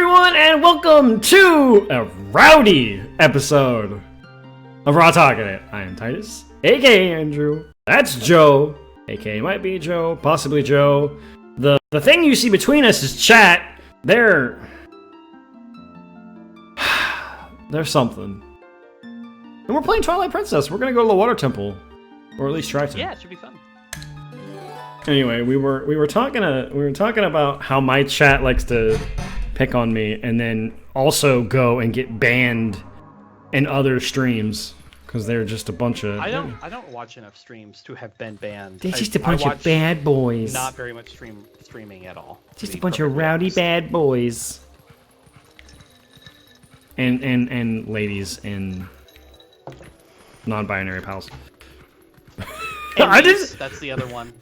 everyone, and welcome to a rowdy episode of Raw Talkin' It. I am Titus, aka Andrew. That's Joe, aka might be Joe, possibly Joe. The thing you see between us is chat. There's something. And we're playing Twilight Princess. We're gonna go to the water temple, or at least try to. Yeah, it should be fun. Anyway, we were talking about how my chat likes to pick on me and then also go and get banned in other streams because they're just a bunch of. I don't watch enough streams to have been banned. They're just a bunch of bad boys. Not very much streaming at all. Just a bunch of rowdy bad boys. And ladies and non-binary pals. That's the other one.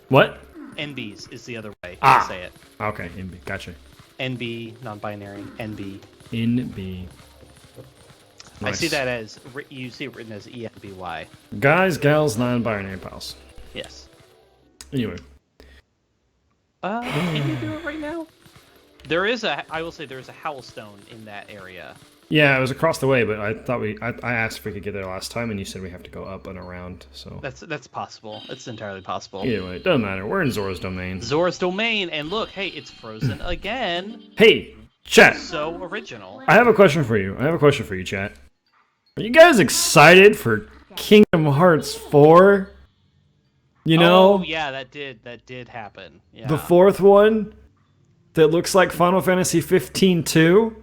What? NBs is the other way to say it. Okay, NB, gotcha. NB, non-binary, NB. NB. Nice. I see that as, you see it written as ENBY. Guys, gals, non-binary pals. Yes. Anyway. Can you do it right now? I will say there's a Howlstone in that area. Yeah, it was across the way, but I thought I asked if we could get there last time, and you said we have to go up and around, so... That's possible. It's entirely possible. Either way, it doesn't matter. We're in Zora's domain. Zora's domain, and look, hey, it's frozen again. Hey, chat! So original. I have a question for you. Chat. Are you guys excited for Kingdom Hearts 4? You know? Oh, yeah, that did happen. Yeah. The fourth one that looks like Final Fantasy 15 too?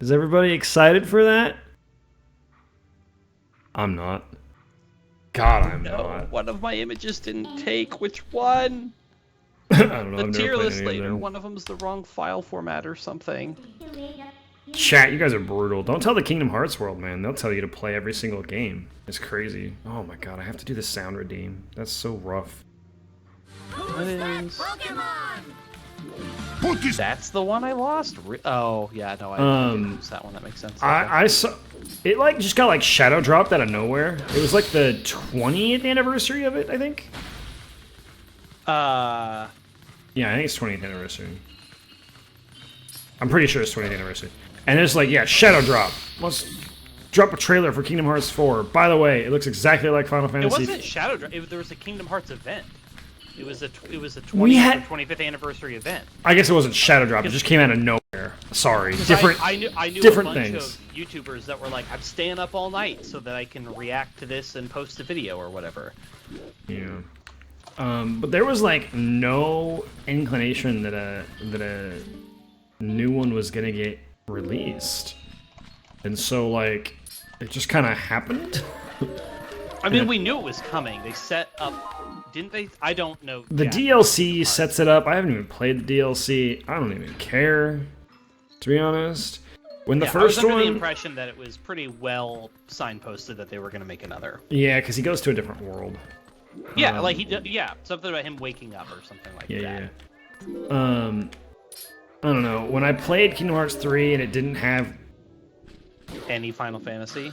Is everybody excited for that? I'm not. God, I'm not. One of my images didn't take. Which one? I don't know. The tier list later. One of them's the wrong file format or something. Chat, you guys are brutal. Don't tell the Kingdom Hearts world, man. They'll tell you to play every single game. It's crazy. Oh my god, I have to do the sound redeem. That's so rough. That's the one I lost? Oh, yeah, no, I didn't lose that one. That makes sense. I saw... It, like, just got, like, shadow dropped out of nowhere. It was, like, the 20th anniversary of it, I think? Yeah, I think it's 20th anniversary. I'm pretty sure it's 20th anniversary. And it's like, yeah, shadow drop. Let's drop a trailer for Kingdom Hearts 4. By the way, it looks exactly like Final Fantasy... It wasn't shadow drop. There was a Kingdom Hearts event. It was a 20th or 25th anniversary event. I guess it wasn't shadow drop. It just came out of nowhere. Sorry, I knew different a bunch things. Of YouTubers that were like, I'm staying up all night so that I can react to this and post a video or whatever. Yeah. But there was like no inclination that a new one was gonna get released, and so like it just kind of happened. I mean, we knew it was coming. They set up, didn't they? I don't know. The DLC sets it up. I haven't even played the DLC. I don't even care, to be honest. When the first I was under one, the impression that it was pretty well signposted that they were going to make another. Yeah, because he goes to a different world. Yeah, something about him waking up or something like that. Yeah. I don't know. When I played Kingdom Hearts 3 and it didn't have any Final Fantasy.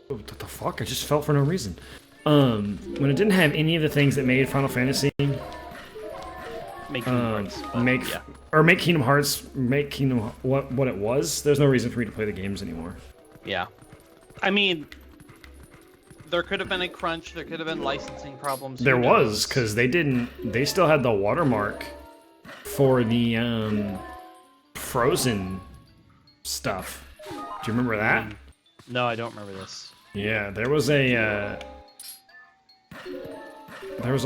What the fuck? I just fell for no reason. When it didn't have any of the things that made Final Fantasy make Kingdom Hearts, make Kingdom Hearts what it was, there's no reason for me to play the games anymore. Yeah. I mean, there could have been a crunch, there could have been licensing problems. There was, because they still had the watermark for the Frozen stuff. Do you remember that? No, I don't remember this. Yeah, there was a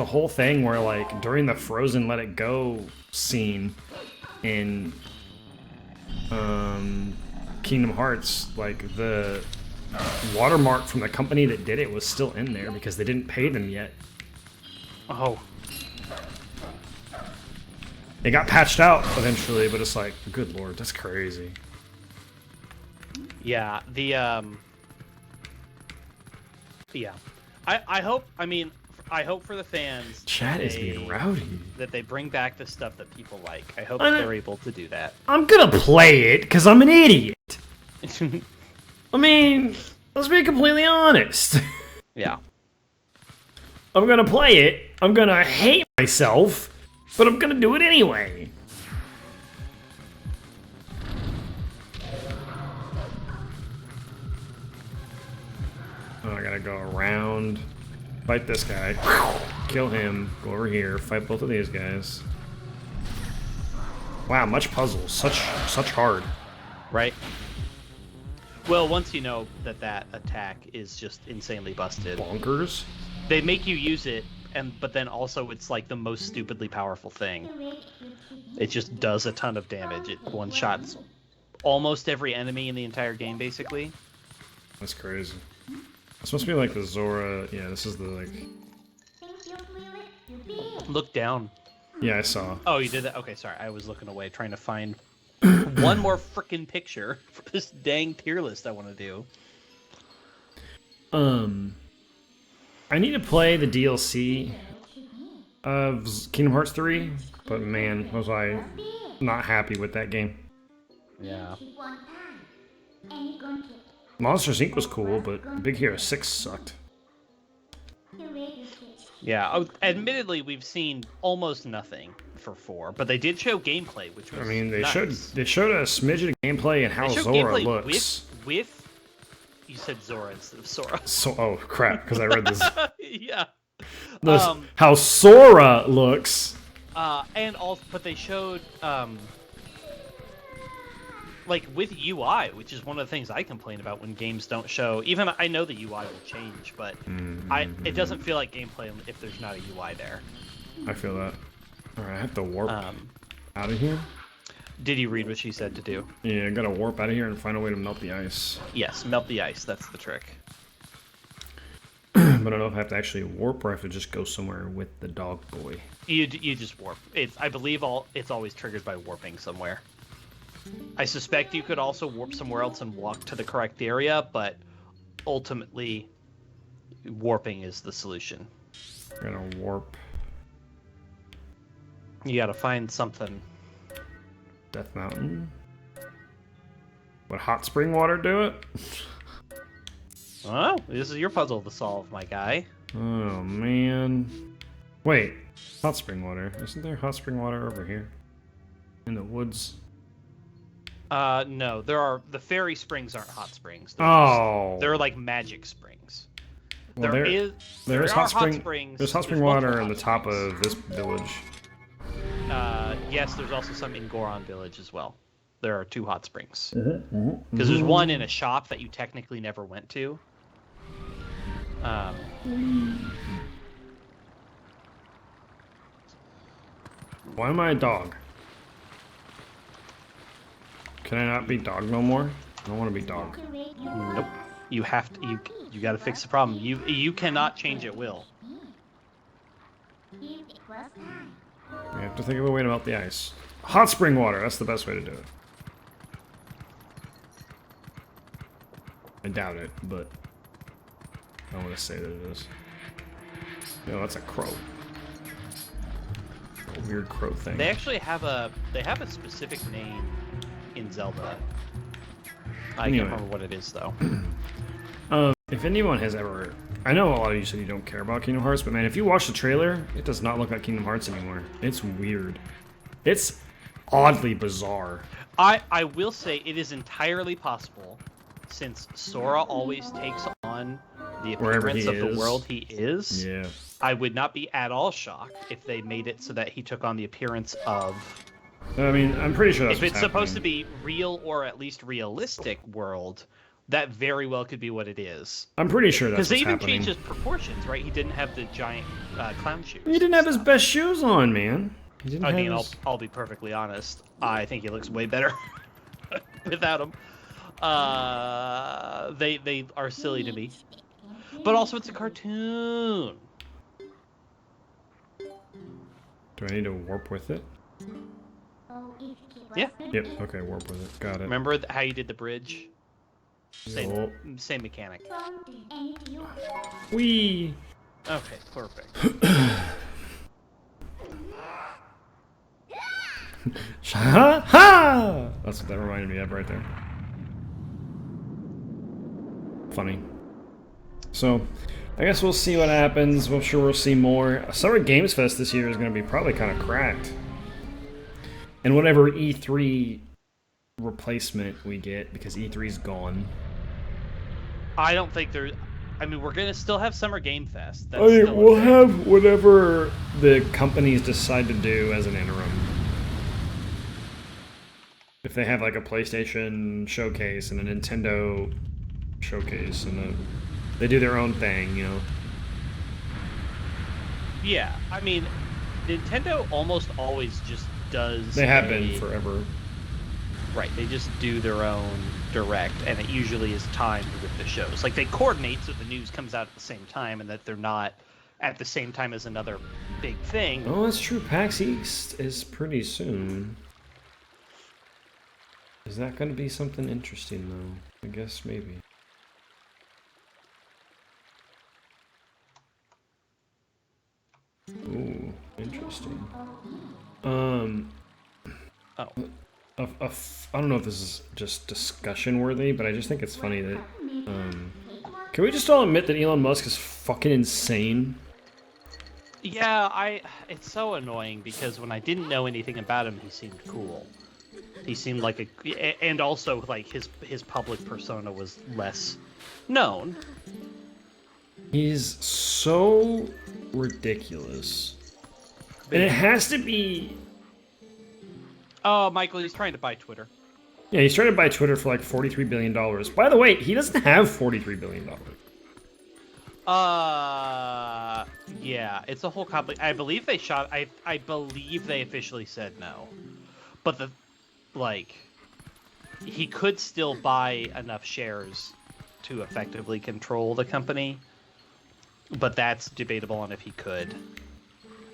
whole thing where, like, during the Frozen Let It Go scene in Kingdom Hearts, like, the watermark from the company that did it was still in there because they didn't pay them yet. Oh. It got patched out eventually, but it's like, good lord, that's crazy. Yeah, I hope for the fans. Chat is being rowdy. That they bring back the stuff that people like. I hope they're able to do that. I'm gonna play it because I'm an idiot. I mean, let's be completely honest. Yeah. I'm gonna play it. I'm gonna hate myself, but I'm gonna do it anyway. around, fight this guy, kill him, go over here, fight both of these guys. Wow, much puzzles, such hard. Right. Well, once you know that attack is just insanely busted. Bonkers. They make you use it, but then also it's like the most stupidly powerful thing. It just does a ton of damage. It one-shots almost every enemy in the entire game, basically. That's crazy. It's supposed to be like the Zora. Yeah, this is the like. Look down. Yeah, I saw. Oh, you did that? Okay, sorry. I was looking away, trying to find one more frickin' picture for this dang tier list I want to do. I need to play the DLC of Kingdom Hearts 3, but man, was I not happy with that game. Yeah. Monsters Inc. was cool, but Big Hero 6 sucked. Yeah, admittedly, we've seen almost nothing for 4, but they did show gameplay, which was I mean, they nice. showed a smidgen of gameplay and how They showed Zora gameplay looks. with you said Zora instead of Sora. So, oh crap, because I read this. Yeah. How Sora looks. And also, but they showed like with UI, which is one of the things I complain about when games don't show. Even I know the UI will change, but it doesn't feel like gameplay if there's not a UI there. I feel that. All right, I have to warp out of here. Did you read what she said to do? Yeah, I gotta warp out of here and find a way to melt the ice. Yes, melt the ice. That's the trick. But I don't know if I have to actually warp or I have to just go somewhere with the dog boy. You just warp. I believe it's always triggered by warping somewhere. I suspect you could also warp somewhere else and walk to the correct area, but ultimately, warping is the solution. I'm gonna warp. You gotta find something. Death Mountain. Would hot spring water do it? Oh, this is your puzzle to solve, my guy. Oh man. Wait, hot spring water. Isn't there hot spring water over here? In the woods? No, the fairy springs aren't hot springs. They're like magic springs. Well, there is are hot springs. There's hot spring water on the top of this village. Yes, there's also some in Goron Village as well. There are 2 hot springs. Because there's one in a shop that you technically never went to. Why am I a dog? Can I not be dog no more? I don't want to be dog. Nope. You have to. You got to fix the problem. You cannot change at will. I have to think of a way to melt the ice. Hot spring water. That's the best way to do it. I doubt it, but I want to say that it is. No, that's a crow. A weird crow thing. They actually have a specific name in Zelda. I can't remember what it is though. If anyone has ever, I know a lot of you said you don't care about Kingdom Hearts, but man, if you watch the trailer, it does not look like Kingdom Hearts anymore. It's weird. It's oddly bizarre. I will say it is entirely possible, since Sora always takes on the appearance of the world he is. Yeah. I would not be at all shocked if they made it so that he took on the appearance of. I mean, I'm pretty sure that's if it's supposed to be real or at least realistic world, that very well could be what it is. I'm pretty sure that's what's happening. Because they even changed his proportions, right? He didn't have the giant clown shoes. He didn't have his best shoes on, man. He didn't I mean, have his... I'll be perfectly honest. I think he looks way better without them. They are silly to me. But also, it's a cartoon. Do I need to warp with it? Yeah. Yep, okay, warp with it. Got it. Remember how you did the bridge? Yep. Same mechanic. Whee! Okay, perfect. Ha ha! That's what that reminded me of right there. Funny. So, I guess we'll see what happens. I'm sure we'll see more. Summer Games Fest this year is going to be probably kind of cracked. And whatever E3 replacement we get, because E3's gone. I don't think I mean, we're gonna still have Summer Game Fest. That's I mean, still a we'll thing. have whatever the companies decide to do as an interim. If they have like a PlayStation showcase and a Nintendo showcase, and they do their own thing, you know. Yeah, I mean, Nintendo almost always just does. They have been forever. Right, they just do their own direct, and it usually is timed with the shows. Like, they coordinate so the news comes out at the same time, and that they're not at the same time as another big thing. Oh, that's true. PAX East is pretty soon. Is that going to be something interesting, though? I guess maybe. Ooh, interesting. Oh. I don't know if this is just discussion worthy, but I just think it's funny that. Can we just all admit that Elon Musk is fucking insane? Yeah, it's so annoying because when I didn't know anything about him, he seemed cool. He seemed like and also like his public persona was less known. He's so ridiculous. And it has to be. Oh, Michael, he's trying to buy Twitter. Yeah, he's trying to buy Twitter for like $43 billion. By the way, he doesn't have $43 billion. Yeah, it's a whole I believe they shot. I believe they officially said no, but he could still buy enough shares to effectively control the company, but that's debatable on if he could,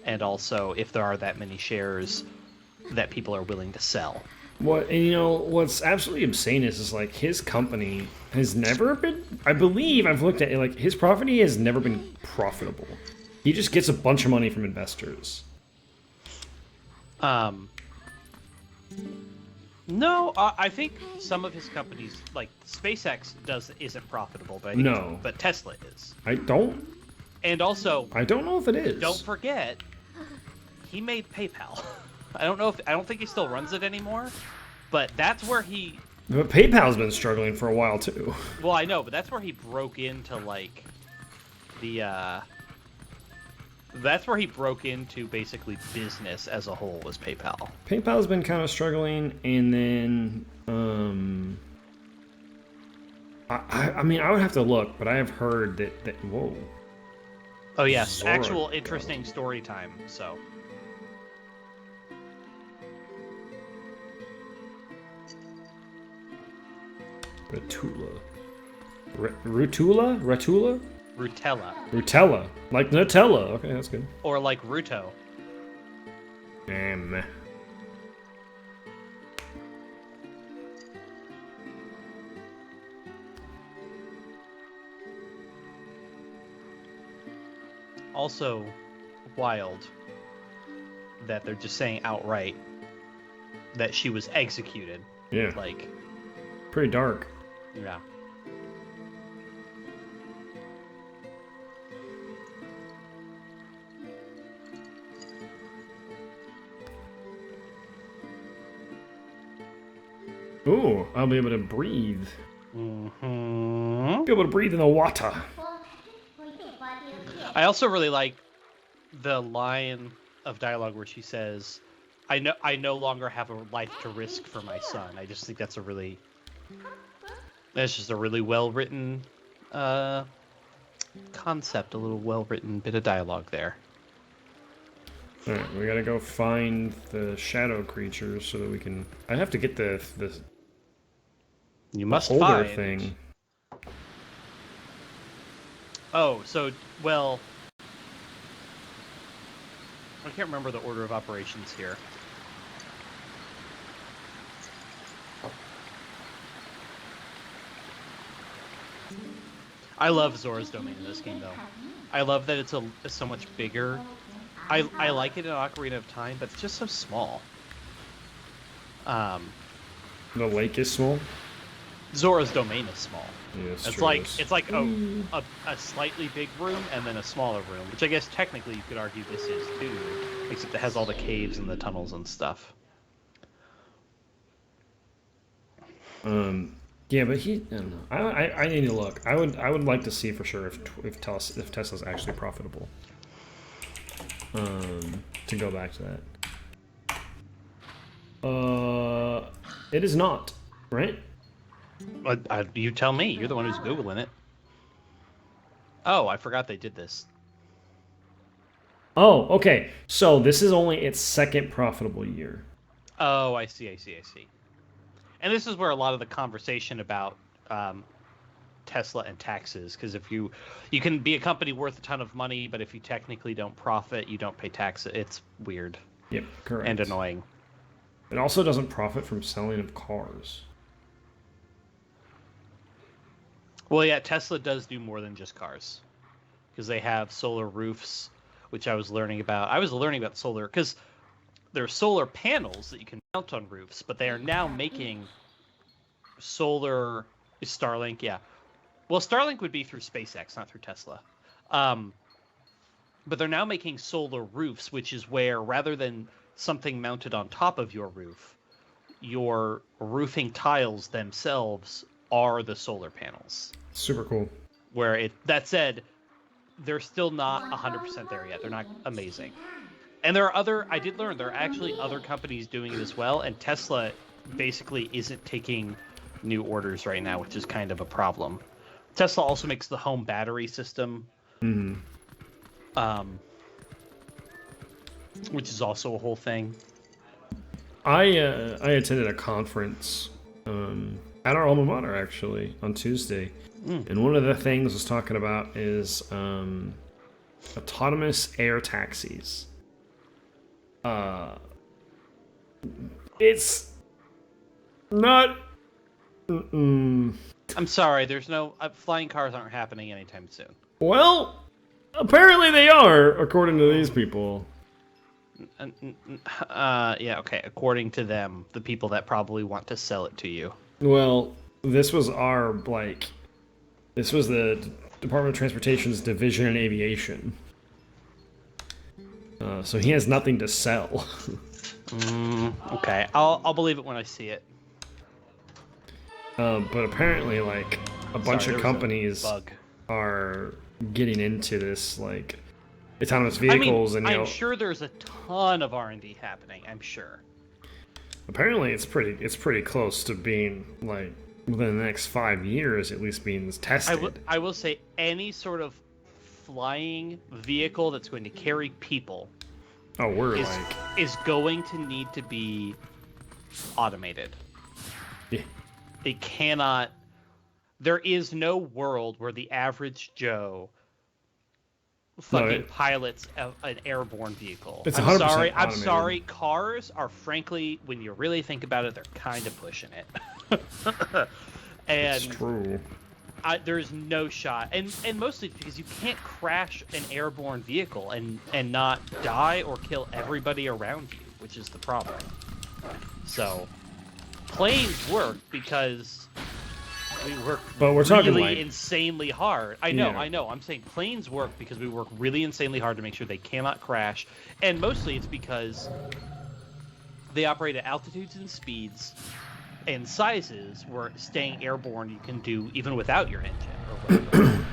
and also if there are that many shares that people are willing to sell. What's absolutely insane is like his company has never been. I believe I've looked at it. Like his property has never been profitable. He just gets a bunch of money from investors. No, I think some of his companies, like SpaceX, isn't profitable, but but Tesla is. I don't know if it is. Don't forget, he made PayPal. I don't think he still runs it anymore, but that's where he. But PayPal's been struggling for a while too. Well, I know, but that's where he broke into like the. That's where he broke into basically business as a whole was PayPal. PayPal's been kind of struggling, and then I mean I would have to look, but I have heard that whoa. Oh yes, Zora actual interesting story time. So. Rutula? Rutella. Like Nutella. Okay, that's good. Or like Ruto. Damn. Also, wild that they're just saying outright that she was executed. Yeah. Like. Pretty dark. Yeah. Ooh, I'll be able to breathe. Mm-hmm. Be able to breathe in the water. I also really like the line of dialogue where she says, I no longer have a life to risk for my son." I just think that's just a really well-written concept, a little well-written bit of dialogue there. Alright, we gotta go find the shadow creatures so that we can... I have to get the You must holder find... thing. Oh, so, well... I can't remember the order of operations here. I love Zora's Domain in this game, though. I love that it's so much bigger. I like it in Ocarina of Time, but it's just so small. The lake is small? Zora's Domain is small. Yeah, it's like a slightly big room and then a smaller room, which I guess technically you could argue this is too, except it has all the caves and the tunnels and stuff. Yeah, but I don't know. I need to look. I would like to see for sure if Tesla's actually profitable. To go back to that. It is not, right? You tell me. You're the one who's Googling it. Oh, I forgot they did this. Oh, okay. So this is only its second profitable year. Oh, I see. And this is where a lot of the conversation about Tesla and taxes, because if you can be a company worth a ton of money, but if you technically don't profit, you don't pay taxes. It's weird. Yep, correct. And annoying. It also doesn't profit from selling of cars. Well, yeah, Tesla does do more than just cars, because they have solar roofs, which I was learning about. I was learning about solar because there are solar panels that you can mount on roofs, but they are now making solar. Is Starlink? Yeah. Well, Starlink would be through SpaceX, not through Tesla. But they're now making solar roofs, which is where rather than something mounted on top of your roof, your roofing tiles themselves are the solar panels. Super cool. That said, they're still not 100% there yet. They're not amazing. And I did learn there are actually other companies doing it as well, and Tesla basically isn't taking new orders right now, which is kind of a problem. Tesla also makes the home battery system, which is also a whole thing. I attended a conference at our alma mater actually on Tuesday, and one of the things was talking about is autonomous air taxis. It's not. I'm sorry, there's no flying cars aren't happening anytime soon. Well, apparently they are, according to these people. Yeah, okay. According to them, the people that probably want to sell it to you. Well, this was the Department of Transportation's division in aviation. So he has nothing to sell. Okay, I'll believe it when I see it. But apparently, like, a bunch of companies are getting into this, like, autonomous vehicles. I'm sure there's a ton of R&D happening. I'm sure. Apparently, it's pretty close to being, like, within the next 5 years, at least being tested. I will say any sort of flying vehicle that's going to carry people is going to need to be automated. Yeah. It cannot. There is no world where the average Joe pilots an airborne vehicle. I'm sorry. I'm sorry. Cars are, frankly, when you really think about it, they're kind of pushing it. And it's true. There's no shot, and mostly because you can't crash an airborne vehicle and not die or kill everybody around you, which is the problem. So. Planes work because we work really insanely hard. I know. I'm saying planes work because we work really insanely hard to make sure they cannot crash. And mostly it's because they operate at altitudes and speeds and sizes where staying airborne you can do even without your engine or whatever.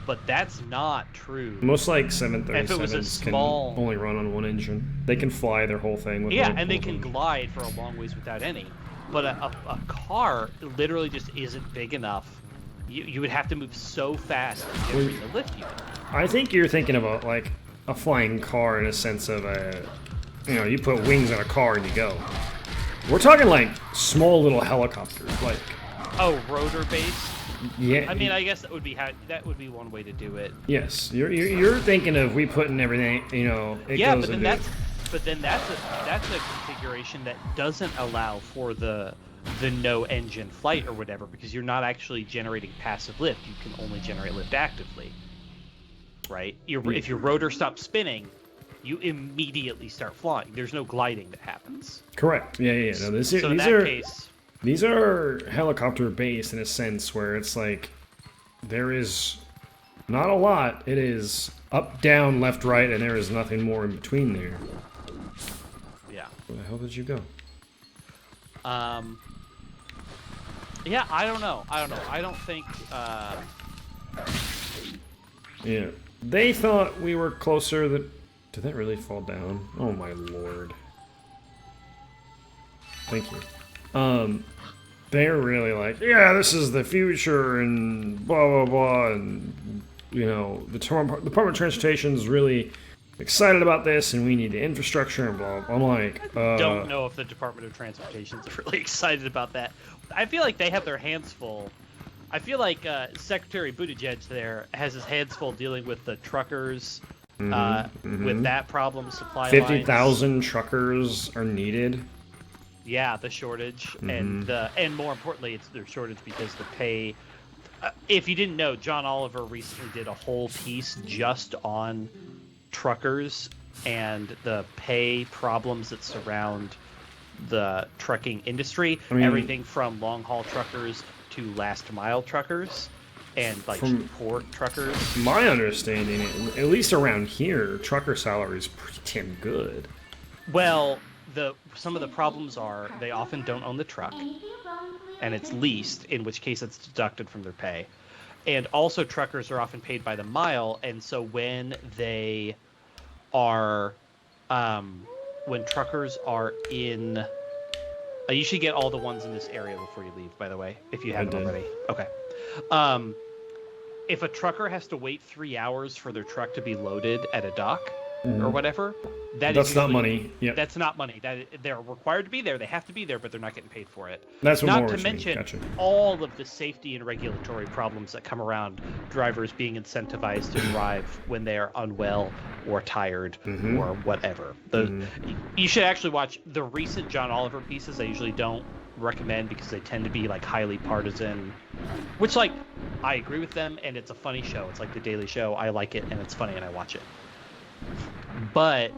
But that's not true. Most like 737s can only run on one engine. They can fly their whole thing with and they can glide for a long ways without any. But a car literally just isn't big enough. You would have to move so fast to get the lift unit. I think you're thinking about like a flying car in a sense of you put wings on a car and you go. We're talking like small little helicopters, like. Oh, rotor based. Yeah. I mean, I guess that would be one way to do it. Yes, you're thinking of we putting everything, But then that's a configuration that doesn't allow for the no engine flight or whatever, because you're not actually generating passive lift. You can only generate lift actively, right? If your rotor stops spinning, you immediately start flying. There's no gliding that happens. Correct. Yeah. No, these are helicopter based in a sense where it's like there is not a lot. It is up, down, left, right, and there is nothing more in between there. Yeah. Where the hell did you go? Yeah, I don't know. I don't think. Yeah, they thought we were closer. Did that really fall down? Oh my lord! Thank you. They're really like, yeah, this is the future and blah blah blah, and you know, the Department of Transportation is really excited about this, and we need the infrastructure and blah. I'm like, don't know if the Department of Transportation is really excited about that. I feel like they have their hands full. I feel like Secretary Buttigieg there has his hands full dealing with the truckers, with that problem, supply 50,000 truckers are needed. Yeah, the shortage, and more importantly, it's their shortage because the pay. If you didn't know, John Oliver recently did a whole piece just on truckers and the pay problems that surround the trucking industry. I mean, everything from long haul truckers to last mile truckers and like port truckers. My understanding, at least around here, trucker salary is pretty damn good. Well, some of the problems are they often don't own the truck, and it's leased, in which case it's deducted from their pay. And also truckers are often paid by the mile, and so when they are, when truckers are in, you should get all the ones in this area before you leave, by the way, if you haven't already. Okay. If a trucker has to wait 3 hours for their truck to be loaded at a dock, or whatever, that's not money. Yep. That's not money. That they're required to be there. They have to be there, but they're not getting paid for it. That's what not to mention all of the safety and regulatory problems that come around drivers being incentivized to drive when they are unwell or tired or whatever. You should actually watch the recent John Oliver pieces. I usually don't recommend because they tend to be like highly partisan, which like I agree with them, and it's a funny show. It's like The Daily Show. I like it and it's funny and I watch it. But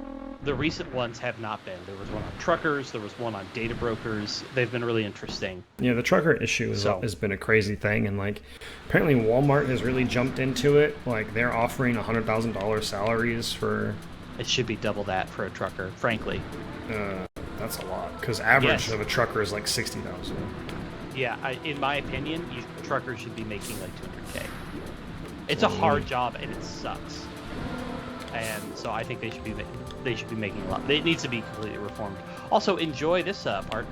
the recent ones have not been. There was one on truckers. There was one on data brokers. They've been really interesting. Yeah, the trucker issue has been a crazy thing, and like apparently Walmart has really jumped into it. Like they're offering $100,000 salaries for. It should be double that for a trucker, frankly. That's a lot because average of a trucker is like 60,000. Yeah, in my opinion, truckers should be making like 200K. It's a hard job and it sucks. And so I think they should be making a lot. It needs to be completely reformed. Also, enjoy this part.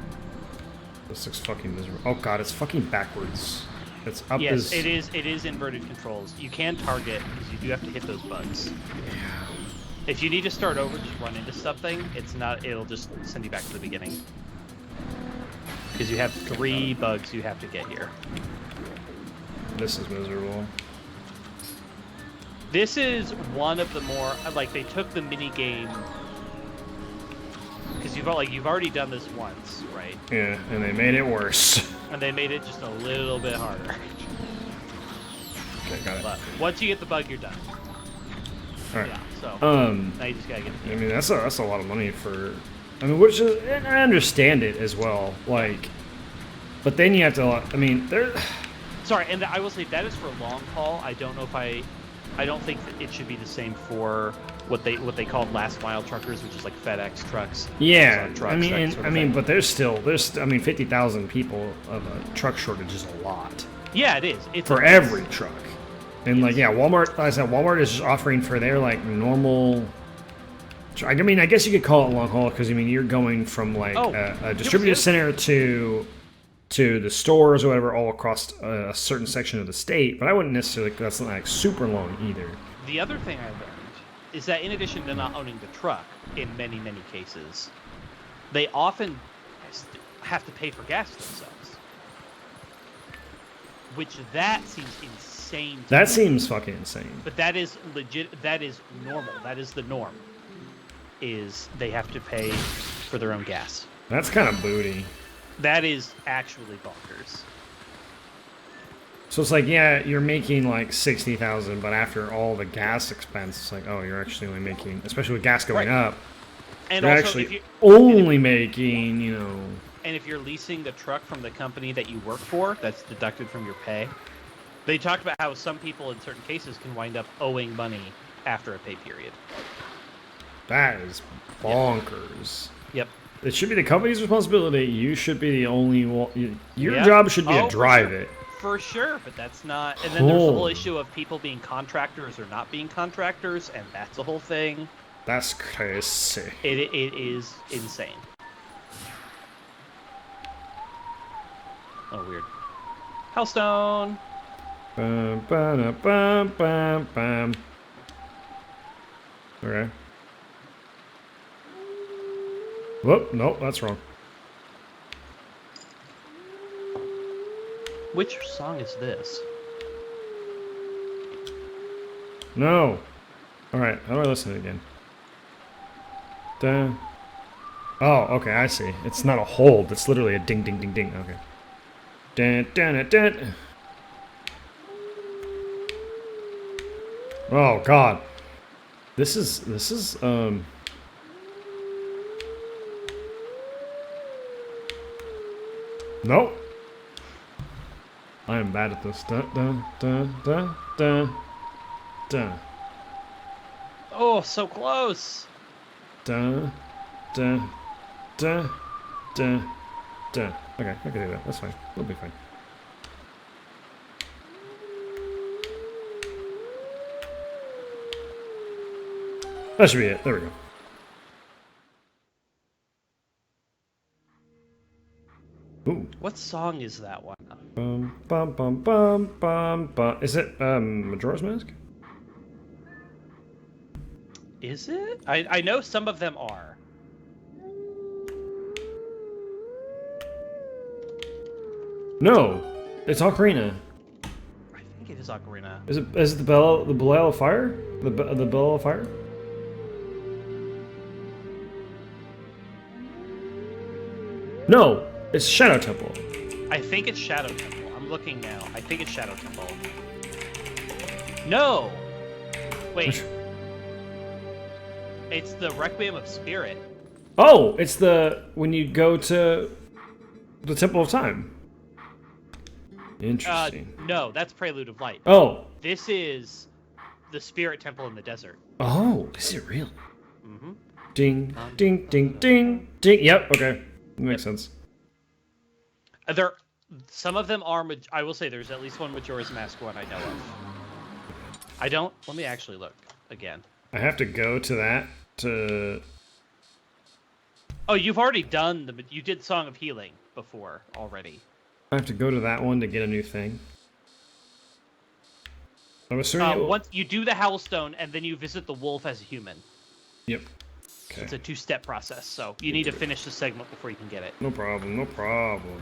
This looks fucking miserable. Oh god, it's fucking backwards. It's up. Yes, it is. It is inverted controls. You can target because you do have to hit those bugs. Yeah. If you need to start over, just run into something. It's not. It'll just send you back to the beginning. Because you have 3 bugs you have to get here. This is miserable. This is one of the more like they took the mini game because you've already done this once, right? Yeah, and they made it worse. And they made it just a little bit harder. Okay, got it. But once you get the bug, you're done. All right. Yeah. So now you just gotta get. I mean, that's a lot of money for. I mean, which is, I understand it as well. Like, but then you have to. I mean, there. Sorry, and I will say that is for long haul. I don't know if I don't think that it should be the same for what they call last mile truckers, which is like FedEx trucks. Yeah, trucks, I mean, but there's 50,000 people of a truck shortage is a lot. Yeah, it is. It's for every truck, and like Walmart. Like I said, Walmart is just offering for their like normal. I mean, I guess you could call it long haul because I mean you're going from like a distribution center to the stores or whatever all across a certain section of the state, but I wouldn't necessarily, that's not like super long either. The other thing I learned is that in addition to not owning the truck, in many, many cases, they often have to pay for gas themselves. Which that seems insane to me. That seems fucking insane. But that is legit, that is normal, that is the norm, is they have to pay for their own gas. That's kind of booty. That is actually bonkers. So it's like, yeah, you're making like 60,000, but after all the gas expense, it's like, oh, you're actually only making, especially with gas going up, and you're also actually only making, you know. And if you're leasing the truck from the company that you work for, that's deducted from your pay. They talked about how some people in certain cases can wind up owing money after a pay period. That is bonkers. Yep. It should be the company's responsibility. You should be the only one. Your Yeah. job should be to Oh, drive for it. For sure, but that's not. And then there's the whole Cool. issue of people being contractors or not being contractors, and that's a whole thing. That's crazy. It is insane. Oh, weird. Hellstone. Bum, ba, bum, bum, bum. Okay. Whoop, nope, that's wrong. Which song is this? No. Alright, how do I listen to it again? Dun. Oh, okay, I see. It's not a hold, it's literally a ding ding ding ding. Okay. Dun, dun, dun, dun. Oh god. This is Nope. I am bad at this. Dun dun dun dun dun dun. Oh, so close. Dun dun dun dun dun. Okay, I can do that. That's fine. We'll be fine. That should be it. There we go. Ooh. What song is that one? Bum bum bum bum bum bum. Is it Majora's Mask? Is it? I know some of them are. No, it's Ocarina. I think it is Ocarina. Is it the Bell of Fire? The Bell of Fire? No, it's Shadow Temple. I think it's Shadow Temple. I'm looking now. I think it's Shadow Temple. No! Wait. It's the Requiem of Spirit. Oh, it's when you go to the Temple of Time. Interesting. No, that's Prelude of Light. Oh. This is the Spirit Temple in the desert. Oh, is it real? Mm-hmm. Ding, ding, ding, ding, ding. Yep, okay. Makes sense. Some of them are, I will say there's at least one Majora's Mask one I know of. Let me actually look again. I have to go to that to... Oh, you've already done you did Song of Healing before already. I have to go to that one to get a new thing. I'm assuming Once you do the Hellstone and then you visit the wolf as a human. Yep. Okay. It's a 2-step process, so you need to finish the segment before you can get it. No problem, no problem.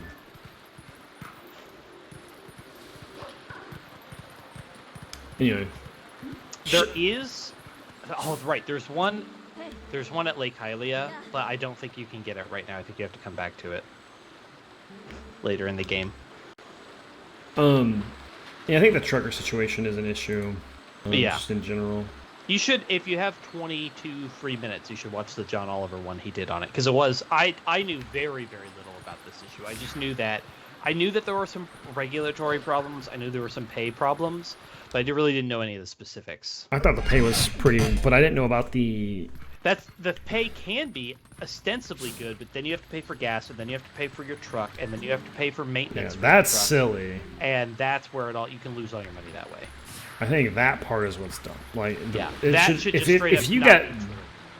Anyway. There is... Oh, right, there's one at Lake Hylia, but I don't think you can get it right now. I think you have to come back to it later in the game. Yeah, I think the trucker situation is an issue. Yeah. Just in general. You should, if you have 22 free minutes, you should watch the John Oliver one he did on it. Because it was, I knew very, very little about this issue. I just knew that, there were some regulatory problems. I knew there were some pay problems, but I really didn't know any of the specifics. I thought the pay was pretty, but I didn't know about the... The pay can be ostensibly good, but then you have to pay for gas, and then you have to pay for your truck, and then you have to pay for maintenance. Yeah, for that's your truck, silly. And that's where you can lose all your money that way. I think that part is what's dumb. Like, Yeah, that should just straight up if you not got be true.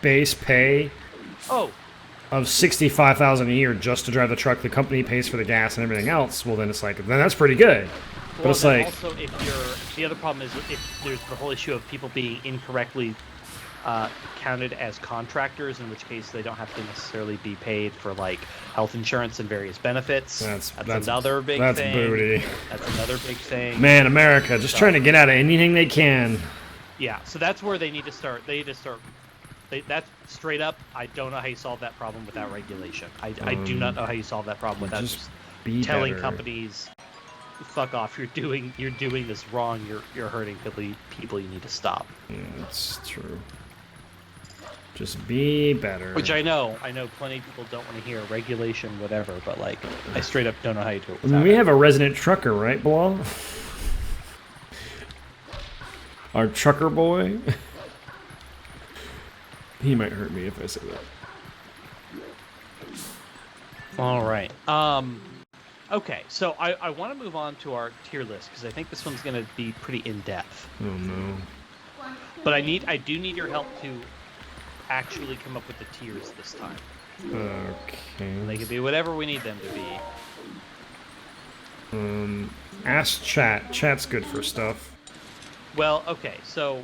base pay of $65,000 a year just to drive the truck, the company pays for the gas and everything else. Well, then it's like, then that's pretty good. But it's like, also, the other problem is if there's the whole issue of people being incorrectly counted as contractors, in which case they don't have to necessarily be paid for like health insurance and various benefits. That's another big thing. That's booty. That's another big thing. Man, America, just trying to get out of anything they can. Yeah, so that's where they need to start. That's straight up. I don't know how you solve that problem without regulation. I do not know how you solve that problem without just telling companies, "Fuck off! You're doing this wrong. You're hurting people. You need to stop." Yeah, that's true. Just be better. Which I know plenty of people don't want to hear regulation, whatever. But like, I straight up don't know how you do it. I mean, we have a resident trucker, right, Blah? Our trucker boy. He might hurt me if I say that. All right. Okay, so I want to move on to our tier list because I think this one's going to be pretty in depth. Oh no. But I do need your help to actually come up with the tiers this time. Okay. They can be whatever we need them to be. Ask chat. Chat's good for stuff. Well, okay, so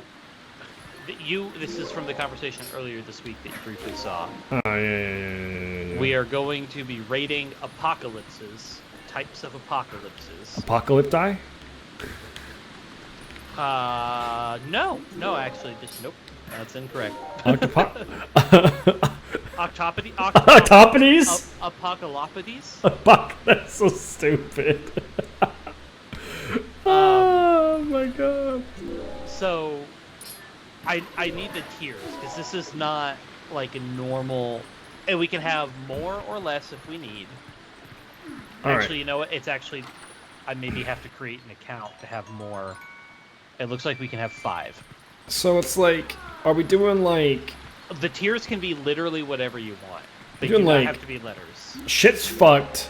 this is from the conversation earlier this week that you briefly saw. Oh yeah. We are going to be rating apocalypses, types of apocalypses. Apocalypti? No, actually, just nope. That's incorrect. Octopodes? Apocalypses? That's so stupid. Oh my god. So, I need the tiers, because this is not like a normal... And we can have more or less if we need. Actually, you know what? It's actually... I maybe have to create an account to have more. It looks like we can have 5. So it's like... Are we doing like... The tiers can be literally whatever you want. They do not like have to be letters. Shit's fucked.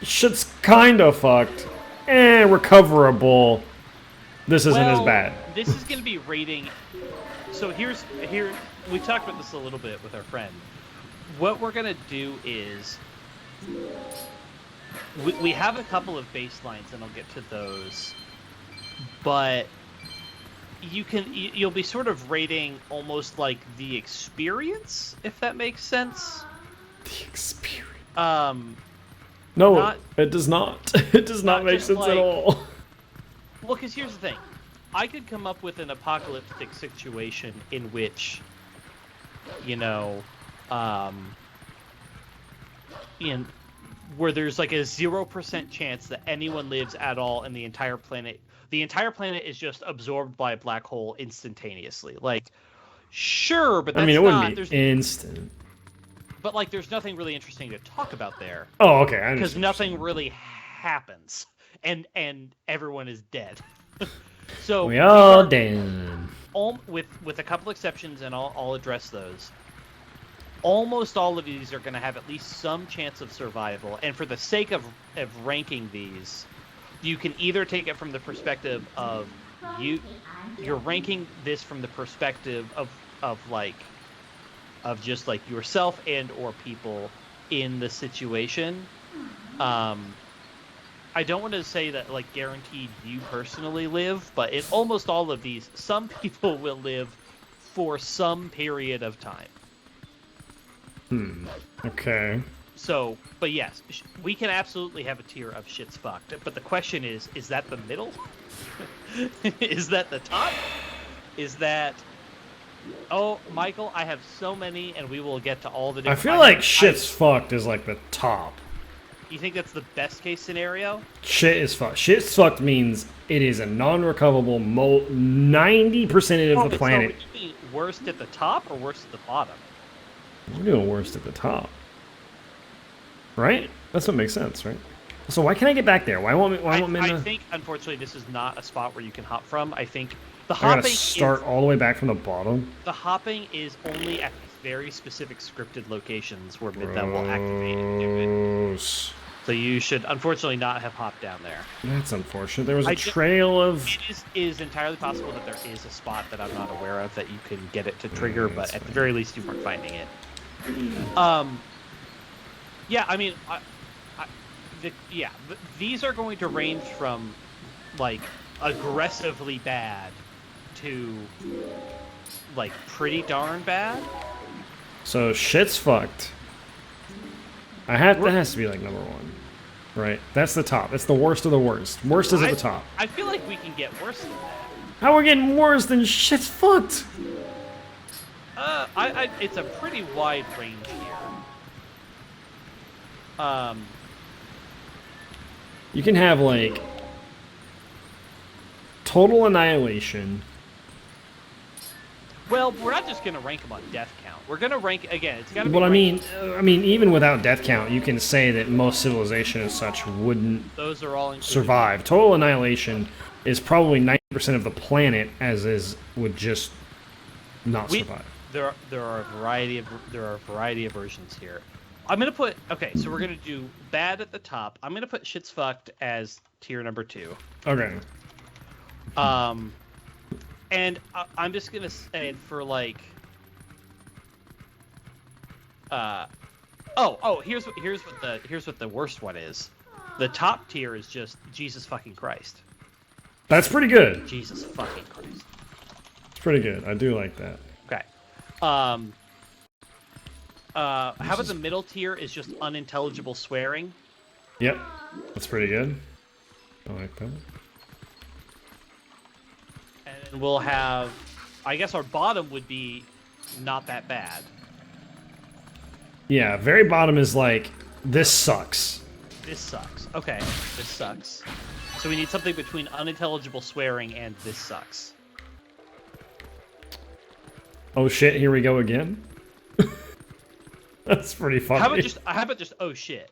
Shit's kinda fucked. Recoverable. This isn't as bad. This is going to be rating... So here we talked about this a little bit with our friend. What we're going to do is... We have a couple of baselines, and I'll get to those. But... You'll be sort of rating almost like the experience, if that makes sense. The experience. No, it does not. It does not make sense at all. Well, because here's the thing. I could come up with an apocalyptic situation in which, where there's like a 0% chance that anyone lives at all in the entire planet. The entire planet is just absorbed by a black hole instantaneously. Like, sure, but that's it wouldn't be instant. But like, there's nothing really interesting to talk about there. Oh, okay. Because nothing really happens, and everyone is dead. So we all dead. With a couple exceptions, and I'll address those. Almost all of these are going to have at least some chance of survival, and for the sake of ranking these. You can either take it from the perspective of you're ranking this from the perspective of just like yourself and or people in the situation. I don't want to say that like guaranteed you personally live, but in almost all of these, some people will live for some period of time. Okay. So, but yes, we can absolutely have a tier of shit's fucked. But the question is that the middle? Is that the top? Is that... Oh, Michael, I have so many, and we will get to all the different... I feel like shit's fucked is like the top. You think that's the best case scenario? Shit is fucked. Shit's fucked means it is a non-recoverable 90% of the planet. So you mean worst at the top or worst at the bottom? We're doing worst at the top. Right? That's what makes sense, right? So why can't I get back there? Why won't I think, unfortunately, this is not a spot where you can hop from. I think the hopping... I gotta start all the way back from the bottom? The hopping is only at very specific scripted locations where Midtown will activate and do it. So you should, unfortunately, not have hopped down there. That's unfortunate. There was a trail of... It is entirely possible that there is a spot that I'm not aware of that you can get it to trigger, but at the very least, you weren't finding it. Yeah, I mean, these are going to range from, like, aggressively bad to, like, pretty darn bad. So, shit's fucked. That has to be, like, number 1. Right? That's the top. That's the worst of the worst. Worst is at the top. I feel like we can get worse than that. How are we getting worse than shit's fucked? It's a pretty wide range here. You can have, like, total annihilation. Well, we're not just gonna rank them on death count. We're gonna rank again. It's gotta be. Well, I mean, even without death count, you can say that most civilization and such wouldn't those are all survive. Total annihilation is probably 90% of the planet, would just not survive. There are a variety of versions here. I'm gonna put. Okay, so we're gonna do bad at the top. I'm gonna put shit's fucked as tier number 2. Okay. And I'm just gonna say for like. Here's what the worst one is. The top tier is just Jesus fucking Christ. That's pretty good. Jesus fucking Christ. It's pretty good. I do like that. Okay. How about the middle tier is just unintelligible swearing? Yep. That's pretty good. I like that. And we'll have, I guess our bottom would be not that bad. Yeah, very bottom is like, this sucks. This sucks. Okay, this sucks. So we need something between unintelligible swearing and this sucks. Oh shit, here we go again? That's pretty funny. How about just oh shit?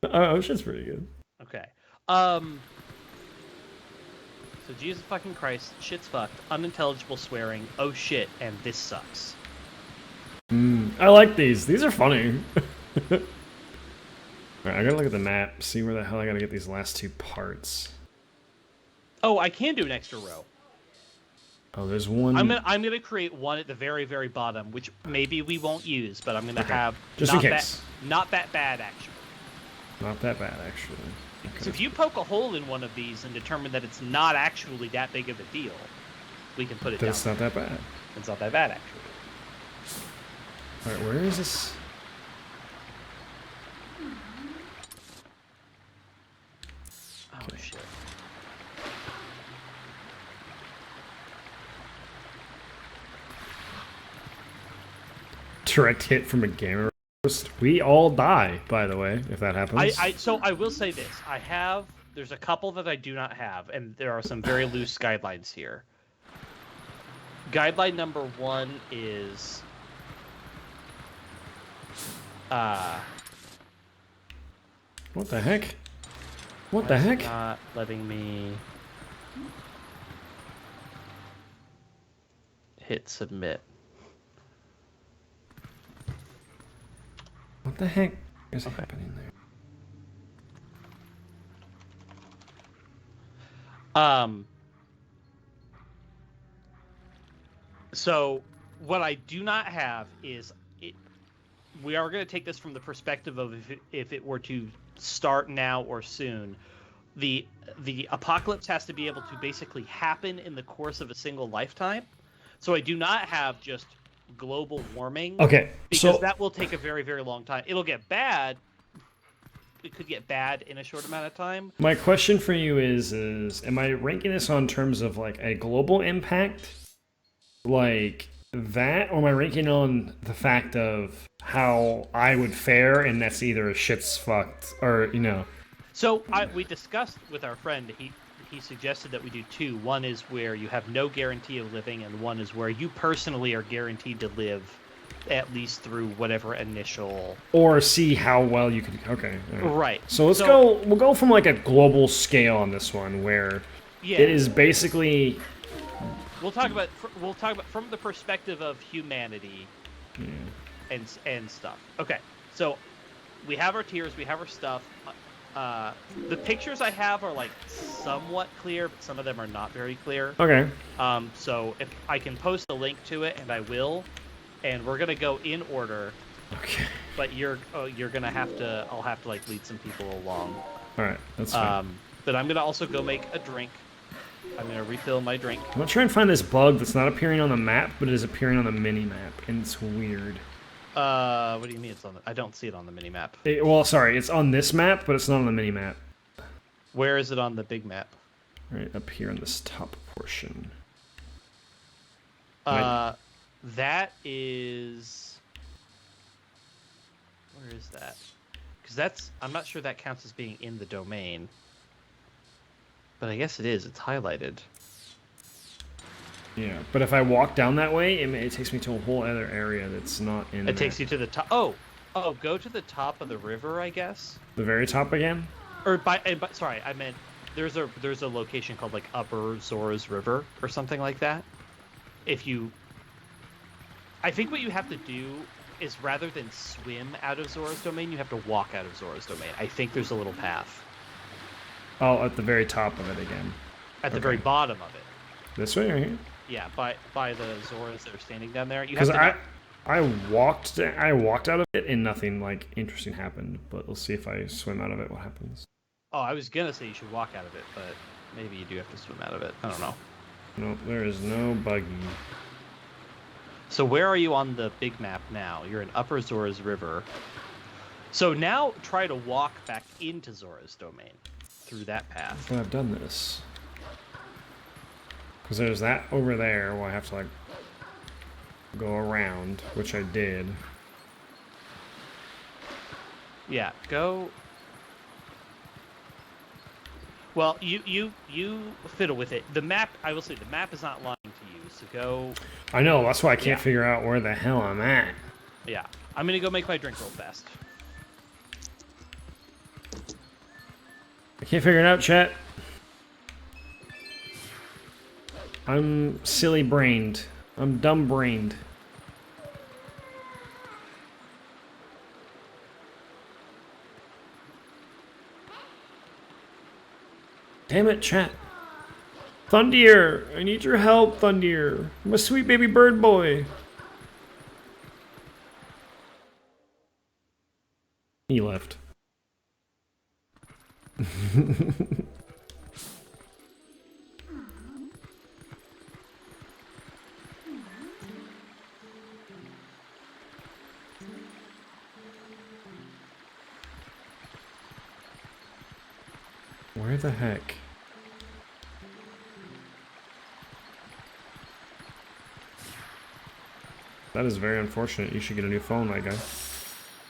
Oh shit's pretty good. Okay. So Jesus fucking Christ, shit's fucked, unintelligible swearing, oh shit, and this sucks. I like these. These are funny. Alright, I gotta look at the map, see where the hell I gotta get these last 2 parts. Oh, I can do an extra row. Oh, there's one. I'm gonna create one at the very, very bottom, which maybe we won't use, but I'm gonna have just in case. Not that bad actually. Not that bad actually. Okay. So if you poke a hole in one of these and determine that it's not actually that big of a deal, we can put it down. That's not that bad. It's not that bad actually. Alright, where is this? Oh shit. Direct hit from a gamer roast. We all die, by the way, if that happens. So I will say this. There's a couple that I do not have, and there are some very loose guidelines here. Guideline number 1 is what the heck? What the heck? Not letting me hit submit. What the heck is happening there? So what I do not have is we are going to take this from the perspective of if it were to start now or soon. The apocalypse has to be able to basically happen in the course of a single lifetime. So I do not have just global warming. Okay, because that will take a very, very long time. It'll get bad. It could get bad in a short amount of time. My question for you is am I ranking this on terms of like a global impact, like that, or am I ranking on the fact of how I would fare, and that's either a shit's fucked or So we discussed with our friend. He suggested that we do 2. One is where you have no guarantee of living, and one is where you personally are guaranteed to live at least through whatever initial... Or see how well you can... Okay. Right. So we'll go from like a global scale on this one, where it is basically... We'll talk about from the perspective of humanity and stuff. Okay, so we have our tiers, we have our stuff. The pictures I have are like somewhat clear, but some of them are not very clear. Okay. So if I can post a link to it, and I will, and we're gonna go in order. Okay. But I'll have to like lead some people along. All right, that's fine. But I'm gonna also go make a drink. I'm gonna refill my drink. I'm gonna try and find this bug that's not appearing on the map, but it is appearing on the mini map, and it's weird. What do you mean it's on I don't see it on the mini map. Well, sorry, it's on this map, but it's not on the mini map. Where is it on the big map? Right up here in this top portion. That is... Where is that? Because I'm not sure that counts as being in the domain. But I guess it is. It's highlighted. Yeah, but if I walk down that way, it takes me to a whole other area that's not in It takes you to the top. Oh, go to the top of the river, I guess. The very top again? Or sorry, I meant there's a location called like Upper Zora's River or something like that. I think what you have to do is rather than swim out of Zora's domain, you have to walk out of Zora's domain. I think there's a little path. Oh, at the very top of it again. At the very bottom of it. This way, right here? Yeah, by the Zoras that are standing down there. Because I walked out of it and nothing like interesting happened. But we'll see if I swim out of it. What happens? Oh, I was gonna say you should walk out of it, but maybe you do have to swim out of it. I don't know. No, there is no buggy. So where are you on the big map now? You're in Upper Zora's River. So now try to walk back into Zora's domain through that path. But I've done this. Because there's that over there where I have to like go around, which I did. Yeah, go. Well, you fiddle with it. The map, I will say, the map is not lying to you. So go. I know, that's why I can't figure out where the hell I'm at. Yeah, I'm gonna go make my drink real fast. I can't figure it out, chat. I'm silly-brained. I'm dumb-brained. Damn it, chat. Thundier! I need your help, Thundier. I'm a sweet baby bird boy. He left. Where the heck? That is very unfortunate. You should get a new phone, my guy.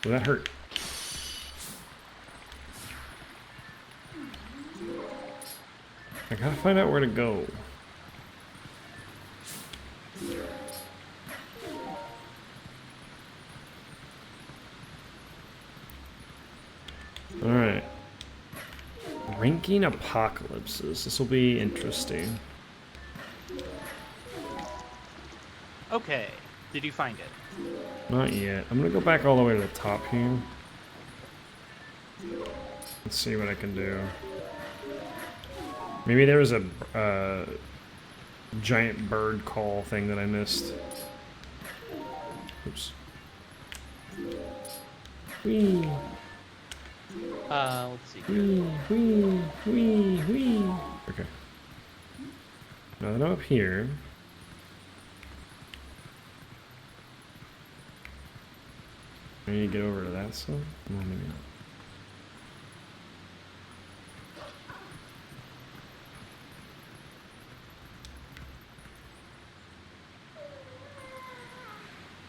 Will that hurt? I gotta find out where to go. Alright. Ranking apocalypses. This will be interesting. Okay. Did you find it? Not yet. I'm gonna go back all the way to the top here. Let's see what I can do. Maybe there was a giant bird call thing that I missed. Oops. Whee! Let's see. Whee! Whee! Whee! Whee! Okay. Now that I'm up here... I need to get over to that side? No, maybe not.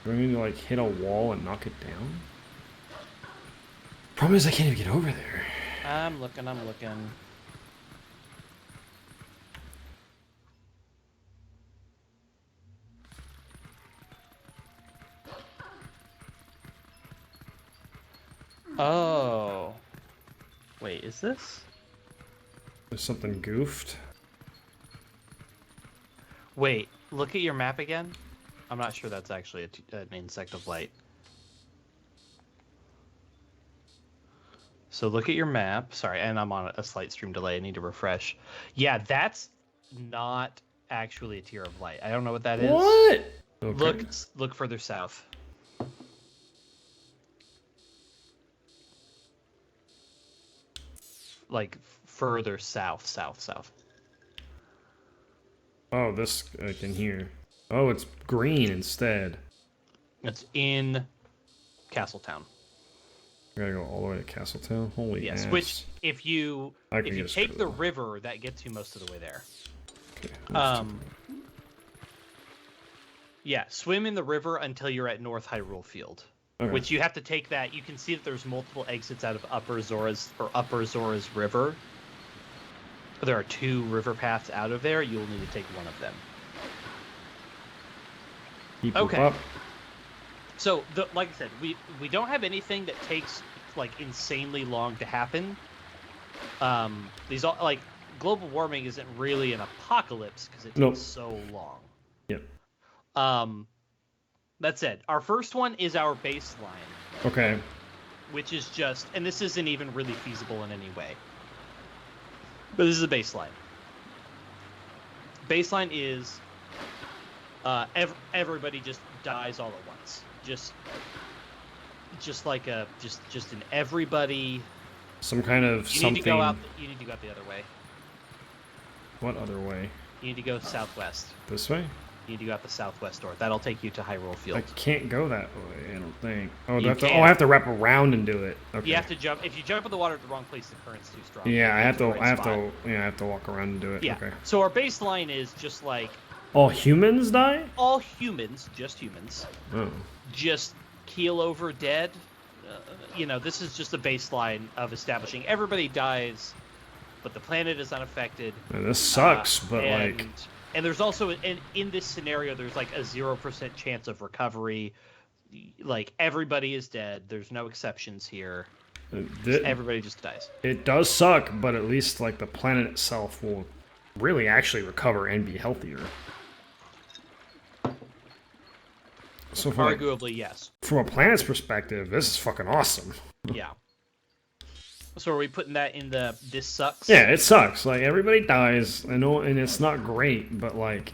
Do I need to like hit a wall and knock it down? Problem is I can't even get over there. I'm looking. Oh. Wait, is this? There's something goofed. Wait, look at your map again. I'm not sure that's actually an insect of light. So look at your map. Sorry, and I'm on a slight stream delay. I need to refresh. Yeah, that's not actually a tier of light. I don't know what that is. What? Okay. Look further south. Like further south. Oh, this I can hear. Oh, it's green instead. It's in Castletown. I gotta go all the way to Castletown. Holy yes, ass. which if you take the though. river, that gets you most of the way there. Okay, yeah, swim in the river until you're at North Hyrule Field. okay. Which you have to take that. You can see that there's multiple exits out of Upper Zora's River. There are 2 river paths out of there. You'll need to take one of them. Okay. Up. So, like I said, we don't have anything that takes like insanely long to happen. These all like global warming isn't really an apocalypse because it takes so long. Yep. That said, our first one is our baseline, Okay. which is just, and this isn't even really feasible in any way, but this is a baseline. Baseline is everybody just dies all at once. Just like just an everybody. Some kind of something. You need to go out the other way. What other way? You need to go southwest. This way? You need to go out the southwest door. That'll take you to Hyrule Field. I can't go that way, I don't think. Oh, You I have to wrap around and do it. Okay. You have to jump. If you jump in the water at the wrong place, the current's too strong. Yeah, I have to walk around and do it. Yeah. Okay. So our baseline is just like All humans die? all humans, just humans, Oh. just keel over dead. This is just a baseline of establishing everybody dies, but the planet is unaffected. Man, this sucks, but like... And there's also, in this scenario, there's like a 0% chance of recovery. Like, everybody is dead. There's no exceptions here. Everybody just dies. It does suck, but at least like the planet itself will really actually recover and be healthier. So arguably, yes. From a planet's perspective, this is fucking awesome. Yeah. So are we putting that in the this sucks? Yeah, it sucks. Like, everybody dies, I know, and it's not great, but like...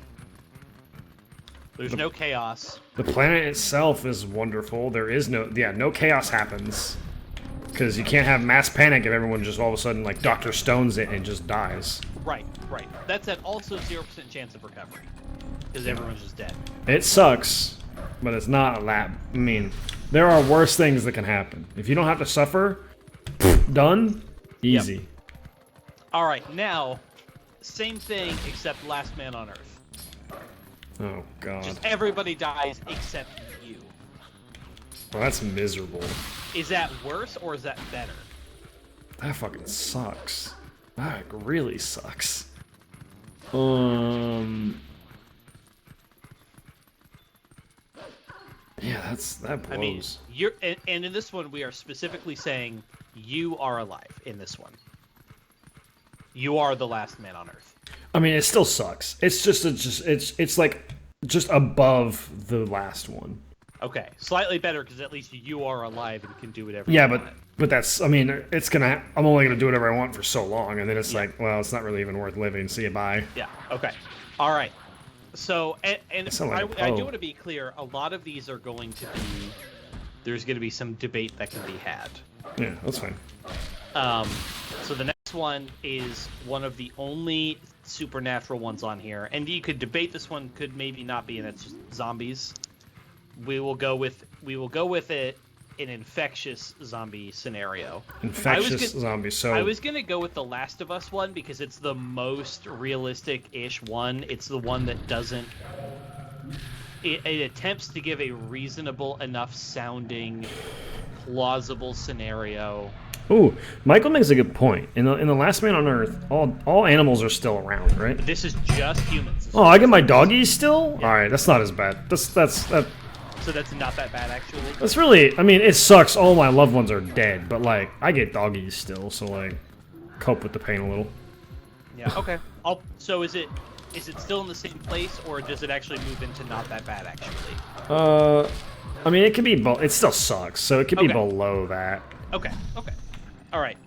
There's no chaos. The planet itself is wonderful. There is no chaos happens. Because you can't have mass panic if everyone just all of a sudden, like, Dr. Stones it and just dies. Right. That's at also 0% chance of recovery. Because everyone's just dead. It sucks, but it's not a lab. I mean, there are worse things that can happen. If you don't have to suffer, done, easy. Yep. Alright, now, same thing except Last Man on Earth. Oh, God. Just everybody dies except you. Well, that's miserable. Is that worse or is that better? That fucking sucks. That really sucks. Yeah, that blows. I mean, and in this one we are specifically saying you are alive in this one. You are the last man on Earth. I mean, it still sucks. It's like just above the last one. Okay, slightly better because at least you are alive and can do whatever. Yeah, but that's, I mean, I'm only gonna do whatever I want for so long, and then it's like, well, it's not really even worth living. See you, bye. Yeah. Okay. All right. So, and I do want to be clear. A lot of these are going to be. There's going to be some debate that can be had. Yeah, that's fine. So the next one is one of the only supernatural ones on here, and you could debate this one could maybe not be, and it's just zombies. We will go with it an infectious zombie scenario. Infectious zombie. So I was gonna go with the Last of Us one because it's the most realistic-ish one. It's the one that doesn't. It attempts to give a reasonable enough sounding, plausible scenario. Ooh, Michael makes a good point. In the Last Man on Earth, all animals are still around, right? This is just humans. Oh, I get my doggies still? Yeah. All right, that's not as bad. That. So that's not that bad, actually. That's really. I mean, it sucks. All my loved ones are dead, but like, I get doggies still, so like, cope with the pain a little. Yeah. Okay. So is it still in the same place, or does it actually move into not that bad, actually? I mean, it could be. It still sucks, so it could be below that. Okay. All right.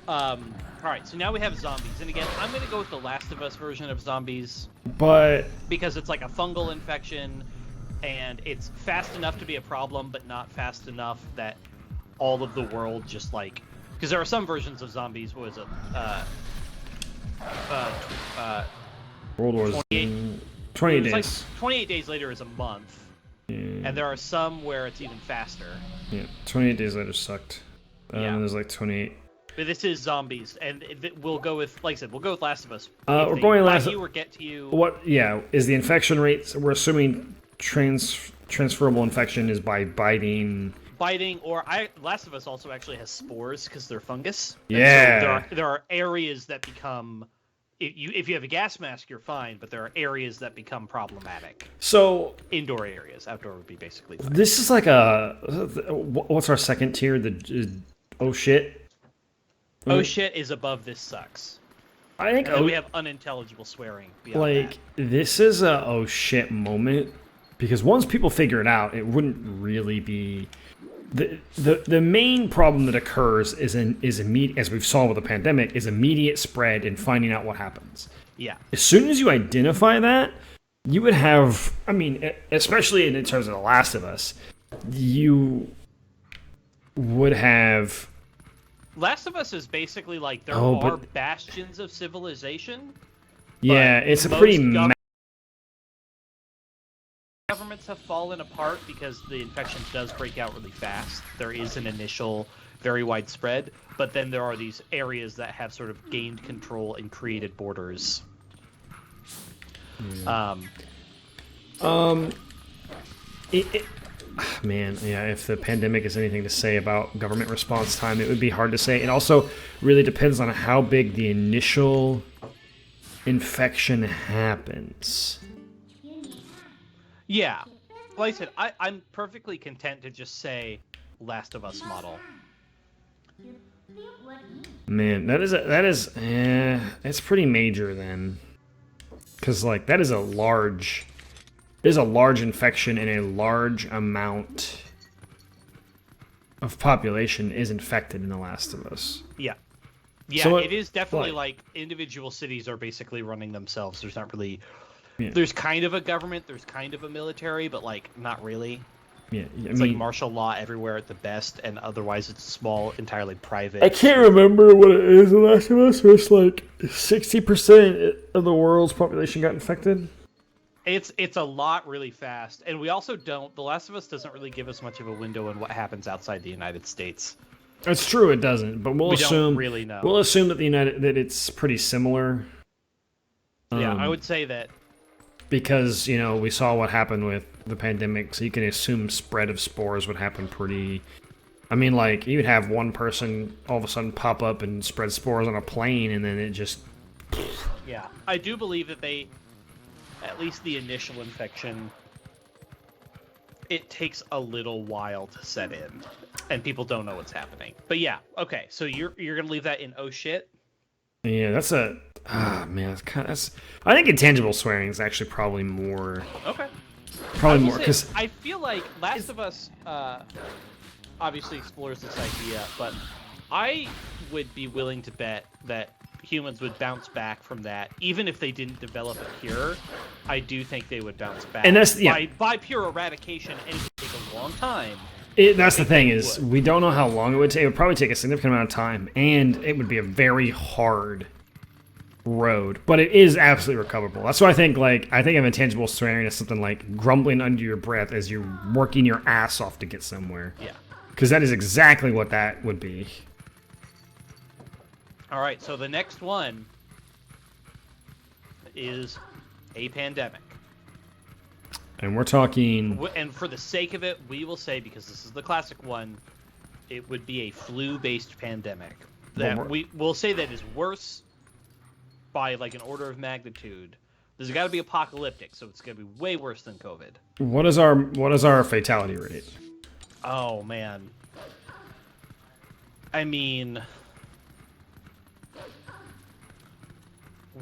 All right. So now we have zombies, and again, I'm gonna go with the Last of Us version of zombies, but because it's like a fungal infection, and it's fast enough to be a problem, but not fast enough that all of the world just like. Because there are some versions of zombies. What was it? World War 28 days. Like 28 days later is a month. Yeah. And there are some where it's even faster. Yeah, 28 days later sucked. Yeah. There's like 28. But this is zombies, and we'll go with, like I said, we'll go with Last of Us. We're going Last. You or get to you. What? Yeah, is the infection rate? We're assuming transferable infection is by biting. Or Last of Us also actually has spores because they're fungus. Yeah. So there are areas that become. If you have a gas mask, you're fine, but there are areas that become problematic. So indoor areas, outdoor would be basically fine. This is like what's our second tier? Oh shit. Oh shit is above this sucks. I think we have unintelligible swearing. Beyond like that. This is a oh shit moment Because once people figure it out, it wouldn't really be the main problem that occurs is immediate, as we've saw with the pandemic, is immediate spread and finding out what happens. Yeah. As soon as you identify that, you would have, I mean, especially in terms of The Last of Us, you would have. Last of Us is basically like there are bastions of civilization. Yeah, it's a pretty. Governments have fallen apart because the infection does break out really fast. There is an initial very widespread, but then there are these areas that have sort of gained control and created borders. Man, yeah, if the pandemic is anything to say about government response time, it would be hard to say. It also really depends on how big the initial infection happens. Yeah. Like I said, I'm perfectly content to just say Last of Us model. Man, it's pretty major then. Because, like, that is a large infection, and a large amount of population is infected in The Last of Us. Yeah. Yeah, so it is definitely like individual cities are basically running themselves. There's not really... Yeah. There's kind of a government, there's kind of a military, but, like, not really. Yeah, it's like martial law everywhere at the best, and otherwise it's small, entirely private. I can't remember what it is in The Last of Us, it's like 60% of the world's population got infected. It's a lot really fast, and we also don't... The Last of Us doesn't really give us much of a window on what happens outside the United States. It's true, it doesn't, but we don't really know. We'll assume that that it's pretty similar. Yeah, I would say that. Because, you know, we saw what happened with the pandemic, so you can assume spread of spores would happen pretty... I mean, like, you'd have one person all of a sudden pop up and spread spores on a plane, and then it just... Yeah, I do believe that they... At least the initial infection... It takes a little while to set in, and people don't know what's happening. But yeah, okay, so you're gonna leave that in oh shit? Yeah, that's a... man, I think intangible swearing is actually probably more... Okay. Probably more, because... I feel like Last of Us obviously explores this idea, but I would be willing to bet that humans would bounce back from that. Even if they didn't develop a cure, I do think they would bounce back. And that's... By pure eradication, and it would take a long time. That's the thing, is we don't know how long it would take. It would probably take a significant amount of time, and it would be a very hard road, but it is absolutely recoverable. That's why I think of intangible swearing as something like grumbling under your breath as you're working your ass off to get somewhere. Yeah. Because that is exactly what that would be. Alright, so the next one is a pandemic. And we're talking... And for the sake of it, we will say, because this is the classic one, it would be a flu-based pandemic. That we'll say that is worse by like an order of magnitude. There's got to be apocalyptic, so it's going to be way worse than COVID. What is our fatality rate? Oh man. I mean,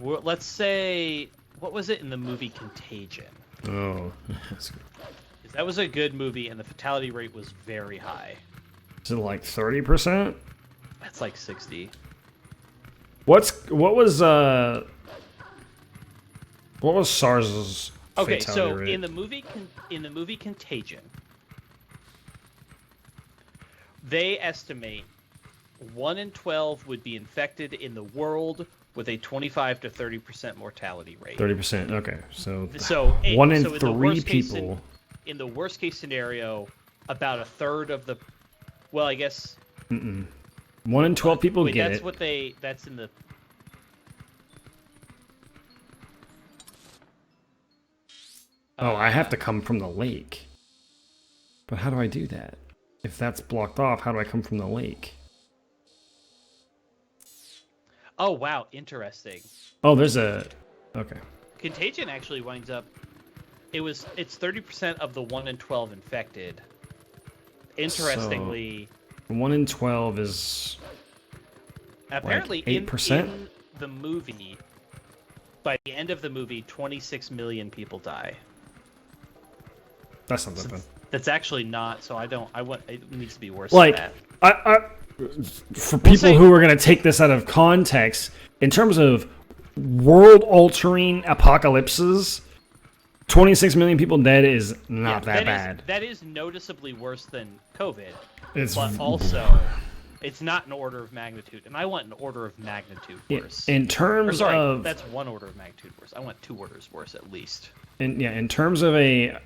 let's say, what was it in the movie Contagion? Oh, that's good. That was a good movie, and the fatality rate was very high. Is it like 30%? That's like 60. What was SARS's fatality rate? In the movie Contagion, they estimate 1 in 12 would be infected in the world with a 25 to 30% mortality rate. 30%. Okay, so 1 in 3 people. In the worst case scenario, about a third of the... Well, I guess... 1 in 12 people get it. That's in the... I have to come from the lake. But how do I do that? If that's blocked off, how do I come from the lake? Oh, wow. Interesting. Oh, there's a... Okay. Contagion actually winds up... It's 30% of the 1 in 12 infected. Interestingly... So, 1 in 12 is... Apparently, like 8%? in the movie, by the end of the movie, 26 million people die. That's not that bad. That's actually not. So I don't. I want. It needs to be worse Like, than that. For people who are going to take this out of context, in terms of world-altering apocalypses, 26 million people dead is not that bad. That is noticeably worse than COVID. It's but also, it's not an order of magnitude, and I want an order of magnitude worse. In terms of that's one order of magnitude worse. I want 2 orders worse at least. In terms of a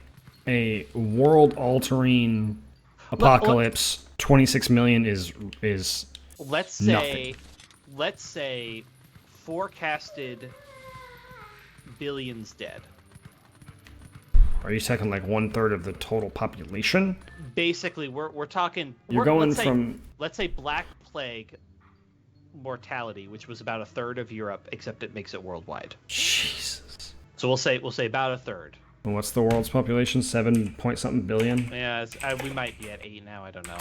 world-altering apocalypse, 26 million is let's say forecasted billions dead. Are you talking like 1/3 of the total population? Basically, we're talking. Let's say Black Plague mortality, which was about 1/3 of Europe, except it makes it worldwide. Jesus. So we'll say about 1/3. And what's the world's population? 7-point-something billion? Yeah, we might be at 8 now. I don't know.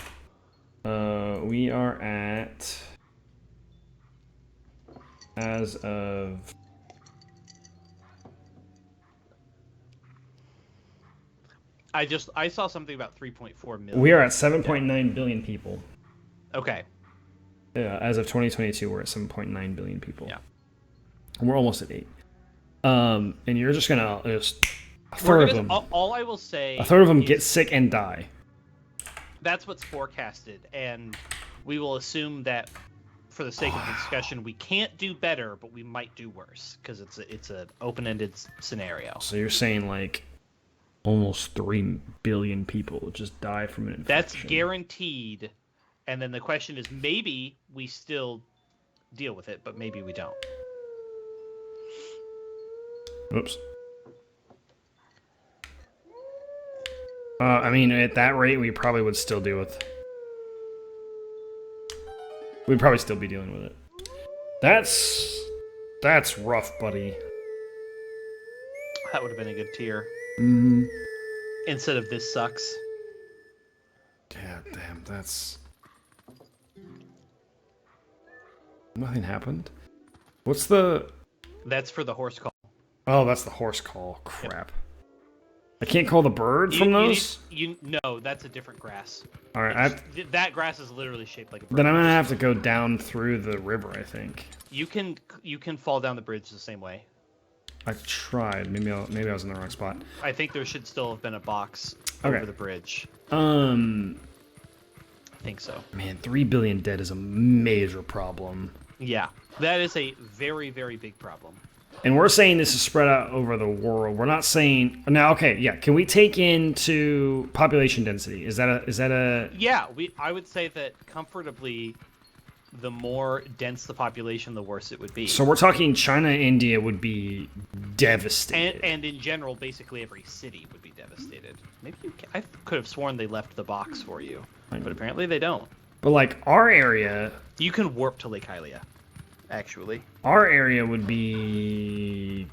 We are at, as of I saw something about 3.4 million. we are at 7.9 billion people. Okay. Yeah, as of 2022, we're at 7.9 billion people. Yeah. We're almost at 8. And you're just gonna a third of them. All I will say. A third of them get sick and die. That's what's forecasted, and we will assume that, for the sake of the discussion, we can't do better, but we might do worse because it's an open-ended scenario. So you're saying like almost 3 billion people just die from an infection. That's guaranteed, and then the question is, maybe we still deal with it, but maybe we don't. Oops. I mean, at that rate, we probably would still deal with. We'd probably still be dealing with it. That's rough, buddy. That would have been a good tier. Mm-hmm. Instead of this sucks. God damn, that's. Nothing happened. What's the? That's for the horse call. Oh, that's the horse call. Crap. Yep. I can't call the bird from those? No, that's a different grass. All right, that grass is literally shaped like a bird. Then I'm gonna have to go down through the river, I think. You can fall down the bridge the same way. I tried. Maybe I was in the wrong spot. I think there should still have been a box over the bridge. I think so. Man, 3 billion dead is a major problem. Yeah, that is a very, very big problem. And we're saying this is spread out over the world. We're not saying now. Okay, yeah. Can we take into population density? Is that a? Yeah, I would say that comfortably, the more dense the population, the worse it would be. So we're talking China, India would be devastated. And in general, basically every city would be devastated. Maybe I could have sworn they left the box for you, but apparently they don't. But like our area, you can warp to Lake Hylia. Actually, our area would be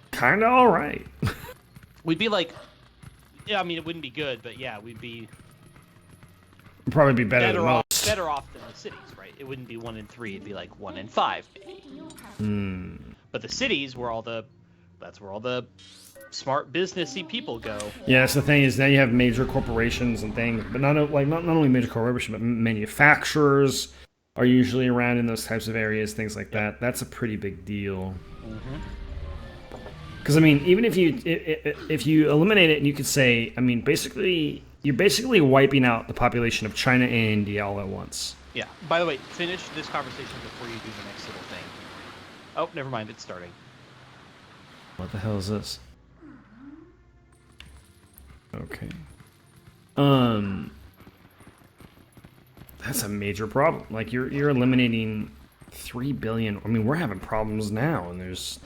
kind of all right. We'd be like, yeah, I mean, it wouldn't be good, but yeah, we'd be probably be better off than the cities, right? It wouldn't be 1 in 3; it'd be like 1 in 5, maybe. But the cities were that's where all the smart businessy people go. Yeah, that's the thing is now you have major corporations and things, but not only major corporations, but manufacturers are usually around in those types of areas, things like that. That's a pretty big deal. Because I mean, even if you eliminate it, and you could say, I mean, you're basically wiping out the population of China and India all at once. Yeah. By the way, finish this conversation before you do the next little thing. Oh, never mind. It's starting. What the hell is this? Okay. That's a major problem. Like you're eliminating 3 billion. I mean, we're having problems now, and there's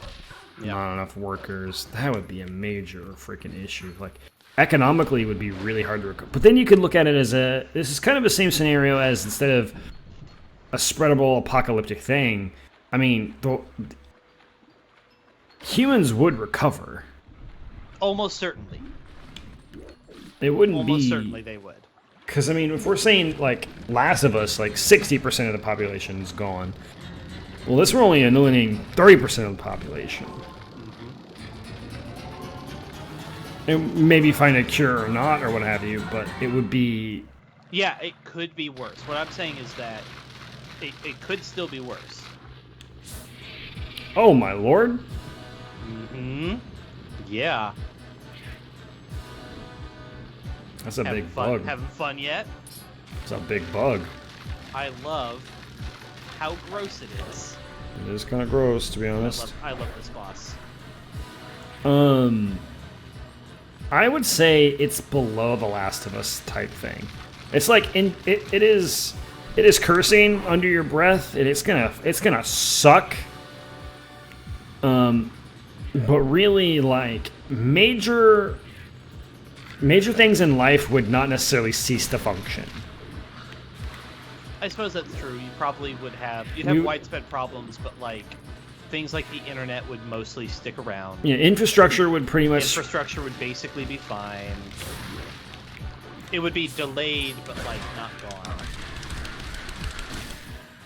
not enough workers. That would be a major freaking issue. Like economically, it would be really hard to recover. But then you could look at it as this is kind of the same scenario as instead of a spreadable apocalyptic thing. I mean, humans would recover. Almost certainly. It wouldn't be. Almost certainly they would. Because, I mean, if we're saying, like, Last of Us, like, 60% of the population is gone. Well, this we're only eliminating 30% of the population. and maybe find a cure or not, or what have you, but it would be... Yeah, it could be worse. What I'm saying is that it could still be worse. Oh, my lord? Mm-hmm. Yeah. That's a big bug. Having fun yet? It's a big bug. I love how gross it is. It is kind of gross, to be honest. I love this boss. I would say it's below The Last of Us type thing. It's like it is cursing under your breath, and it's gonna suck. But really, like major things in life would not necessarily cease to function. I suppose that's true. You probably would have widespread problems, but like things like the internet would mostly stick around. Yeah, infrastructure would pretty much... Infrastructure would basically be fine. It would be delayed, but like not gone.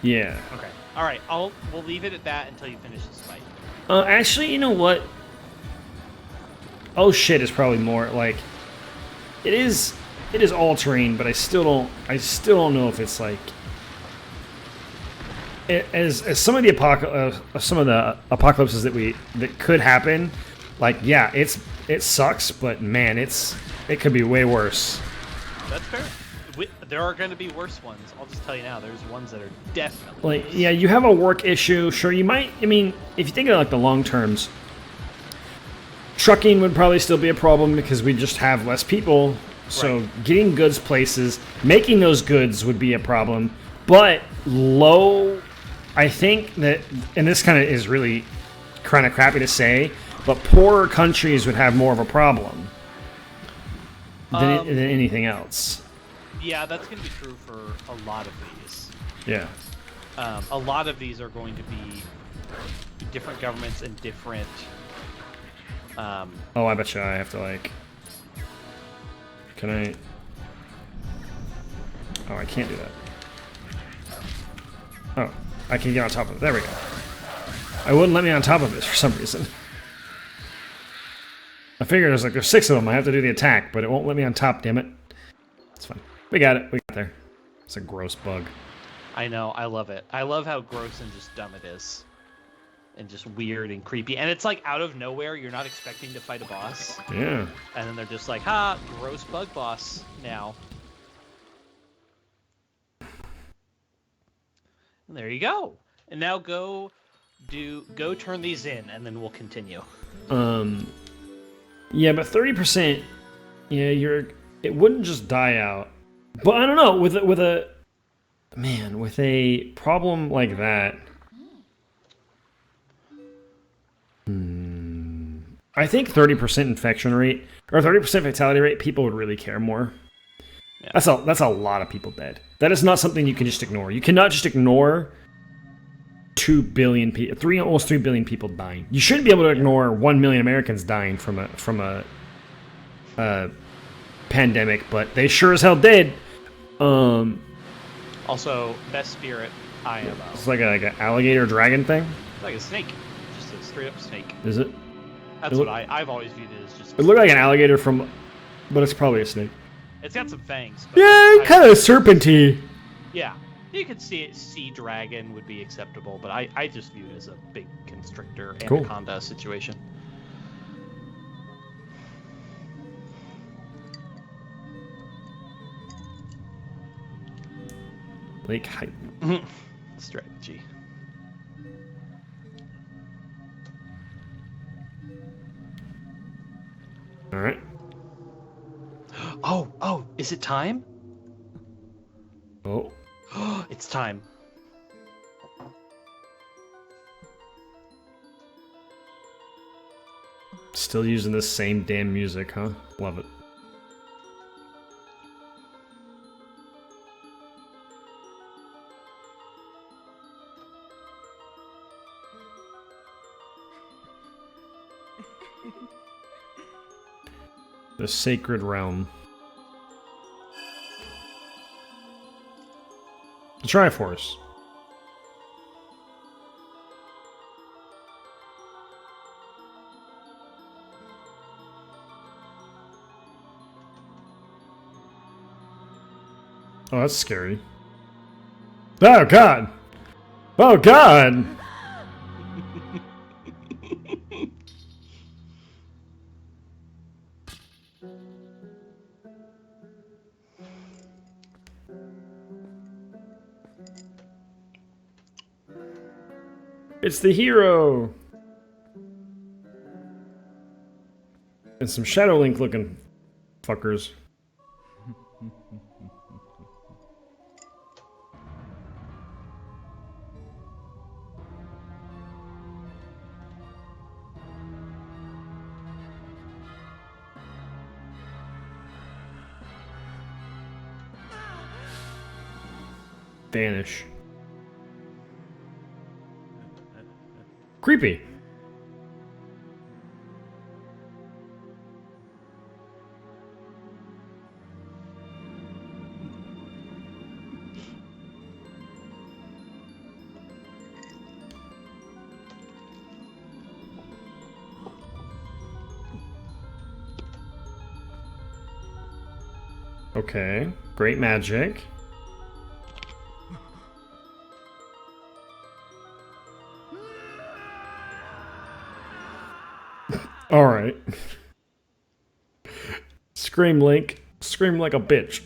Yeah. Okay. All right. We'll leave it at that until you finish this fight. Actually, you know what? Oh shit is probably more like... It is altering, but I still don't know if it's like... As some of the apocalypses that could happen, like yeah, it sucks, but man, it could be way worse. That's fair. There are going to be worse ones. I'll just tell you now. There's ones that are definitely like worse. Yeah, you have a work issue. Sure, you might. I mean, if you think of like the long terms, trucking would probably still be a problem because we just have less people. So right. Getting goods places, making those goods would be a problem. But I think that, and this kind of is really kind of crappy to say, but poorer countries would have more of a problem than anything else. Yeah, that's going to be true for a lot of these. Yeah. A lot of these are going to be different governments and different... Oh, I bet you I have to, like... Can I... Oh, I can't do that. Oh, I can get on top of it. There we go. I wouldn't let me on top of it for some reason. I figured there's 6 of them. I have to do the attack, but it won't let me on top, damn it. It's fine. We got it. We got there. It's a gross bug. I know. I love it. I love how gross and just dumb it is. And just weird and creepy. And it's like out of nowhere. You're not expecting to fight a boss. Yeah. And then they're just like, ha, gross bug boss now. And there you go. And now go turn these in, and then we'll continue. Yeah, but 30%, yeah, it wouldn't just die out. But I don't know, with a problem like that, I think 30% infection rate or 30% fatality rate, people would really care more. Yeah. That's a lot of people dead. That is not something you can just ignore. You cannot just ignore 2 billion people, almost 3 billion people dying. You shouldn't be able to ignore 1 million Americans dying from a pandemic, but they sure as hell did. Also, best spirit IMO. It's like an alligator dragon thing. It's like a snake, just a straight up snake. Is it? That's what I've always viewed it as. Just. It looked like an alligator but it's probably a snake. It's got some fangs. But yeah, kind of serpenty. Yeah, you could see it. Sea dragon would be acceptable, but I just view it as a big constrictor anaconda situation. Lake height. Strategy. All right. Oh, is it time? Oh. It's time. Still using this same damn music, huh? Love it. The Sacred Realm. The Triforce. Oh, that's scary. Oh, God! Oh, God! It's the hero! And some Shadow Link looking fuckers. Vanish. Creepy. Okay, great magic. Alright. Scream, Link. Scream like a bitch.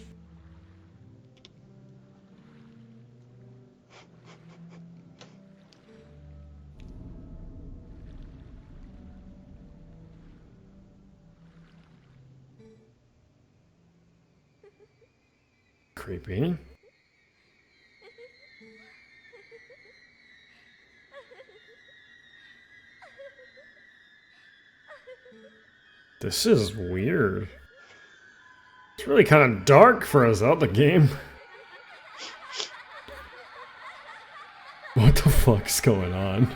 Creepy. This is weird. It's really kind of dark for a Zelda game. What the fuck's going on?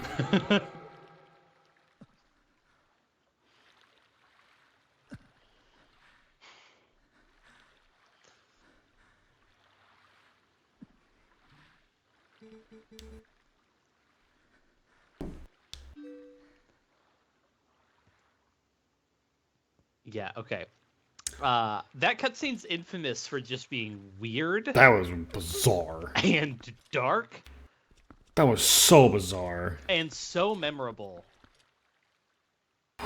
Yeah, okay. That cutscene's infamous for just being weird. That was bizarre. And dark. That was so bizarre. And so memorable.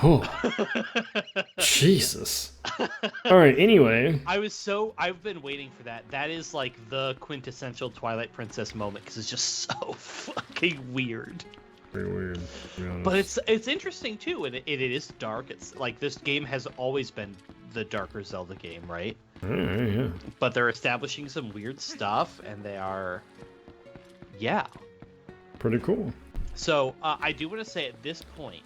Oh. Jesus. Alright, anyway. I've been waiting for that. That is like the quintessential Twilight Princess moment, because it's just so fucking weird. Very weird, to be honest. But it's interesting too, and it is dark. It's like this game has always been the darker Zelda game, right? Yeah. But they're establishing some weird stuff, and they are, yeah, pretty cool. So I do want to say at this point,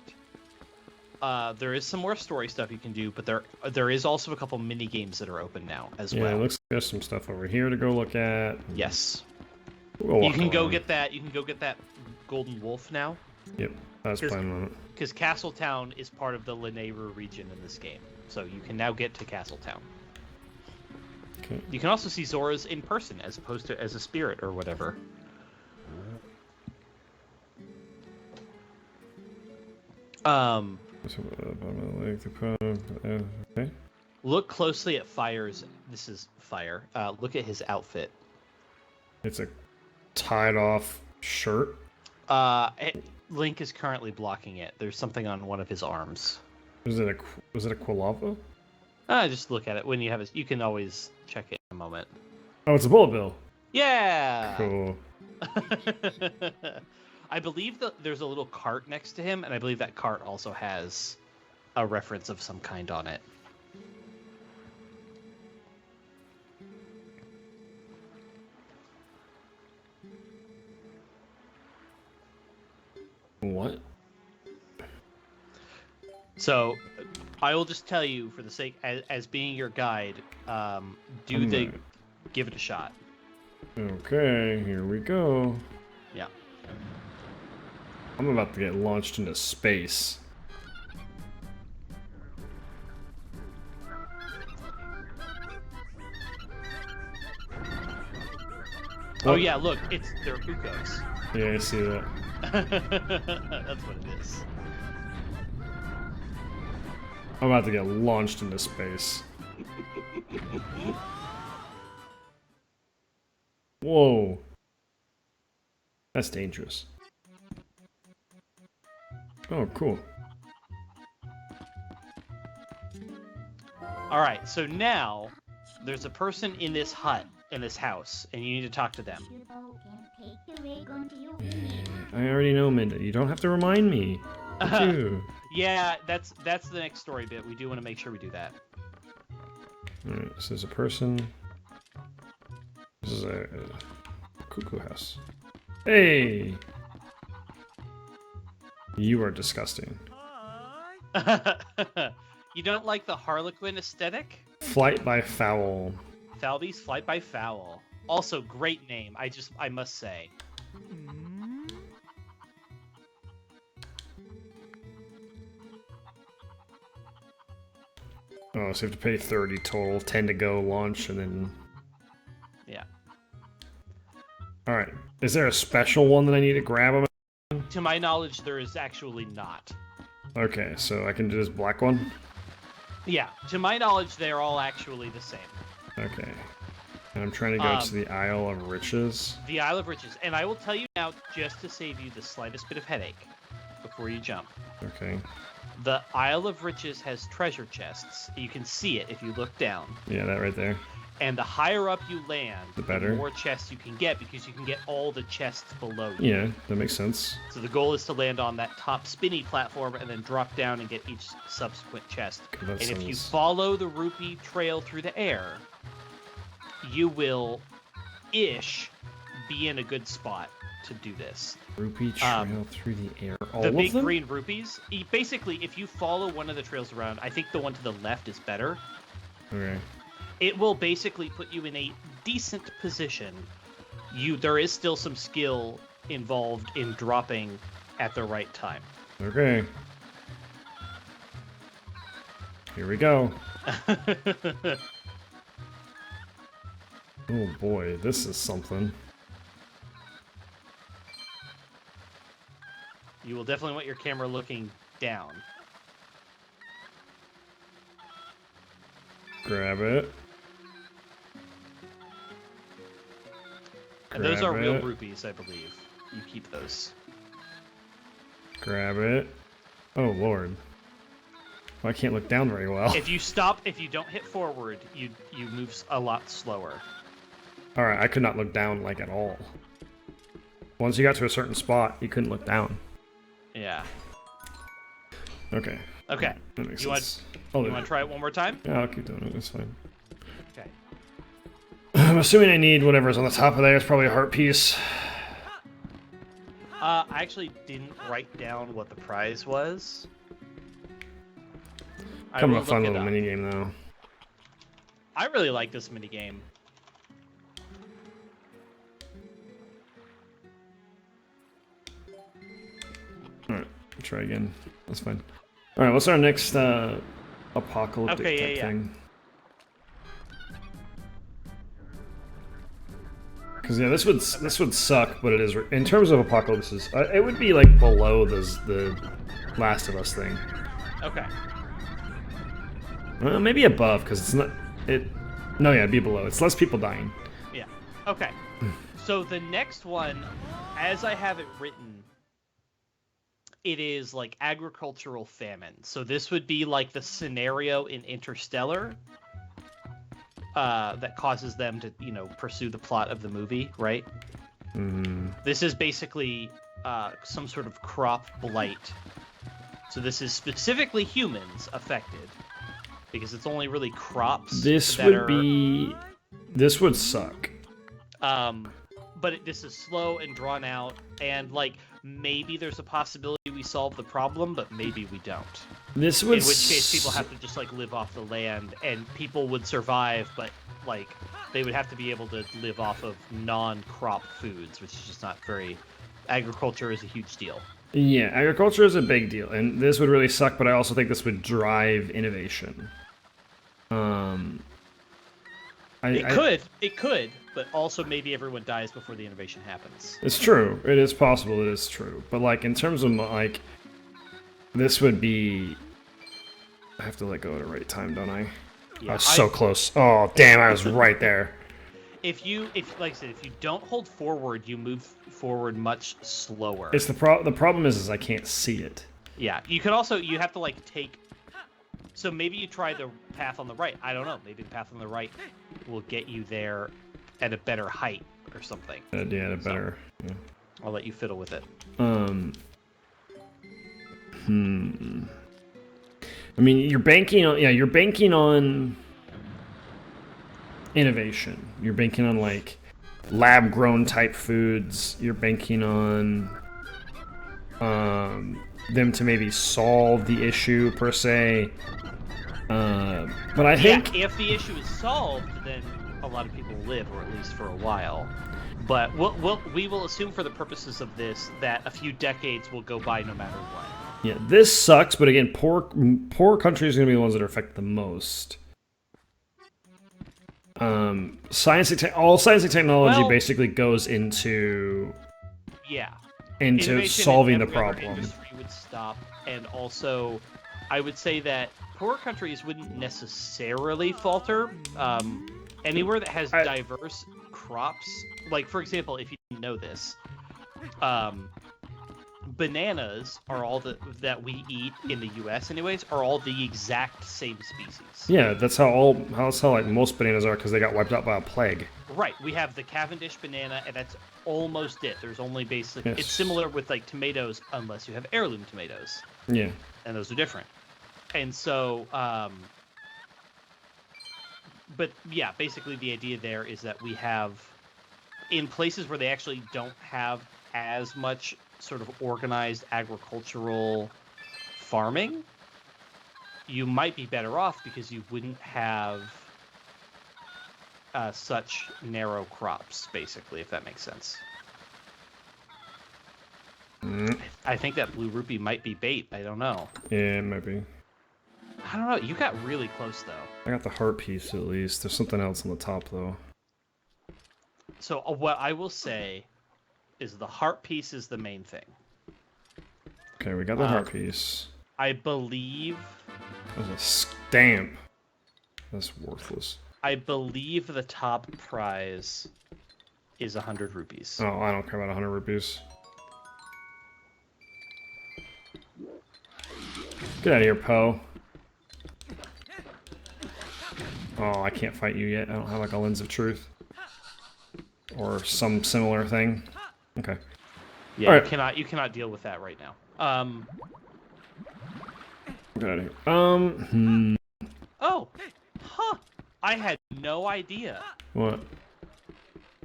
there is some more story stuff you can do, but there is also a couple mini games that are open now as well. Yeah, it looks like there's some stuff over here to go look at. Yes. You can go get that. You can go get that golden wolf now. Yep, I was planning on it. Because Castletown is part of the Lanayru region in this game, so you can now get to Castletown. Okay. You can also see Zora's in person as opposed to as a spirit or whatever. Okay. Look closely at Fire's. This is Fire. Look at his outfit. It's a tied-off shirt. Link is currently blocking it. There's something on one of his arms. Was it a Quilava? Just look at it when you have it. You can always check it in a moment. Oh, it's a bullet bill. Yeah. Cool. I believe that there's a little cart next to him, and I believe that cart also has a reference of some kind on it. What? So, I will just tell you, for the sake, as being your guide, give it a shot. Okay, here we go. Yeah. I'm about to get launched into space. Oh yeah, look, they're Ukos. Yeah, I see that. That's what it is. I'm about to get launched into space. Whoa. That's dangerous. Oh, cool. Alright, so now there's a person in this hut, in this house, and you need to talk to them. I already know, Minda. You don't have to remind me. You. Yeah, that's the next story bit. We do want to make sure we do that. Alright, so there's a person. This is a cuckoo house. Hey! You are disgusting. You don't like the Harlequin aesthetic? Flight by fowl. Falby's Flight by Fowl. Also, great name. I must say. Oh, so you have to pay 30 total, 10 to go launch, and then... Yeah. Alright. Is there a special one that I need to grab them? To my knowledge, there is actually not. Okay, so I can do this black one? Yeah, to my knowledge, they're all actually the same. Okay. And I'm trying to go to the Isle of Riches. The Isle of Riches. And I will tell you now, just to save you the slightest bit of headache before you jump. Okay. The Isle of Riches has treasure chests. You can see it if you look down. Yeah, that right there. And the higher up you land, the better. The more chests you can get, because you can get all the chests below you. Yeah, that makes sense. So the goal is to land on that top spinny platform and then drop down and get each subsequent chest. Okay, and if you follow the rupee trail through the air, you will, be in a good spot to do this. Rupee trail through the air. All the of big them? green rupees. Basically, if you follow one of the trails around, I think the one to the left is better. Okay. It will basically put you in a decent position. There is still some skill involved in dropping at the right time. Okay. Here we go. Oh boy, this is something. You will definitely want your camera looking down. Grab it. And those are real rupees, I believe. You keep those. Grab it. Oh lord. Well, I can't look down very well. If you don't hit forward, you move a lot slower. Alright, I could not look down, like, at all. Once you got to a certain spot, you couldn't look down. Yeah. Okay. Okay. That makes you sense. Want to try it one more time? Yeah, I'll keep doing it. That's fine. Okay. I'm assuming I need whatever's on the top of there. It's probably a heart piece. I actually didn't write down what the prize was. Kind of a fun little minigame, though. I really like this minigame. Alright, try again. That's fine. Alright, what's our next apocalyptic type thing? Because yeah, this would suck, but it is in terms of apocalypses. It would be like below the Last of Us thing. Okay. Well, maybe above, because it's not it. No, yeah, it'd be below. It's less people dying. Yeah. Okay. So the next one, as I have it written, it is like agricultural famine. So this would be like the scenario in Interstellar that causes them to, pursue the plot of the movie, right? Mm-hmm. This is basically some sort of crop blight. So this is specifically humans affected, because it's only really crops. This would suck. But this is slow and drawn out, and maybe there's a possibility we solve the problem, but maybe we don't. In which case, people have to just live off the land, and people would survive, but they would have to be able to live off of non-crop foods, which is just not very. Agriculture is a huge deal. Yeah, agriculture is a big deal, and this would really suck. But I also think this would drive innovation. It could, but also maybe everyone dies before the innovation happens. It's true. It is possible. It is true. But in terms of this would be. I have to let go at the right time, don't I? Yeah, I was so close. Oh damn! I was right there. if like I said, if you don't hold forward, you move forward much slower. It's the problem is I can't see it. Yeah, you have to like take. So maybe you try the path on the right. I don't know. Maybe the path on the right will get you there at a better height or something. Yeah. I'll let you fiddle with it. I mean, you're banking on innovation. You're banking on like lab grown type foods. You're banking on them to maybe solve the issue per se. But I think if the issue is solved, then a lot of people live, or at least for a while. But we will assume for the purposes of this that a few decades will go by no matter what. Yeah, this sucks, but again, poor countries are going to be the ones that are affected the most. All science and technology basically goes into solving the problem. Industry would stop, and also, I would say that poor countries wouldn't necessarily falter. Anywhere that has diverse crops, like for example, if you didn't know this, bananas are all that we eat in the U.S. anyways are all the exact same species. Yeah, that's how like most bananas are because they got wiped out by a plague. Right. We have the Cavendish banana, and that's almost it. There's only it's similar with like tomatoes, unless you have heirloom tomatoes. Yeah. And those are different. And so, but yeah, basically the idea there is that we have, in places where they actually don't have as much sort of organized agricultural farming, you might be better off because you wouldn't have such narrow crops, basically, if that makes sense. I think that blue rupee might be bait. I don't know. Yeah, it might be. I don't know. You got really close, though. I got the heart piece, at least. There's something else on the top, though. So what I will say is the heart piece is the main thing. Okay, we got the heart piece. I believe... There's a stamp. That's worthless. I believe the top prize is 100 rupees. Oh, I don't care about 100 rupees. Get out of here, Poe. Oh, I can't fight you yet. I don't have like a lens of truth. Or some similar thing. Okay. Yeah, right. you cannot deal with that right now. Get out of here. Oh! Huh! I had no idea. What?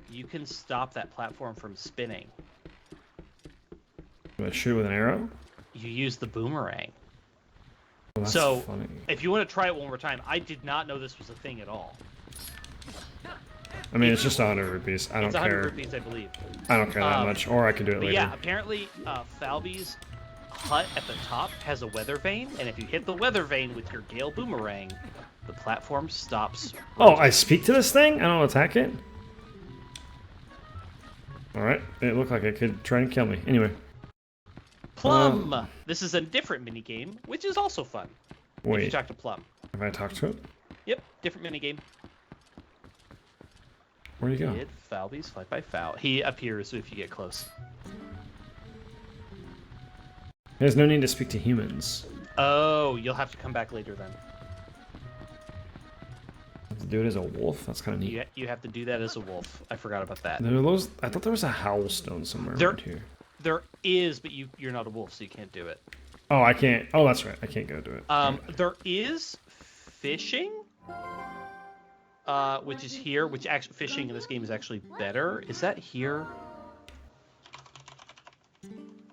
You can stop that platform from spinning. Do I shoot with an arrow? You use the boomerang. Well, that's so, funny. If you want to try it one more time, I did not know this was a thing at all. I mean, it's just 100 rupees. I don't care. It's 100 rupees, I believe. I don't care that much, or I could do it later. Yeah, apparently, Falby's hut at the top has a weather vane, and if you hit the weather vane with your Gale Boomerang, the platform stops. Oh, I speak to this thing? I don't attack it? Alright, it looked like it could try and kill me. Anyway. Plum! This is a different minigame, which is also fun. Wait. If you talk to Plum. Have I talked to it? Yep, different minigame. Where'd he go? Did Falby's fight by foul. He appears if you get close. There's no need to speak to humans. Oh, you'll have to come back later then. To do it as a wolf? That's kind of neat. You have to do that as a wolf. I forgot about that. There are those, I thought there was a howl stone somewhere around here. There is, but you're not a wolf, so you can't do it. Oh, I can't. Oh, that's right. I can't go do it. There is fishing, which is here. Which actually, fishing in this game is actually better. Is that here?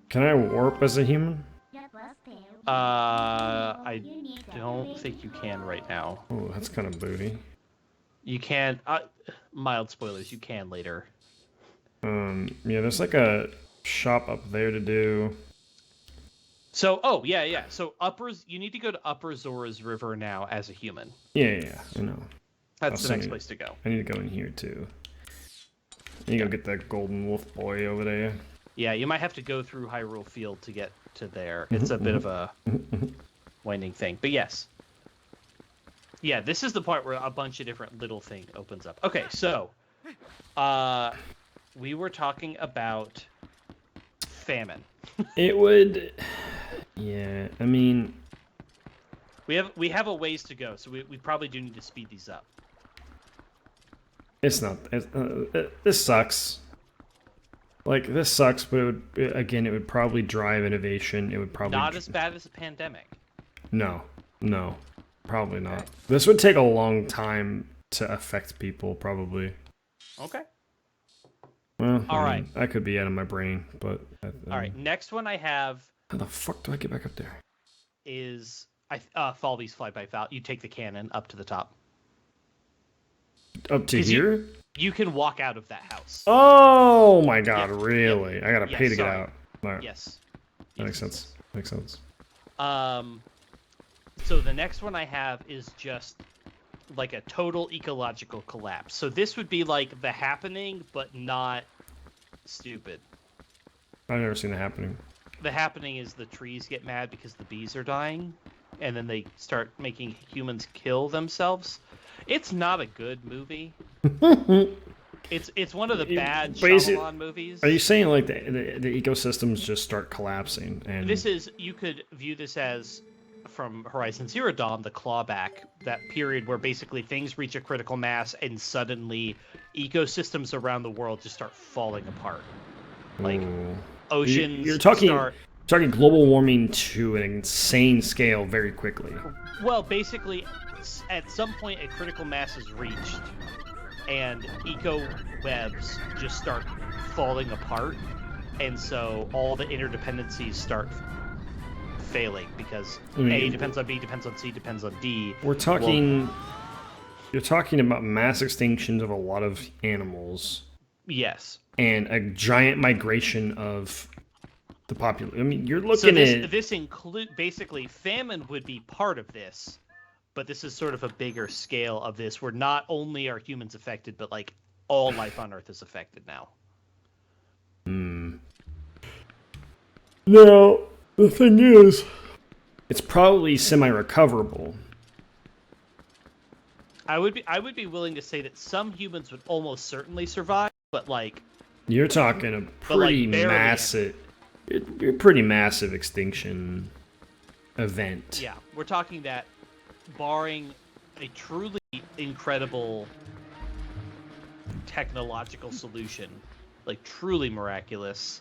Can I warp as a human? I don't think you can right now. Oh, that's kind of booty. You can. Mild spoilers. You can later. Yeah, there's like a shop up there to do. So, yeah. So you need to go to Upper Zora's River now as a human. Yeah, I know. That's the next place to go. I need to go in here too. I need to go get that golden wolf boy over there. Yeah, you might have to go through Hyrule Field to get to there. It's a bit of a winding thing, but yes. Yeah, this is the part where a bunch of different little thing opens up. Okay, so We were talking about famine. It would... Yeah, I mean... We have a ways to go, so we probably do need to speed these up. It's not... this sucks. Like, this sucks, but it would probably drive innovation. It would probably... Not as bad as a pandemic. No. Probably not. Okay. This would take a long time to affect people, probably. Okay. Well, all right. I could be out of my brain, but... all right, next one I have... How the fuck do I get back up there? Is... Fall Beast Fly by Foul. You take the cannon up to the top. Up to here? You can walk out of that house. Oh my god, really? Yep. I gotta pay to get out. Right. Yes. That makes sense. Makes sense. So the next one I have is just like a total ecological collapse. So this would be like The Happening, but not stupid. I've never seen The Happening. The Happening is the trees get mad because the bees are dying, and then they start making humans kill themselves. It's not a good movie. It's one of the bad Shyamalan movies. Are you saying like the ecosystems just start collapsing? And you could view this as, from Horizon Zero Dawn, the clawback, that period where basically things reach a critical mass and suddenly ecosystems around the world just start falling apart. Like oceans. You're talking global warming to an insane scale very quickly. Well, basically, at some point a critical mass is reached and eco webs just start falling apart, and so all the interdependencies start failing because A depends on B, depends on C, depends on D. You're talking about mass extinctions of a lot of animals. Yes. And a giant migration of the population. I mean, you're looking at... This basically, famine would be part of this, but this is sort of a bigger scale of this, where not only are humans affected, but like all life on Earth is affected now. Now, the thing is, it's probably semi-recoverable. I would be willing to say that some humans would almost certainly survive, but like... You're talking a pretty massive... a pretty massive extinction event. Yeah, we're talking that, barring a truly incredible technological solution, like truly miraculous,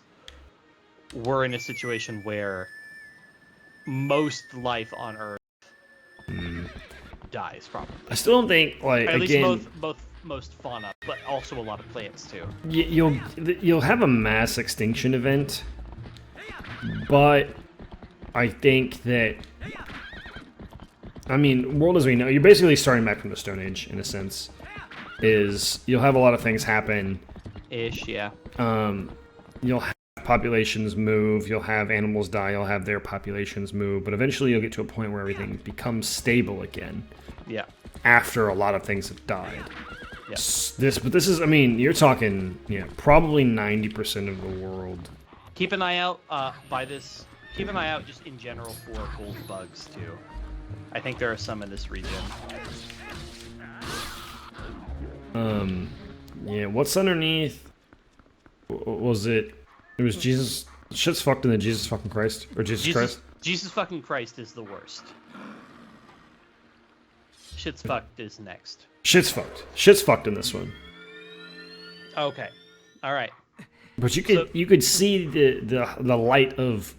we're in a situation where most life on Earth dies, probably. I still don't think, like, at again, least most fauna, but also a lot of plants too. You'll have a mass extinction event, but I think that, I mean, world as we know, you're basically starting back from the Stone Age in a sense. You'll have a lot of things happen. Yeah. You'll have populations move, you'll have animals die, you'll have their populations move, but eventually you'll get to a point where everything becomes stable again. Yeah. After a lot of things have died. Yeah. This is, I mean, you're talking, probably 90% of the world. Keep an eye out Keep an eye out just in general for gold bugs too. I think there are some in this region. Yeah, what's underneath? Was it? It was Jesus. Shit's fucked in the Jesus fucking Christ. Or Jesus Christ? Jesus fucking Christ is the worst. Shit's fucked is next. Shit's fucked. Shit's fucked in this one. Okay. Alright. But you could see the light of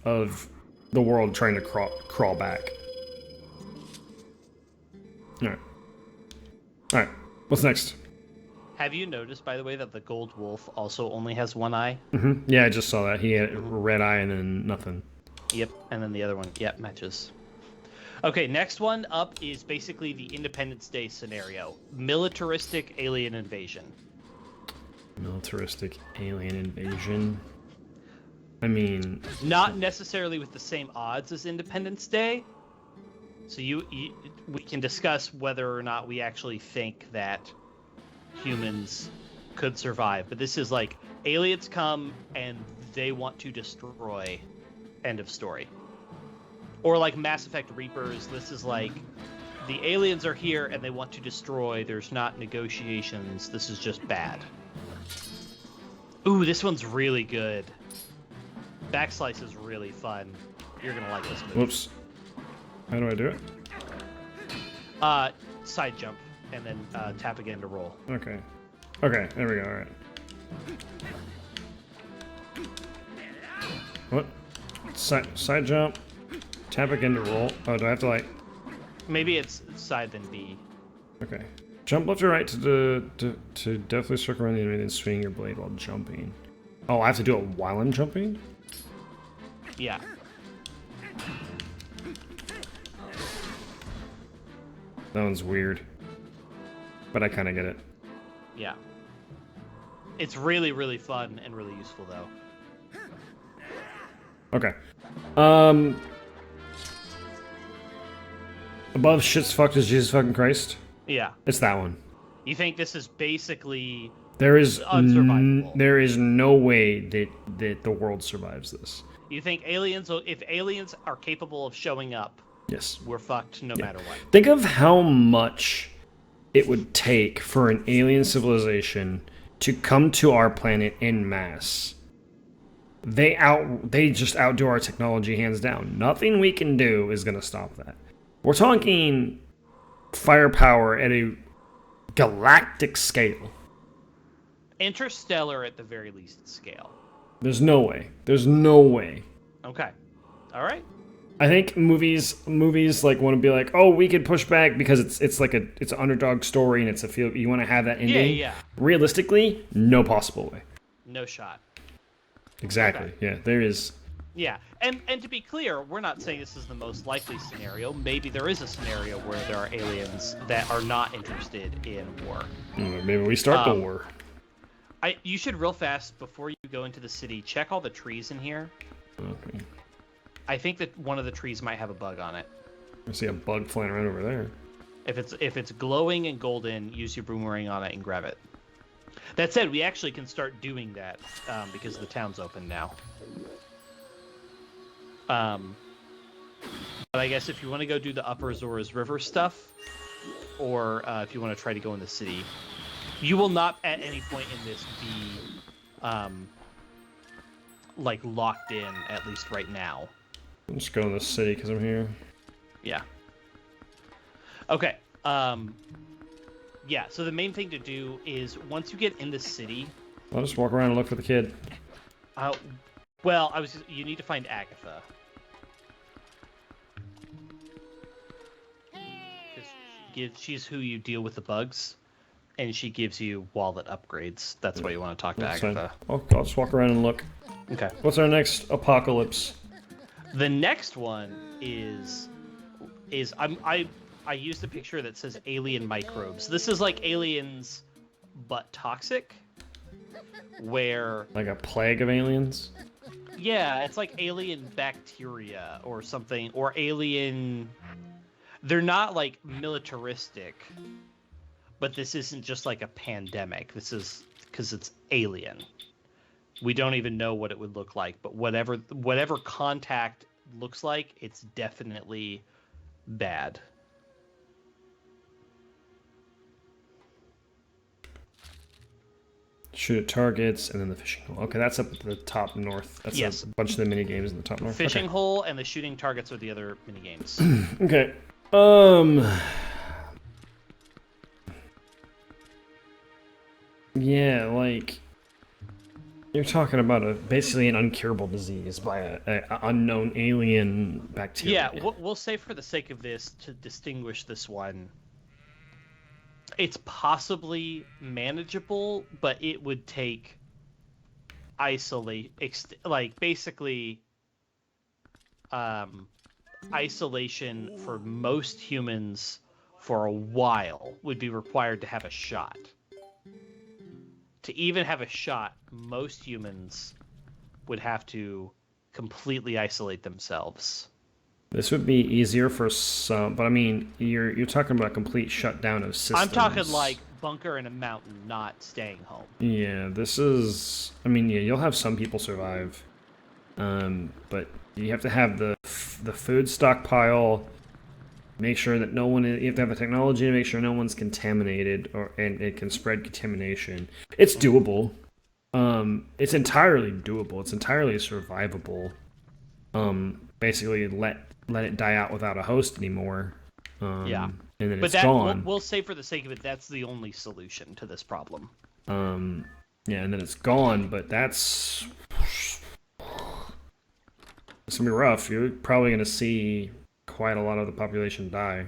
the world trying to crawl back. Alright. What's next? Have you noticed, by the way, that the gold wolf also only has one eye? Mm-hmm. Yeah, I just saw that. He had a red eye and then nothing. Yep, and then the other one, matches. Okay, next one up is basically the Independence Day scenario. Militaristic alien invasion. Militaristic alien invasion? I mean... Not necessarily with the same odds as Independence Day. So we can discuss whether or not we actually think that humans could survive, but this is like aliens come and they want to destroy, end of story. Or like Mass Effect Reapers, this is like the aliens are here and they want to destroy. There's not negotiations. This is just bad. Ooh, this one's really good. Backslice is really fun. You're gonna like this move. Whoops. How do I do it? Side jump, and then tap again to roll. Okay. Okay, there we go, alright. What? Side jump, tap again to roll. Oh, do I have to like... Maybe it's side then B. Okay. Jump left or right to definitely circle around the enemy and swing your blade while jumping. Oh, I have to do it while I'm jumping? Yeah. That one's weird. But I kind of get it. Yeah. It's really, really fun and really useful, though. Okay. Above shit's fucked is Jesus fucking Christ? Yeah. It's that one. You think this is basically there is unsurvivable? There is no way that the world survives this. You think if aliens are capable of showing up, yes, we're fucked no matter what. Think of how much it would take for an alien civilization to come to our planet en masse. They just outdo our technology hands down. Nothing we can do is going to stop that. We're talking firepower at a galactic scale. Interstellar at the very least scale. There's no way. There's no way. Okay. All right. I think movies like want to be like, oh, we could push back because it's an underdog story and it's a feel you want to have that ending. Yeah. Realistically, no possible way. No shot. Exactly. Okay. Yeah, there is. Yeah, and to be clear, we're not saying this is the most likely scenario. Maybe there is a scenario where there are aliens that are not interested in war. Maybe we start the war. You should real fast, before you go into the city, check all the trees in here. Okay. I think that one of the trees might have a bug on it. I see a bug flying around over there. If it's glowing and golden, use your boomerang on it and grab it. That said, we actually can start doing that because the town's open now. But I guess if you want to go do the Upper Zora's River stuff, or if you want to try to go in the city, you will not at any point in this be like locked in, at least right now. I'm just going to the city because I'm here. Yeah. Okay. Yeah, so the main thing to do is once you get in the city... I'll just walk around and look for the kid. Well, you need to find Agatha. She's who you deal with the bugs, and she gives you wallet upgrades. That's why you want to talk to Agatha. I'll just walk around and look. Okay. What's our next apocalypse? The next one is I used a picture that says alien microbes. This is like aliens, but toxic. Where like a plague of aliens? Yeah, it's like alien bacteria or something, or alien. They're not like militaristic, but this isn't just like a pandemic. This is because it's alien. We don't even know what it would look like, but whatever contact looks like, it's definitely bad. Shoot at targets, and then the fishing hole. Okay, that's up at the top north. That's yes. A bunch of the mini games in the top north. Fishing hole and the shooting targets are the other mini games. Okay. Yeah, like you're talking about basically an uncurable disease by a unknown alien bacteria. Yeah, we'll say for the sake of this, to distinguish this one, it's possibly manageable, but it would take isolation for most humans for a while would be required to have a shot. To even have a shot, most humans would have to completely isolate themselves. This would be easier for some, but I mean, you're talking about a complete shutdown of systems. I'm talking like bunker in a mountain, not staying home. Yeah, this is. I mean, yeah, you'll have some people survive, but you have to have the food stockpile, make sure that no one. You have to have the technology to make sure no one's contaminated, and it can spread contamination. It's doable. It's entirely doable. It's entirely survivable. Basically, let it die out without a host anymore. Yeah, and then but it's gone. We'll say for the sake of it, that's the only solution to this problem. Yeah, and then it's gone. But it's gonna be rough. You're probably gonna see quite a lot of the population die.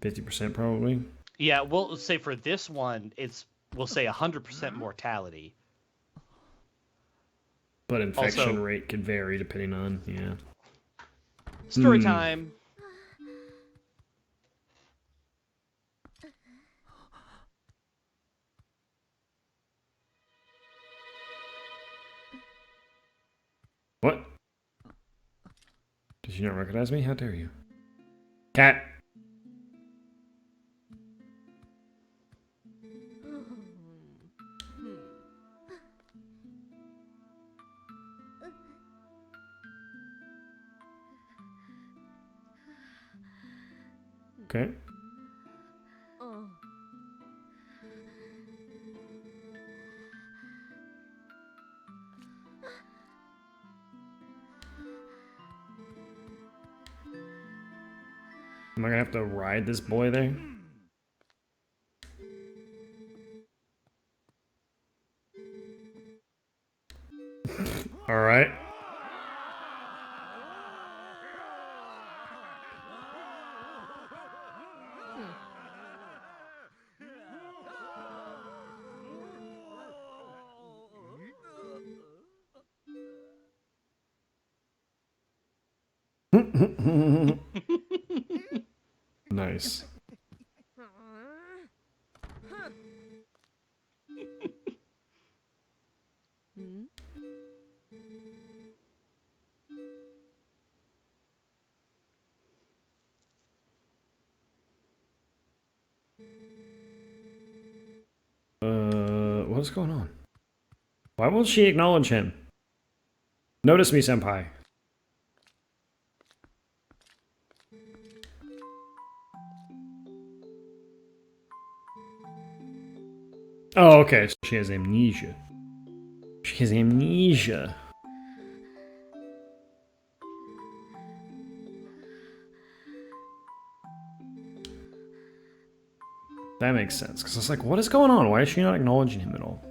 50% probably. Yeah, we'll say for this one, we'll say 100% mortality. But infection rate could vary depending on, yeah. Story time. What? Did you not recognize me? How dare you? Cat! Okay. Am I gonna have to ride this boy there? Alright. Nice. What's going on? Why won't she acknowledge him? Notice me, senpai. Oh, okay. So she has amnesia. She has amnesia. That makes sense. Because it's like, what is going on? Why is she not acknowledging him at all?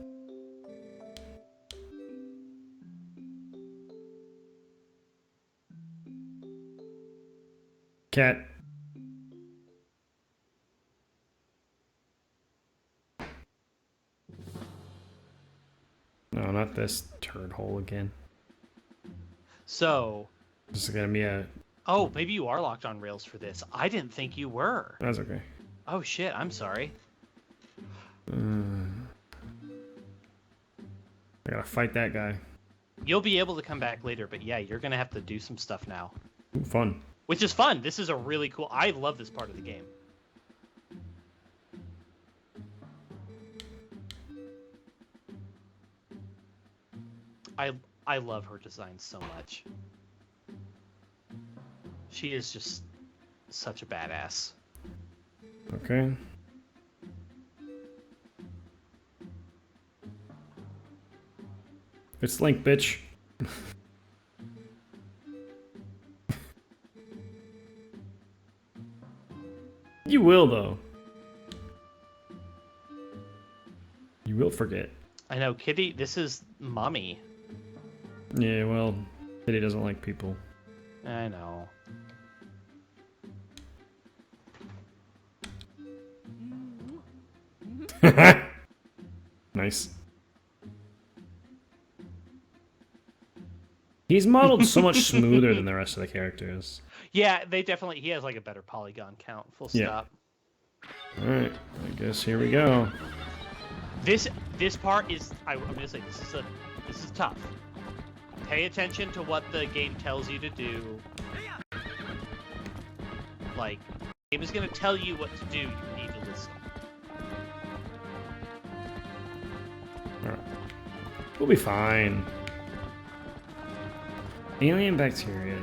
Cat. No, not this turd hole again. So... This is gonna be a... Oh, maybe you are locked on rails for this. I didn't think you were. That's okay. Oh shit, I'm sorry. I gotta fight that guy. You'll be able to come back later, but yeah, you're gonna have to do some stuff now. Ooh, fun. Which is fun. This is a really cool... I love this part of the game. I love her design so much. She is just such a badass. Okay. It's Link, bitch. You will, though. You will forget. I know, Kitty, this is Mommy. Yeah, well, Kitty doesn't like people. I know. Nice. He's modeled so much smoother than the rest of the characters. Yeah, he has like a better polygon count, full stop. Alright, I guess here we go. This part is, I'm gonna say, this is tough. Pay attention to what the game tells you to do. Like, the game is gonna tell you what to do, you need to listen. Alright. We'll be fine. Alien bacteria.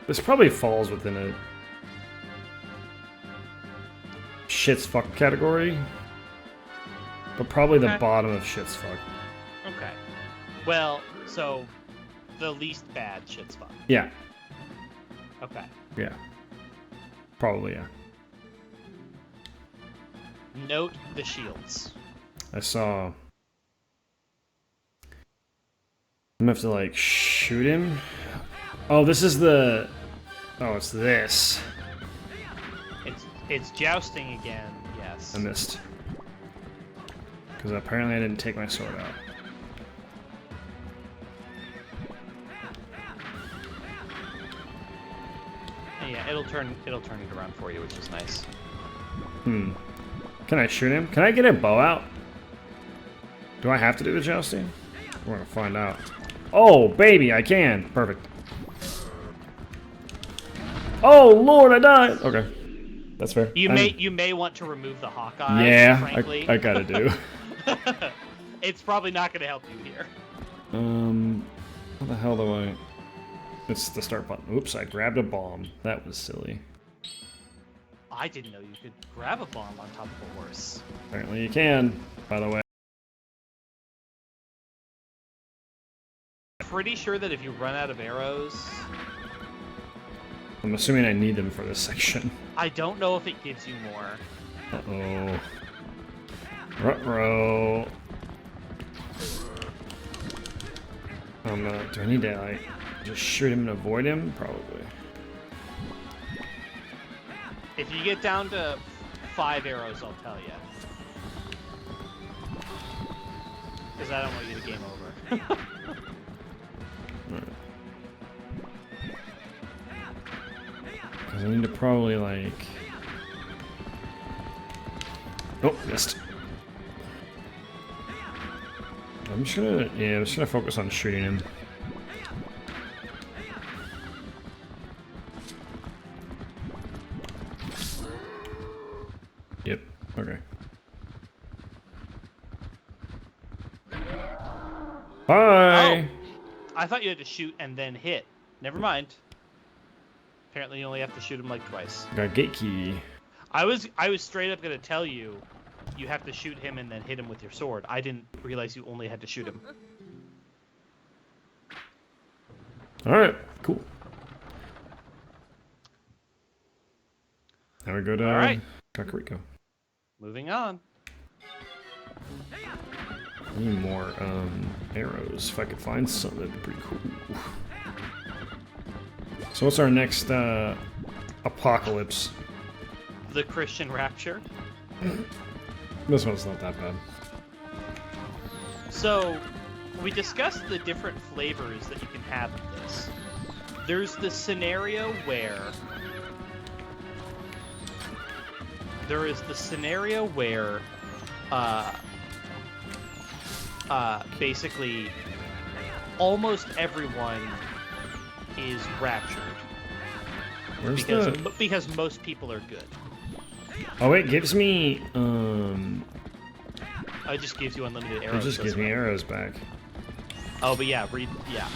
This probably falls within a shit's fuck category, but probably the bottom of shit's fuck. Okay. Well, so the least bad shit's fuck. Yeah. Okay. Yeah. Probably, yeah. Note the shields. I saw... I'm gonna have to, like, shoot him. Oh, this is the... Oh, it's this. It's jousting again, yes. I missed. Because apparently I didn't take my sword out. Yeah, it'll turn it around for you, which is nice. Hmm. Can I shoot him? Can I get a bow out? Do I have to do the jousting? We're gonna find out. Oh, baby, I can. Perfect. Oh, Lord, I died. Okay. That's fair. You may want to remove the Hawkeye, yeah, frankly. I gotta do. It's probably not going to help you here. How the hell do I... It's the start button. Oops, I grabbed a bomb. That was silly. I didn't know you could grab a bomb on top of a horse. Apparently you can, by the way. Pretty sure that if you run out of arrows... I'm assuming I need them for this section. I don't know if it gives you more. Uh-oh. Ruh-roh. Do I need to, like, just shoot him and avoid him? Probably. If you get down to 5 arrows, I'll tell you. Because I don't want you to game over. Because I need to probably, like... Oh, missed. I'm just gonna focus on shooting him. Yep, okay. Bye! Oh, I thought you had to shoot and then hit. Never mind. Apparently you only have to shoot him like twice. Got gate key. I was straight up gonna tell you you have to shoot him and then hit him with your sword. I didn't realize you only had to shoot him. Alright, cool. Now we go to Kakariko. Moving on. I need more arrows. If I could find some, that'd be pretty cool. So what's our next apocalypse? The Christian Rapture. This one's not that bad. So, we discussed the different flavors that you can have of this. There's the scenario where... basically, almost everyone is raptured. Because most people are good. Oh, it gives me, It just gives you unlimited arrows. It just gives me arrows back. Oh, but yeah, yeah.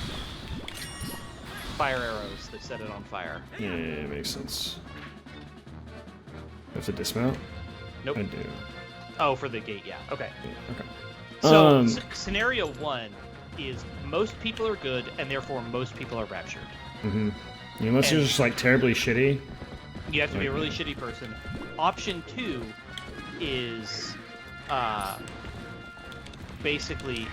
Fire arrows that set it on fire. Yeah, it makes sense. I have to dismount? Nope. I do. Oh, for the gate, yeah. Okay. Yeah, okay. So, scenario 1 is most people are good, and therefore most people are raptured. Mm-hmm. Unless you're just, like, terribly shitty. You have to be a really shitty person. Option 2 is, basically,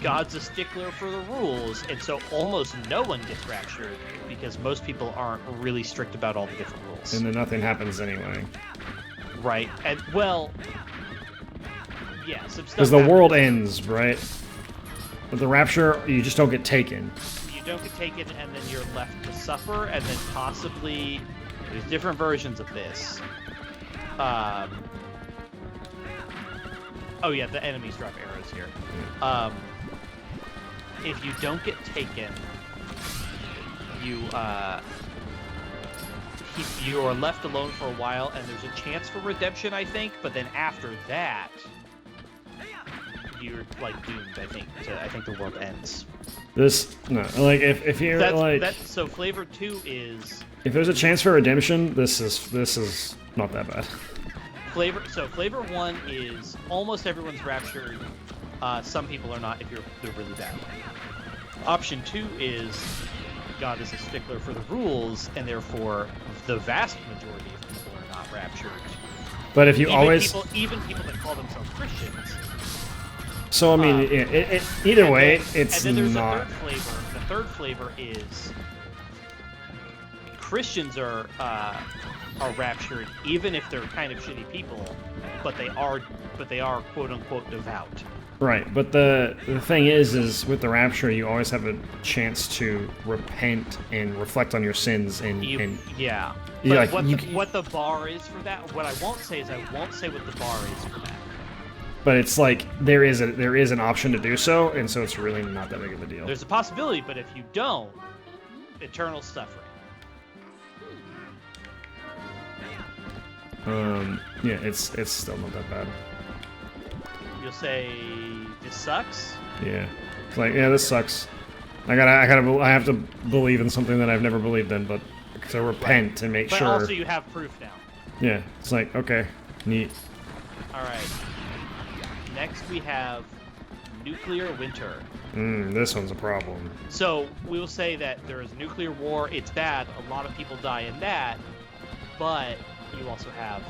God's a stickler for the rules, and so almost no one gets raptured, because most people aren't really strict about all the different rules. And then nothing happens anyway. Right, and, well... Yeah, some stuff because the world ends, right? With the rapture, you just don't get taken. You don't get taken, and then you're left to suffer, and then possibly there's different versions of this. Oh yeah, the enemies drop arrows here. If you don't get taken, you are left alone for a while, and there's a chance for redemption, I think. But then after that, you're like doomed. I think the world ends. Like if you're So flavor 2 is if there's a chance for redemption, this is not that bad. Flavor 1 is almost everyone's raptured. Some people are not if they're really bad. Option 2 is God is a stickler for the rules, and therefore the vast majority of people are not raptured. But if you even people that call themselves Christians. So I mean, either way, it's and then there's not. a third flavor. The third flavor is Christians are raptured, even if they're kind of shitty people, but they are quote unquote devout. Right, but the thing is with the rapture, you always have a chance to repent and reflect on your sins yeah. But what the bar is for that? What I won't say is I won't say what the bar is for that. But it's like there is an option to do so, and so it's really not that big of a deal. There's a possibility, but if you don't, eternal suffering. Yeah, it's still not that bad. You'll say this sucks. Yeah, it's like this sucks. I have to believe in something that I've never believed in, but to repent and make sure. But also you have proof now. Yeah, it's like okay, neat. All right. Next we have nuclear winter. This one's a problem. So we will say that there is nuclear war. It's bad. A lot of people die in that, but you also have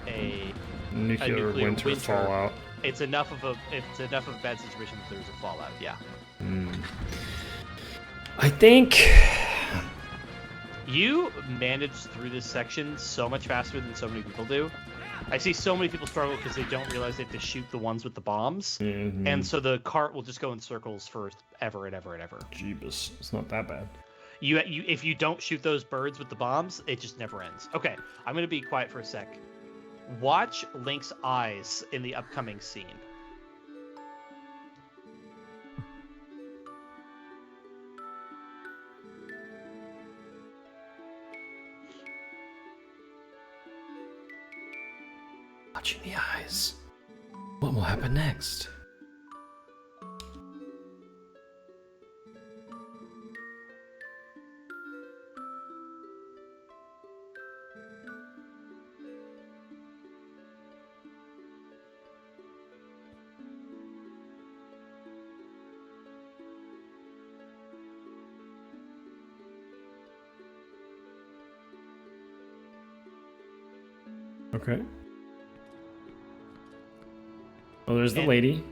a nuclear winter fallout. It's enough of a bad situation that there's a fallout. Yeah. I think you managed through this section so much faster than so many people do. I see so many people struggle because they don't realize they have to shoot the ones with the bombs, and so the cart will just go in circles for ever and ever and ever. Jeebus, it's not that bad. If you don't shoot those birds with the bombs, it just never ends. Okay, I'm gonna be quiet for a sec. Watch Link's eyes in the upcoming scene. Watching the eyes. What will happen next? Okay. Oh, there's the lady.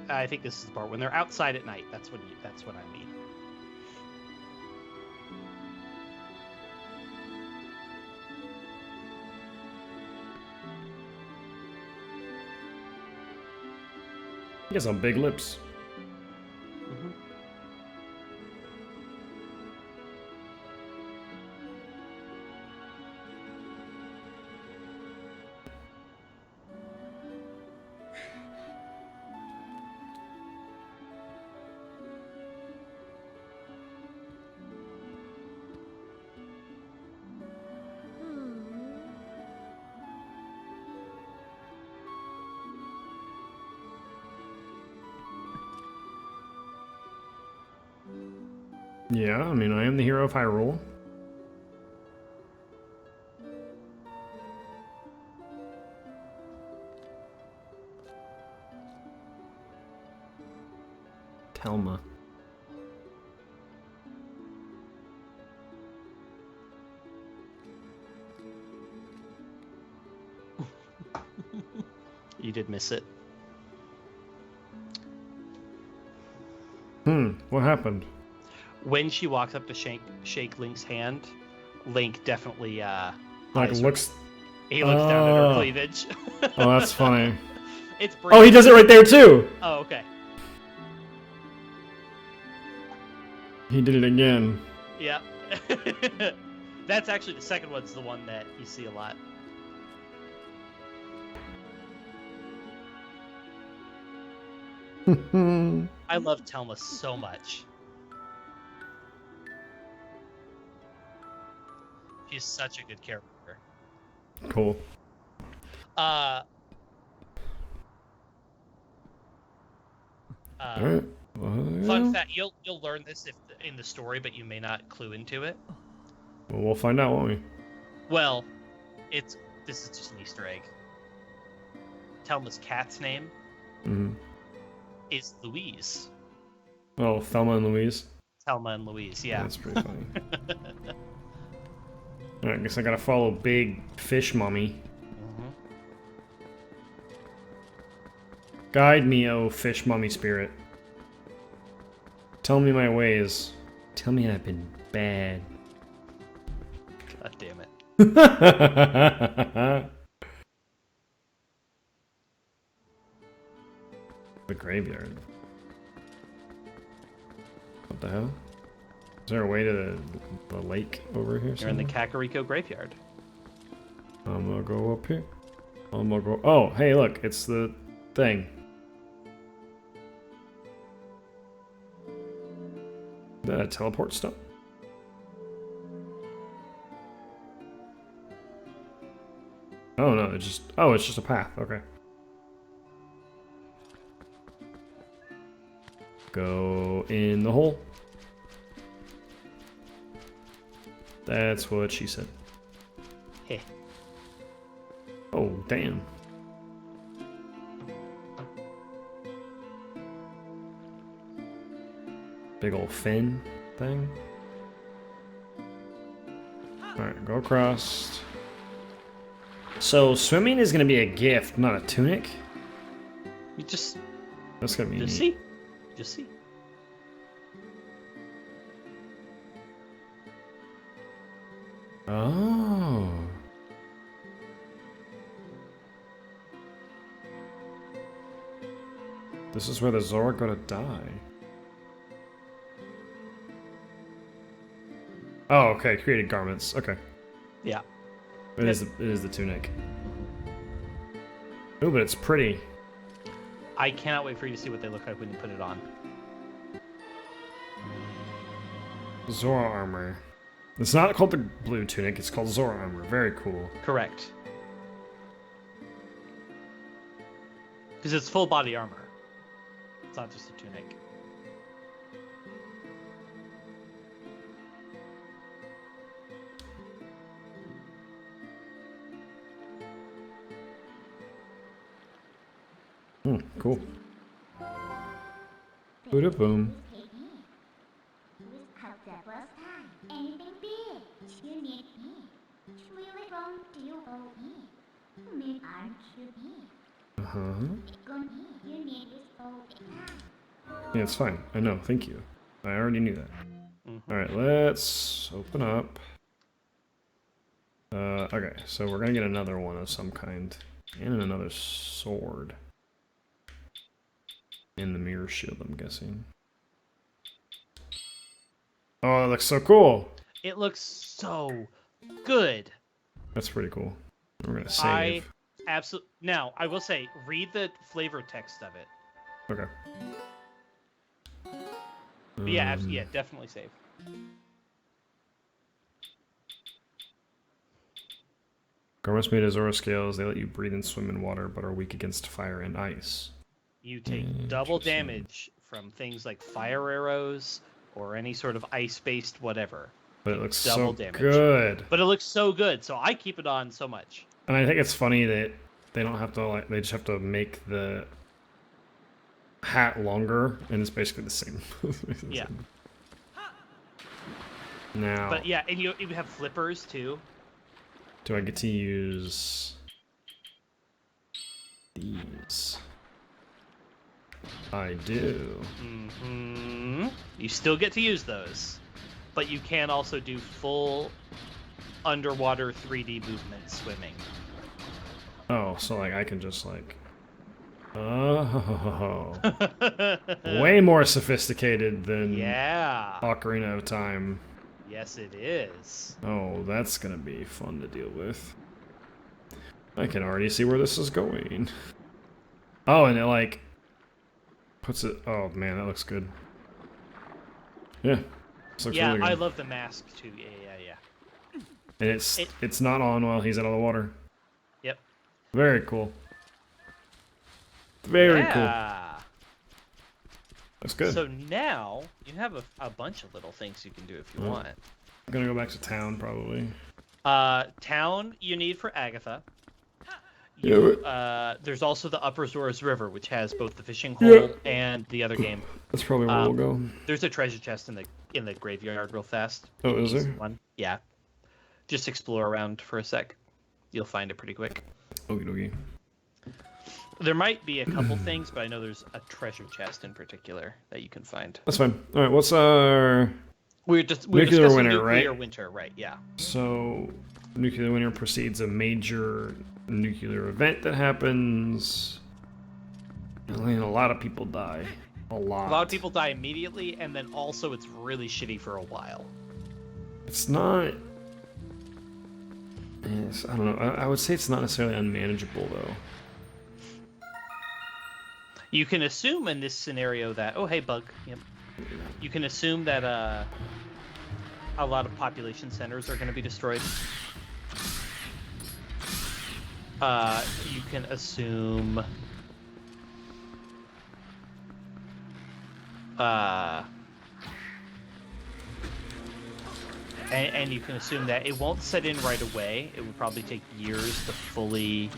I think this is the part when they're outside at night. That's what I mean. He has some big lips. Yeah, I mean, I am the hero of Hyrule. Telma. You did miss it. What happened? When she walks up to shake Link's hand, Link definitely looks. He looks down at her cleavage. Oh, that's funny. It's oh, he does it right there too. Oh, okay. He did it again. Yeah. That's actually the second one's the one that you see a lot. I love Telma so much. She's such a good character. Cool. Alright. Fun fact: you'll learn this in the story, but you may not clue into it. Well, we'll find out, won't we? Well, this is just an Easter egg. Thelma's cat's name is Louise. Oh, Thelma and Louise. Thelma and Louise, yeah. That's pretty funny. Alright, I guess I gotta follow Big Fish Mommy. Guide me, oh Fish Mommy spirit. Tell me my ways. Tell me I've been bad. God damn it. The graveyard. What the hell? Is there a way to the lake over here? You're in the Kakariko graveyard. I'm gonna go up here. I'm gonna go. Oh, hey, look, it's the thing. Is that a teleport stone? Oh no, it's just a path. Okay. Go in the hole. That's what she said. Hey. Oh, damn. Big old fin thing. Alright, go across. So, swimming is going to be a gift, not a tunic? You just... That's going to be Just neat. see. Just see. Oh. This is where the Zora go to die. Oh, okay. Created garments. Okay. Yeah. It is the tunic. Oh, but it's pretty. I cannot wait for you to see what they look like when you put it on. Zora armor. It's not called the blue tunic, it's called Zora armor. Very cool. Correct. Because it's full body armor. It's not just a tunic. Cool. Boom boom. Yeah, it's fine. I know. Thank you. I already knew that. Alright, let's open up. Okay, so we're gonna get another one of some kind. And another sword. And the mirror shield, I'm guessing. Oh, it looks so cool! It looks so good. That's pretty cool. We're gonna save. Absolutely. Now, I will say, read the flavor text of it. Okay. But yeah, yeah, definitely save. Garments made of Zora scales. They let you breathe and swim in water, but are weak against fire and ice. You take double damage from things like fire arrows or any sort of ice-based whatever. But it looks double so damage. good. But it looks so good, so I keep it on so much. And I think it's funny that they don't have to they just have to make the hat longer, and it's basically the same. Yeah. Now. But yeah, and you have flippers too. Do I get to use these? I do. You still get to use those, but you can also do full underwater 3D movement swimming. Oh, so like I can just like... Oh. Way more sophisticated than Ocarina of Time. Yes, it is. Oh, that's gonna be fun to deal with. I can already see where this is going. Oh, and it like... puts it... Oh man, that looks good. Yeah. This looks really good. I love the mask too. Yeah. And it's not on while he's out of the water. Yep. Very cool. Very cool. That's good. So now you have a bunch of little things you can do if you want. I'm gonna go back to town probably. Town you need for Agatha. Yeah. There's also the Upper Zoras River, which has both the fishing hole and the other game. That's probably where we'll go. There's a treasure chest in the graveyard real fast. Oh, is there? One. Yeah. Just explore around for a sec. You'll find it pretty quick. Okie dokie. There might be a couple things, but I know there's a treasure chest in particular that you can find. That's fine. All right, what's our we're nuclear winter, nuclear right? winter, right? Yeah. So nuclear winter precedes a major nuclear event that happens, and a lot of people die. A lot of people die immediately, and then also it's really shitty for a while. It's not. Yes, I don't know. I would say it's not necessarily unmanageable though. You can assume in this scenario that hey bug, yep. You can assume that a lot of population centers are going to be destroyed. You can assume and you can assume that it won't set in right away. It would probably take years to fully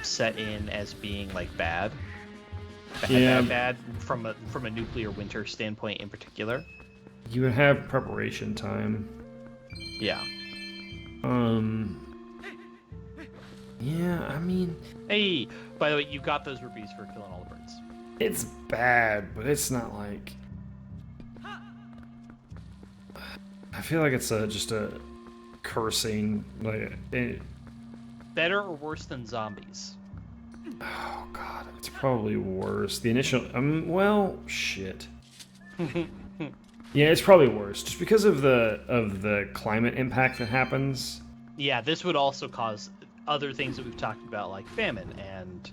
set in as being like bad. Bad from a nuclear winter standpoint in particular. You would have preparation time. Yeah. Yeah, I mean... Hey, by the way, you got those rupees for killing all the birds. It's bad, but it's not like... I feel like it's just a cursing, like... Better or worse than zombies? Oh god, it's probably worse. The initial... well, shit. Yeah, it's probably worse, just because of the climate impact that happens. Yeah, this would also cause other things that we've talked about, like famine and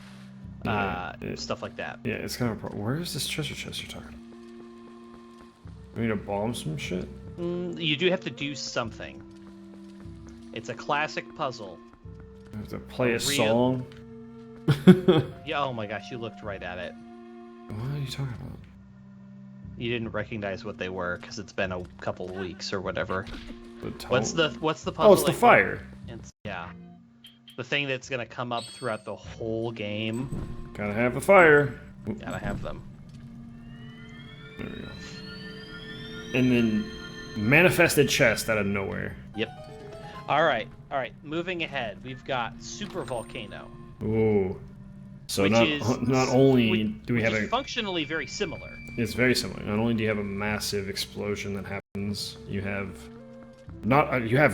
stuff like that. Yeah, it's kind of a problem. Where is this treasure chest you're talking about? We need to bomb some shit? You do have to do something. It's a classic puzzle. You have to play a song? Yeah, oh my gosh, you looked right at it. What are you talking about? You didn't recognize what they were because it's been a couple of weeks or whatever. What's the puzzle? Oh, it's the fire. Yeah. The thing that's gonna come up throughout the whole game. Gotta have the fire. Gotta have them. There we go. And then manifested chest out of nowhere. Yep. Alright. Moving ahead, we've got Super Volcano. Ooh. So not only do we have a functionally very similar. It's very similar. Not only do you have a massive explosion that happens, you have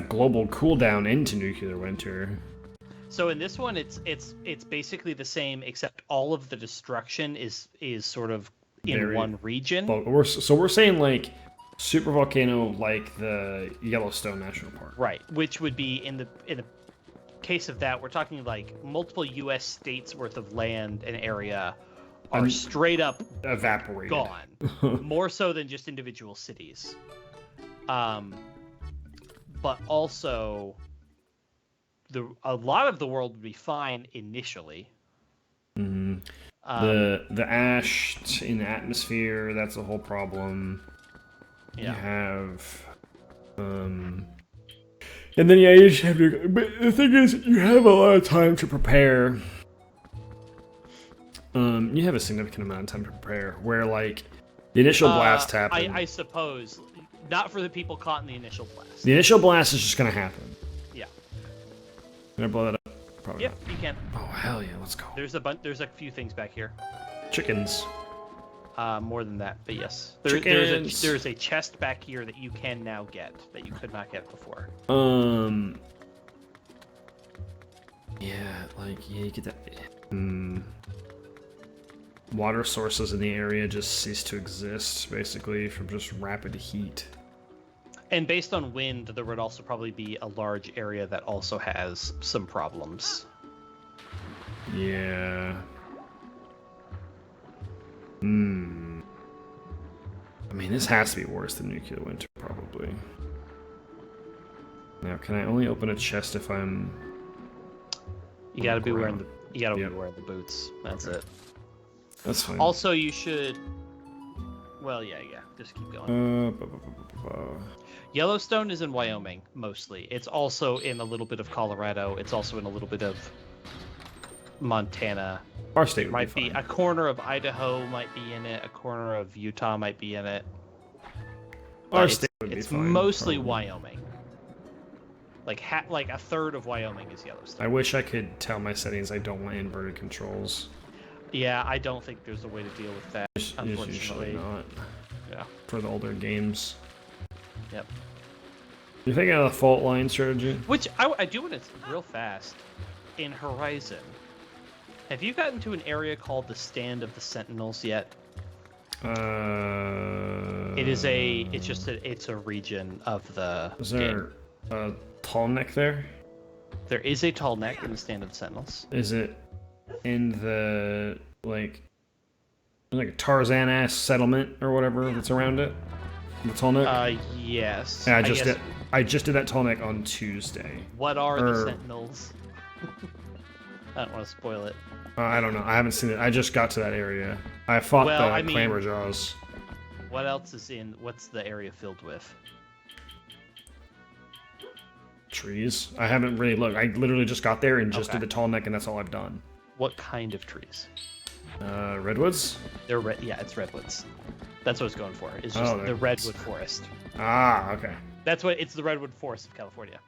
global cooldown into nuclear winter. So in this one, it's basically the same, except all of the destruction is sort of in one region. We're saying like super volcano, like the Yellowstone National Park, right? Which would be in the case of that, we're talking like multiple U.S. states worth of land and area are straight up evaporated, gone. More so than just individual cities. But also, a lot of the world would be fine initially. Mm-hmm. The ash in the atmosphere, that's a whole problem. Yeah. You have, and then you just have to. But the thing is, you have a lot of time to prepare. You have a significant amount of time to prepare. Where like the initial blast happened. I suppose not for the people caught in the initial blast. The initial blast is just gonna happen. Yeah. Can I blow that up? Probably. Yep, you can. Oh hell yeah, let's go. There's a few things back here. Chickens. More than that, but yes. There's a chest back here that you can now get that you could not get before. Yeah, you get that. Water sources in the area just cease to exist, basically, from just rapid heat. And based on wind, there would also probably be a large area that also has some problems. Yeah. I mean, this has to be worse than nuclear winter, probably. Now, can I only open a chest if I'm... You gotta be wearing the... You gotta be wearing the boots. That's it. That's fine. Also, you should Well, yeah. Just keep going. Yellowstone is in Wyoming, mostly. It's also in a little bit of Colorado. It's also in a little bit of Montana. Our state would Might be be fine. a corner of Idaho might be in it. A corner of Utah might be in it. Our But state would be it's fine. mostly probably. Wyoming. Like a third of Wyoming is Yellowstone. I wish I could tell my settings I don't want inverted controls. Yeah, I don't think there's a way to deal with that, It's unfortunately. usually not. Yeah. For the older games. Yep. You thinking of the fault line strategy? Which I do want to real fast. In Horizon, have you gotten to an area called the Stand of the Sentinels yet? It's a region of the Is game. there a tall neck there? There is a tall neck in the Stand of the Sentinels. Is it in the like a Tarzan-ass settlement or whatever that's around it? The tall neck? Yes. Yeah, I just did that tall neck on Tuesday. What are the Sentinels? I don't want to spoil it. I don't know. I haven't seen it. I just got to that area. I fought the Clamberjaws. What else is in? What's the area filled with? Trees. I haven't really looked. I literally just got there and just Okay. did the tall neck, and that's all I've done. What kind of trees? Redwoods? They're yeah, it's redwoods. That's what it's going for. It's just Oh, the redwood forest. Ah, okay. It's the redwood forest of California.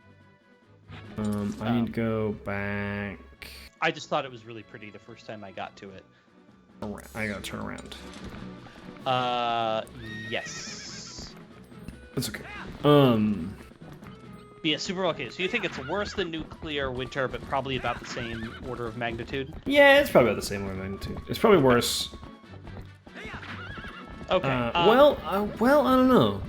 I need to go back. I just thought it was really pretty the first time I got to it. I gotta turn around. Yes. That's okay. Yeah, super volcano. So you think it's worse than nuclear winter, but probably about the same order of magnitude? Yeah, it's probably about the same order of magnitude. It's probably worse. Okay. Well, I don't know.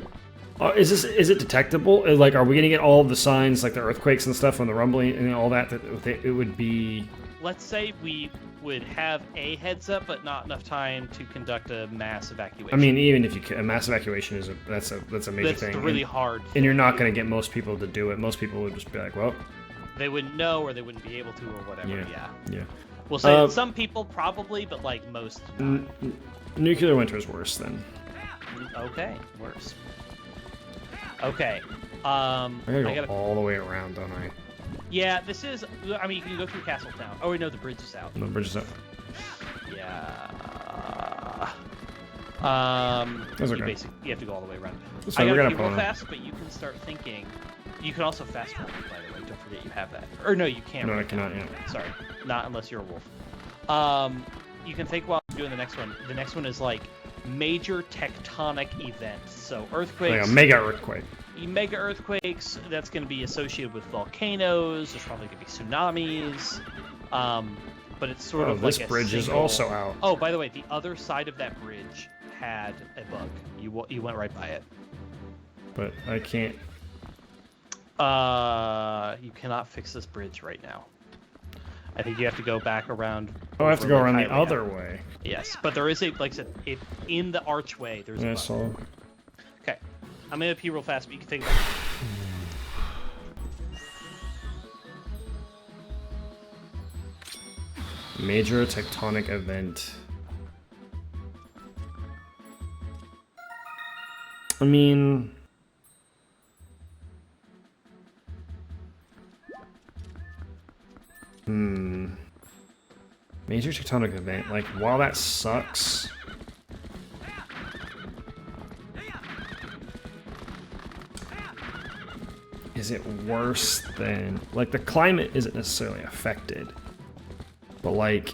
Is it detectable? Like, are we gonna get all of the signs, like the earthquakes and stuff, and the rumbling and all that? That it would be. Let's say we would have a heads up, but not enough time to conduct a mass evacuation. I mean, even if you a mass evacuation is that's a major that's thing. really hard. And you're not gonna get most people to do it. Most people would just be like, well, they wouldn't know, or they wouldn't be able to, or whatever. Yeah. We'll say that some people probably, but like most. Nuclear winter is worse then. Okay, worse. Okay. I gotta go all the way around, don't I? Yeah, this is. I mean, you can go through Castletown. Oh wait, no, the bridge is out. No, bridge is up. Yeah. That's okay. You have to go all the way around. So I we're gotta gonna be real put on. fast, but you can start thinking. You can also fast forward, by the way. Don't forget you have that. Or no, you can't. No, I right now. cannot. Yeah. Sorry, not unless you're a wolf. You can think while doing the next one. The next one is like major tectonic events. So earthquakes. Like a mega earthquake. Mega earthquakes. That's going to be associated with volcanoes. There's probably going to be tsunamis. But it's sort of this like bridge is also out. Oh, by the way, the other side of that bridge had a bug. You went right by it. But I can't. You cannot fix this bridge right now. I think you have to go back around. Oh, I have to go around the highway other now. way. Yes, but there is a, like I said, in the archway, there's Yeah, a I bug. saw. Okay, I'm gonna pee real fast, but you can think about it. Major tectonic event. I mean, major tectonic event. Like, while that sucks, is it worse than, like, the climate isn't necessarily affected, but like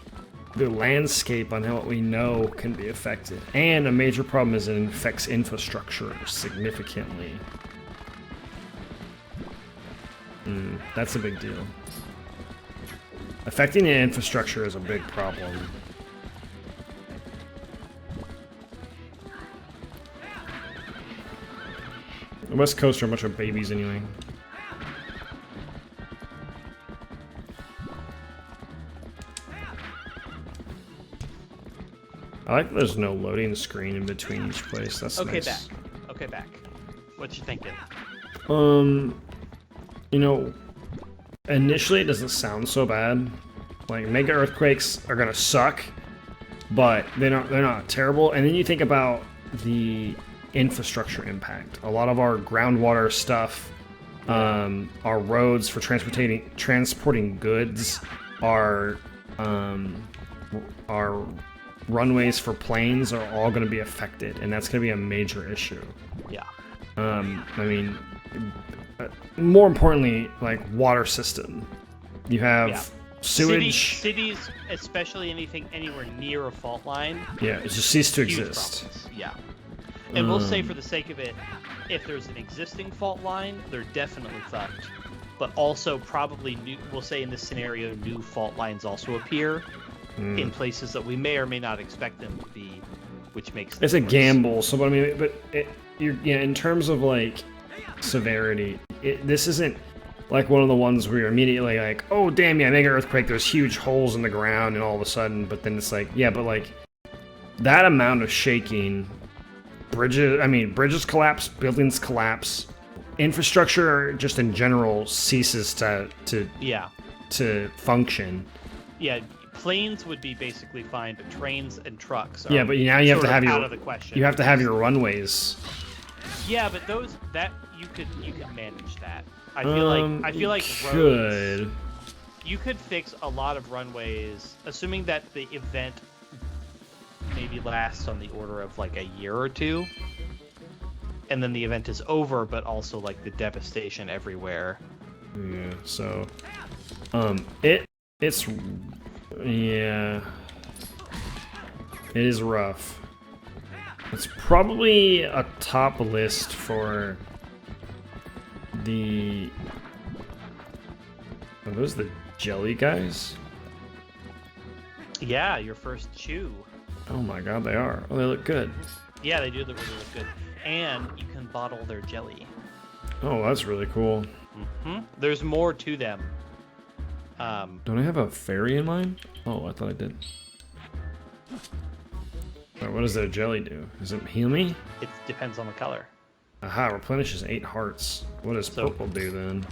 the landscape on what we know can be affected, and a major problem is it affects infrastructure significantly. That's a big deal. Affecting the infrastructure is a big problem. The West Coast are a bunch of babies anyway. I like that there's no loading screen in between each place. That's Okay, nice. back. Okay, back. What you thinking? You know, initially it doesn't sound so bad. Like, mega earthquakes are gonna suck, but they're not terrible. And then you think about the infrastructure impact. A lot of our groundwater stuff, our roads for transporting goods, our runways for planes are all going to be affected, and that's going to be a major issue. Yeah. I mean, more importantly, like water system. You have sewage. Cities, especially anything anywhere near a fault line. Yeah, it just cease to huge exist. problems. Yeah. And we'll say, for the sake of it, if there's an existing fault line, they're definitely fucked. But also probably we'll say in this scenario, new fault lines also appear in places that we may or may not expect them to be, which makes it's a gamble. So, but I mean, in terms of like severity, this isn't like one of the ones where you're immediately like, oh damn, yeah, mega earthquake. There's huge holes in the ground, and all of a sudden, but then it's like, yeah, but like that amount of shaking, bridges collapse, buildings collapse, infrastructure just in general ceases to function. Yeah. Planes would be basically fine, but trains and trucks are but now you have to have out of the question. You have to have your runways. Yeah, but you could manage that. I feel like roads, you could fix a lot of runways, assuming that the event maybe lasts on the order of like a year or two, and then the event is over, but also like the devastation everywhere. Yeah. So, it is rough. It's probably a top list for the... Are those the jelly guys? Yeah, your first chew. Oh my god, they are. Oh, they look good. Yeah, they do look really good. And you can bottle their jelly. Oh, that's really cool. There's more to them. Don't I have a fairy in mind? Oh, I thought I did. What does their jelly do? Does it heal me? It depends on the color. Aha, replenishes 8 hearts. What does purple do then?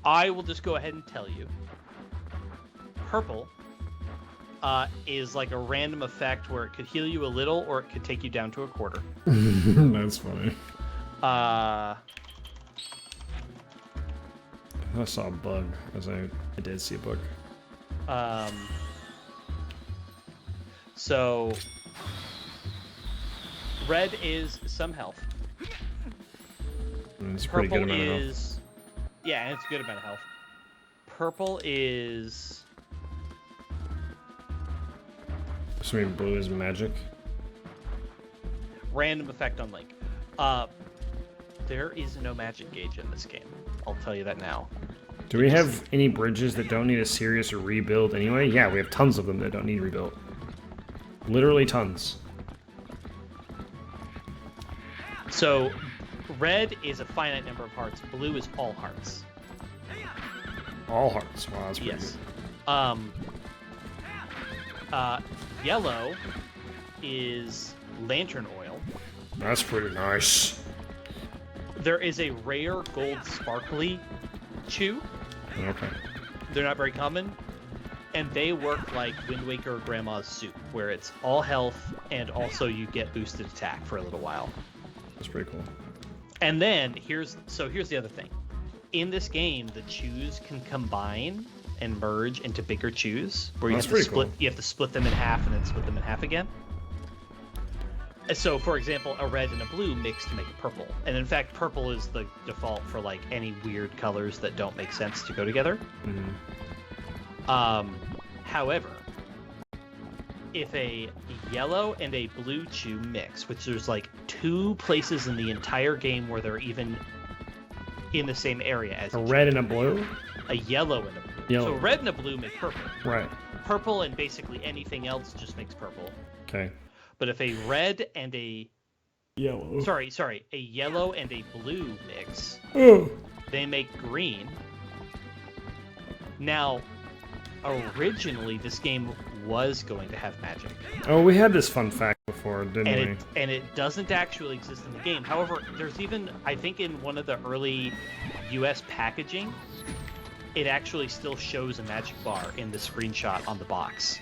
I will just go ahead and tell you. Purple is like a random effect where it could heal you a little or it could take you down to a quarter. That's funny. I saw a bug, as I did see a bug. So red is some health. It's a pretty good amount of health. Yeah, it's a good amount of health. Purple is... So I mean blue is magic? Random effect on Link. There is no magic gauge in this game. I'll tell you that now. Do we have any bridges that don't need a serious rebuild anyway? Yeah, we have tons of them that don't need rebuilt. Literally tons. So, red is a finite number of hearts. Blue is all hearts. All hearts. Wow, that's pretty good. Yellow is lantern oil. That's pretty nice. There is a rare gold sparkly chew. Okay. They're not very common. And they work like Wind Waker or Grandma's soup, where it's all health and also you get boosted attack for a little while. That's pretty cool. And then here's the other thing. In this game, the chews can combine and merge into bigger chews, where you have to split them in half and then split them in half again. So, for example, a red and a blue mix to make a purple. And in fact, purple is the default for like any weird colors that don't make sense to go together. However, if a yellow and a blue chew mix, which there's like 2 places in the entire game where they're even in the same area as a red and a blue? A yellow and a blue. So red and a blue make purple. Right. Purple and basically anything else just makes purple. Okay. But if a red and a yellow. Sorry, a yellow and a blue mix, they make green. Now, originally this game was going to have magic. Oh, we had this fun fact before, didn't we? And it doesn't actually exist in the game. However, there's even, I think in one of the early US packaging, it actually still shows a magic bar in the screenshot on the box.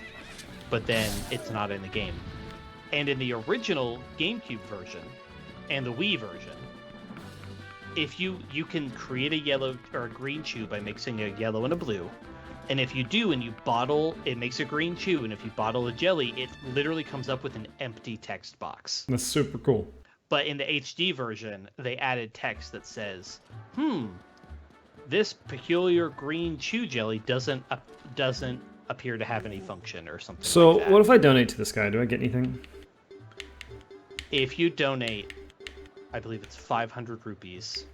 But then it's not in the game. And in the original GameCube version and the Wii version, if you can create a yellow or a green chew by mixing a yellow and a blue. And if you do, and you bottle, it makes a green chew, and if you bottle a jelly, it literally comes up with an empty text box. That's super cool. But in the HD version, they added text that says, this peculiar green chew jelly doesn't appear to have any function or something So, like that. what if I donate to this guy? Do I get anything? If you donate, I believe it's 500 rupees,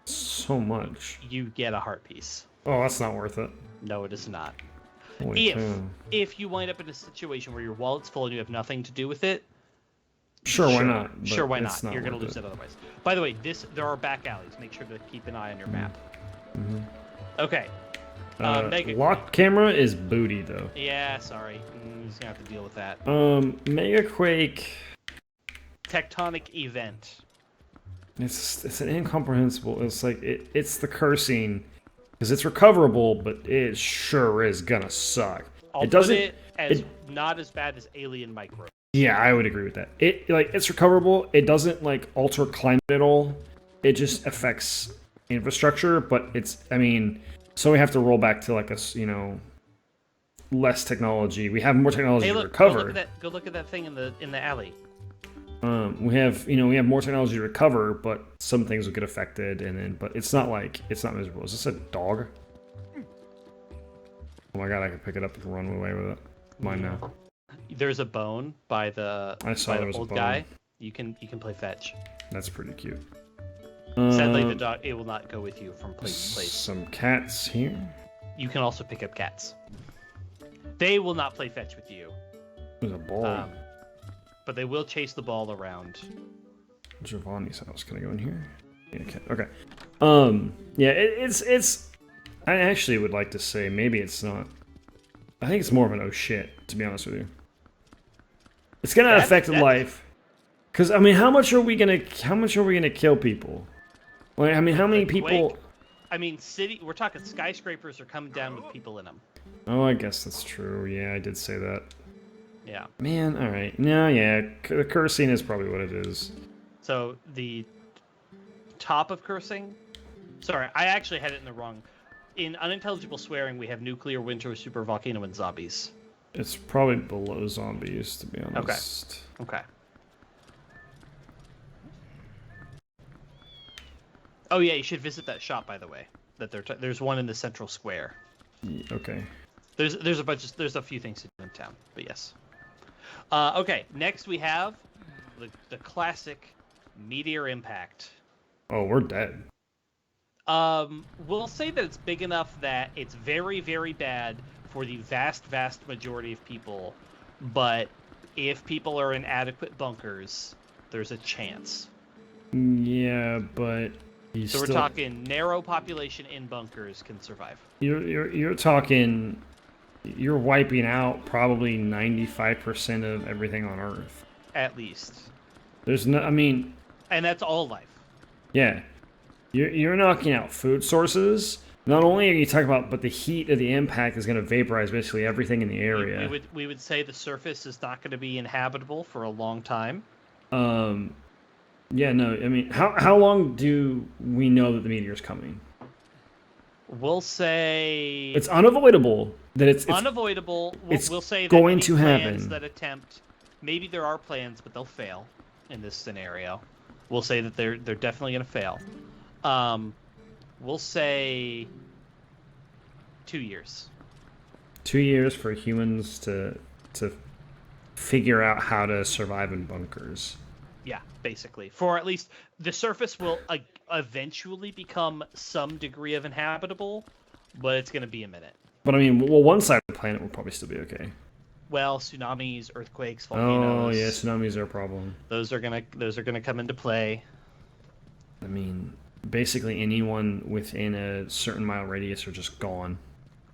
So much. you get a heart piece. Oh, that's not worth it. No, it is not. Holy cow. If you wind up in a situation where your wallet's full and you have nothing to do with it, Sure, why not? Sure, But why it's not? You're going to worth lose it otherwise. By the way, there are back alleys. Make sure to keep an eye on your map. Mhm. Okay. Lock camera is booty, though. Yeah, sorry. He's going to have to deal with that. Mega Quake. Tectonic event. It's an incomprehensible. It's like it's the cursing because it's recoverable, but it sure is gonna suck. It doesn't. Not as bad as Alien Micro. Yeah, I would agree with that. It's recoverable. It doesn't like alter climate at all. It just affects infrastructure, but so we have to roll back to like less technology. We have more technology to recover. Go look at that thing in the alley. We have more technology to recover, but some things will get affected, but it's not miserable. Is this a dog? Oh my god, I can pick it up and run away with it. Mine now. There's a bone by the old guy. You can play fetch. That's pretty cute. Sadly, the dog will not go with you from place to place. Some cats here. You can also pick up cats. They will not play fetch with you. There's a ball. But they will chase the ball around. Giovanni's house. Can I go in here? Yeah, okay. Yeah, it's. I actually would like to say maybe it's not. I think it's more of an oh shit, to be honest with you. It's gonna affect life. Because how much are we gonna kill people? Like, how many people? We're talking skyscrapers are coming down with people in them. Oh, I guess that's true. Yeah, I did say that. Yeah. Man, all right. No, yeah, the cursing is probably what it is. So the top of cursing. Sorry, I actually had it in the wrong. In unintelligible swearing, we have nuclear winter, super volcano, and zombies. It's probably below zombies, to be honest. Okay. Oh yeah, you should visit that shop, by the way. There's one in the central square. Yeah, okay. There's a few things to do in town, but yes. Okay, next we have the classic meteor impact. Oh, we're dead. We'll say that it's big enough that it's very, very bad for the vast, vast majority of people, but if people are in adequate bunkers, there's a chance. Yeah, but we're talking narrow population in bunkers can survive. You're talking. You're wiping out probably 95% of everything on Earth. At least. There's no. And that's all life. Yeah. You're knocking out food sources. Not only are you talking about, but the heat of the impact is going to vaporize basically everything in the area. We would say the surface is not going to be inhabitable for a long time. Yeah, no, how long do we know that the meteor's coming? We'll say it's unavoidable. It's unavoidable. We'll say that going to happen. That attempt, maybe there are plans, but they'll fail in this scenario. We'll say that they're definitely going to fail. We'll say 2 years. 2 years for humans to figure out how to survive in bunkers. Yeah, basically. For at least the surface will eventually become some degree of inhabitable, but it's going to be a minute. But one side of the planet will probably still be okay. Well, tsunamis, earthquakes, volcanoes. Oh yeah, tsunamis are a problem. Those are gonna come into play. Basically anyone within a certain mile radius are just gone.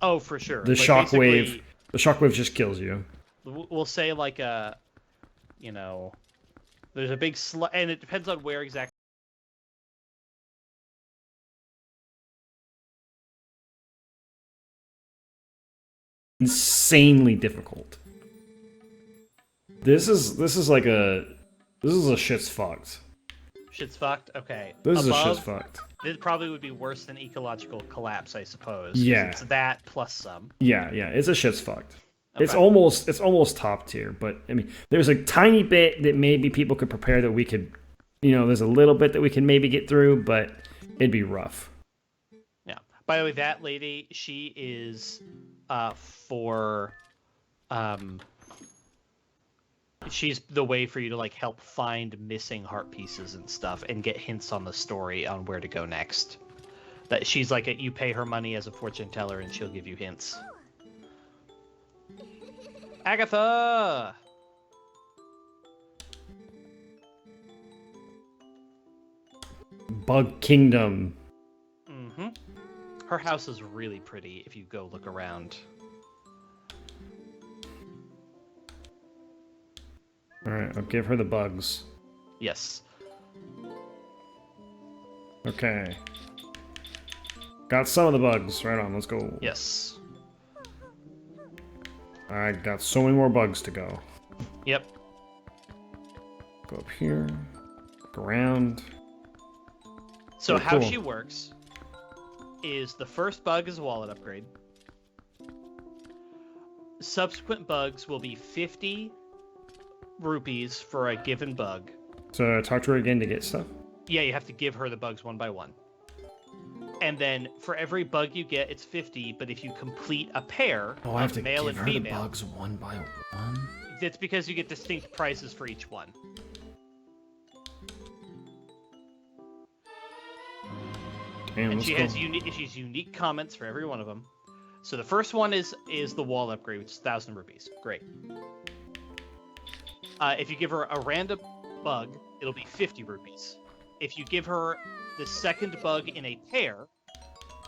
Oh, for sure. The shockwave just kills you. We'll say there's a big and it depends on where exactly. Insanely difficult. This is like a shit's fucked. Shit's fucked? Okay. This is a Above, shit's fucked. This probably would be worse than ecological collapse, I suppose. 'cause Yeah. It's that plus some. Yeah, it's a shit's fucked. Okay. It's almost top tier, but I mean, there's a tiny bit that maybe people could prepare that we could, there's a little bit that we can maybe get through, but it'd be rough. Yeah. By the way, that lady, she is she's the way for you to like help find missing heart pieces and stuff and get hints on the story on where to go next. That she's like you pay her money as a fortune teller and she'll give you hints. Agatha! Bug Kingdom. Mm-hmm. Her house is really pretty if you go look around. Alright, I'll give her the bugs. Yes. Okay. Got some of the bugs. Right on, let's go. Yes. I got so many more bugs to go. Yep. Go up here. Look around. So Very how cool. she works is the first bug is a wallet upgrade. Subsequent bugs will be 50 rupees for a given bug. So talk to her again to get stuff? Yeah, you have to give her the bugs one by one. And then for every bug you get, it's 50, but if you complete a pair Oh, I have of to male give and her the female, bugs one by one? it's because you get distinct prizes for each one. Damn, And let's she go. has she's unique comments for every one of them. So the first one is the wall upgrade, which is 1,000 rupees. Great. If you give her a random bug, it'll be 50 rupees. If you give her the second bug in a pair,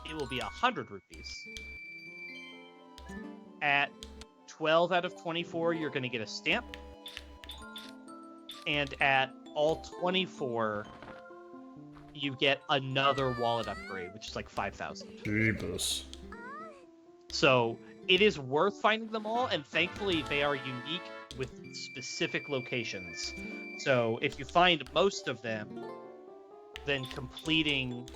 it will be 100 rupees. At 12 out of 24, you're going to get a stamp. And at all 24, you get another wallet upgrade, which is like 5,000. Jeebus. So it is worth finding them all, and thankfully they are unique with specific locations. So if you find most of them, then completing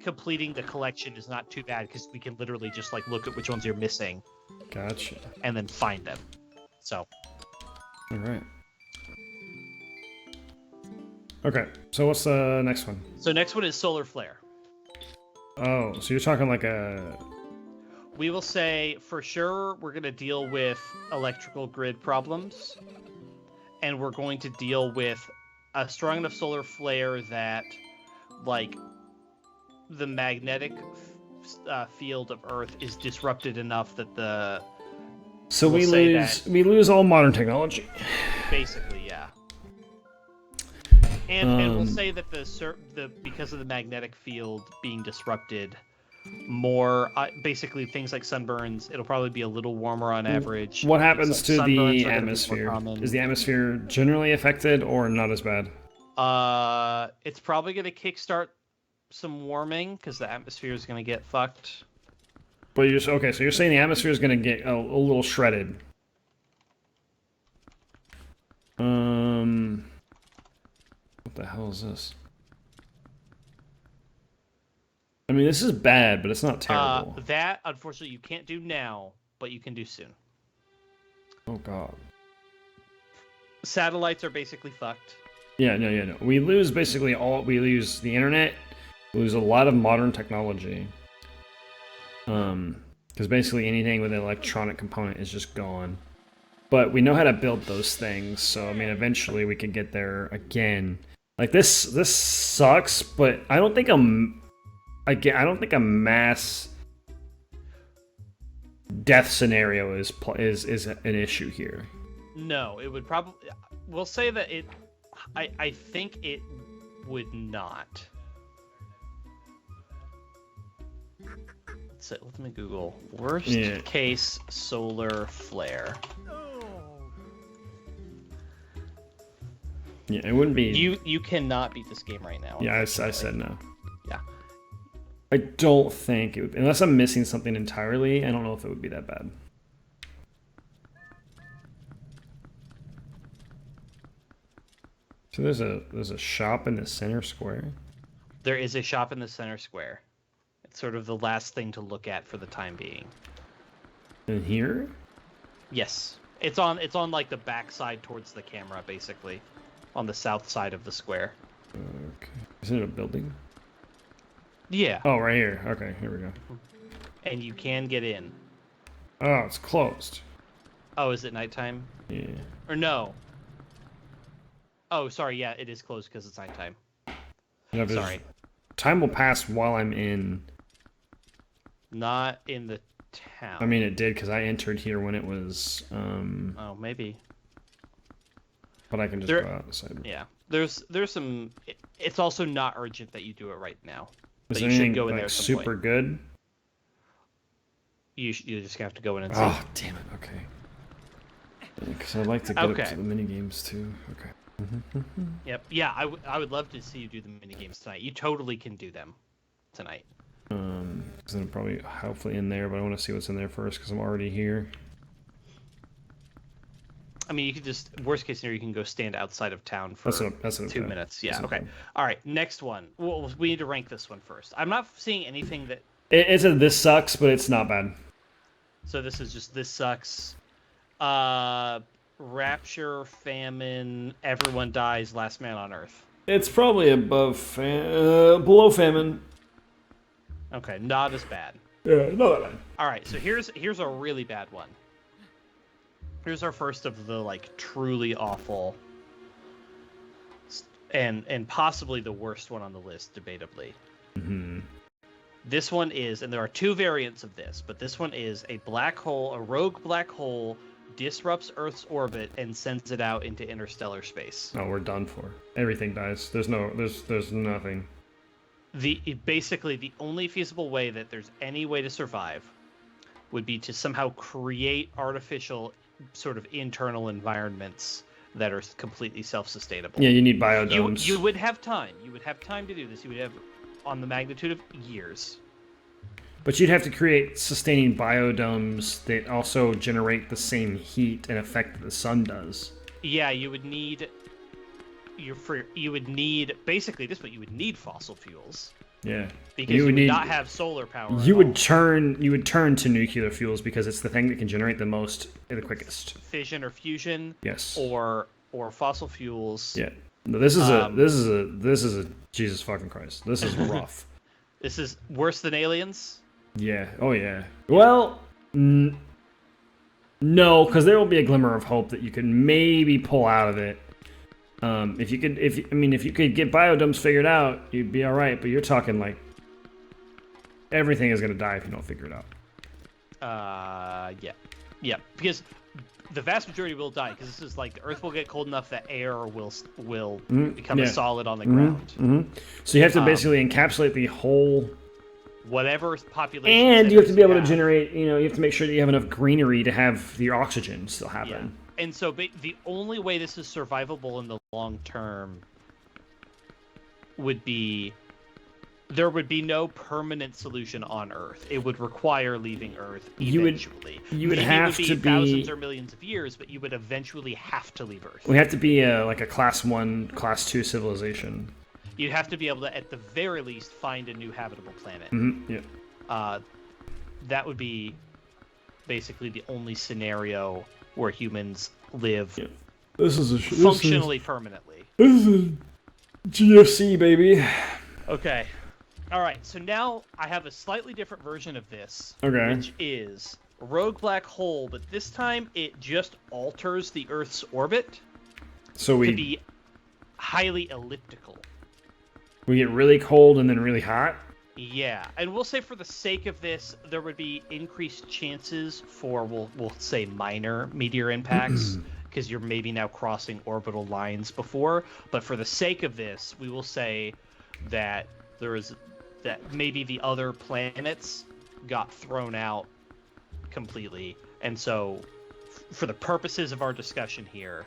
the collection is not too bad because we can literally just like look at which ones you're missing Gotcha. and then find them. So Alright. Okay, so what's the next one? so next one is solar flare. Oh, so you're talking like a... We will say for sure we're going to deal with electrical grid problems, and we're going to deal with a strong enough solar flare that, like, the magnetic field of Earth is disrupted enough that the... So We'll we say we lose all modern technology. Basically, yeah. And we'll say that the because of the magnetic field being disrupted, more basically things like sunburns, it'll probably be a little warmer on average. What happens to Sunburns are the gonna be more atmosphere? common. Is the atmosphere generally affected or not as bad? It's probably going to kickstart some warming because the atmosphere is going to get fucked. But okay, so you're saying the atmosphere is going to get a little shredded. What the hell is this? I mean, this is bad, but it's not terrible. That unfortunately you can't do now, but you can do soon. Oh god. Satellites are basically fucked. Yeah, no. We lose basically we lose the internet, we lose a lot of modern technology. Because basically anything with an electronic component is just gone. But we know how to build those things, so I mean, eventually we could get there again. Like this sucks, but I don't think I don't think a mass death scenario is an issue here. No, it would probably. We'll say that it. I think it would not. So let me Google worst case solar flare. Yeah, it wouldn't be. You cannot beat this game right now. Yeah, I said no. Yeah. I don't think it would, unless I'm missing something entirely. I don't know if it would be that bad. So there's a shop in the center square. There is a shop in the center square. It's sort of the last thing to look at for the time being. In here? Yes. It's on like the back side towards the camera, basically. On the south side of the square. Okay. Is it a building? Yeah. Oh, right here. Okay, here we go. And you can get in. Oh, it's closed. Oh, is it nighttime? Yeah. Or no? Oh, sorry. Yeah, it is closed because it's nighttime. Yeah, Sorry. Time will pass while I'm in. Not in the town. I mean, it did because I entered here when it was. Oh, maybe. But I can just go outside. Yeah. There's some. It's also not urgent that you do it right now. Is But there you should anything go in like there at some super point. good? You just have to go in and see. Oh, damn it. Okay. Because I'd like to get Okay. up to the mini games too. Okay. Yep. Yeah, I would love to see you do the mini games tonight. You totally can do them tonight. Because I'm probably hopefully in there, but I want to see what's in there first because I'm already here. I mean, you could just worst case scenario, you can go stand outside of town for That's what 2 I'm minutes. Yeah. that's Okay. okay. All right. Next one. Well, we need to rank this one first. I'm not seeing anything that. It's a this sucks, but it's not bad. So this is just this sucks. Rapture, famine, everyone dies, last man on Earth. It's probably below famine. Okay, not as bad. Yeah, not that bad. All right, so here's a really bad one. Here's our first of the like truly awful, and possibly the worst one on the list, debatably. Mm-hmm. This one is, and there are two variants of this, but this one is a black hole, a rogue black hole, disrupts Earth's orbit and sends it out into interstellar space. Oh, we're done for. Everything dies. There's nothing. Basically the only feasible way that there's any way to survive would be to somehow create artificial sort of internal environments that are completely self-sustainable. Yeah, you need biodomes. You would have time. You would have time to do this. You would have on the magnitude of years. But you'd have to create sustaining biodomes that also generate the same heat and effect that the sun does. Yeah, you would need basically this, but you would need fossil fuels. Yeah. Because you would not have solar power. You would turn to nuclear fuels because it's the thing that can generate the most the quickest. Fission or fusion. Yes. Or fossil fuels. Yeah. No, this is a Jesus fucking Christ. This is rough. This is worse than Aliens. Yeah. Oh yeah. Well, no, because there will be a glimmer of hope that you could maybe pull out of it. If you could get biodomes figured out, you'd be all right. But you're talking like everything is gonna die if you don't figure it out. Yeah. Because the vast majority will die. Because this is like the Earth will get cold enough that air will become a solid on the ground. Mm-hmm. So you have to basically encapsulate the whole. Whatever population. And you have to be able to generate. You have to make sure that you have enough greenery to have the oxygen still happen. Yeah. And so the only way this is survivable in the long term would be there would be no permanent solution on Earth. It would require leaving Earth eventually. You would have to be thousands or millions of years, but you would eventually have to leave Earth. We have to be like a class 1, class 2 civilization. You'd have to be able to, at the very least, find a new habitable planet. Mm-hmm. Yeah. That would be basically the only scenario where humans live functionally permanently. This is GFC, baby. Okay. All right. So now I have a slightly different version of this, okay, which is a rogue black hole, but this time it just alters the Earth's orbit to be highly elliptical. We get really cold and then really hot? Yeah, and we'll say for the sake of this, there would be increased chances for, we'll say, minor meteor impacts, because you're maybe now crossing orbital lines before. But for the sake of this, we will say that that maybe the other planets got thrown out completely. And so, for the purposes of our discussion here,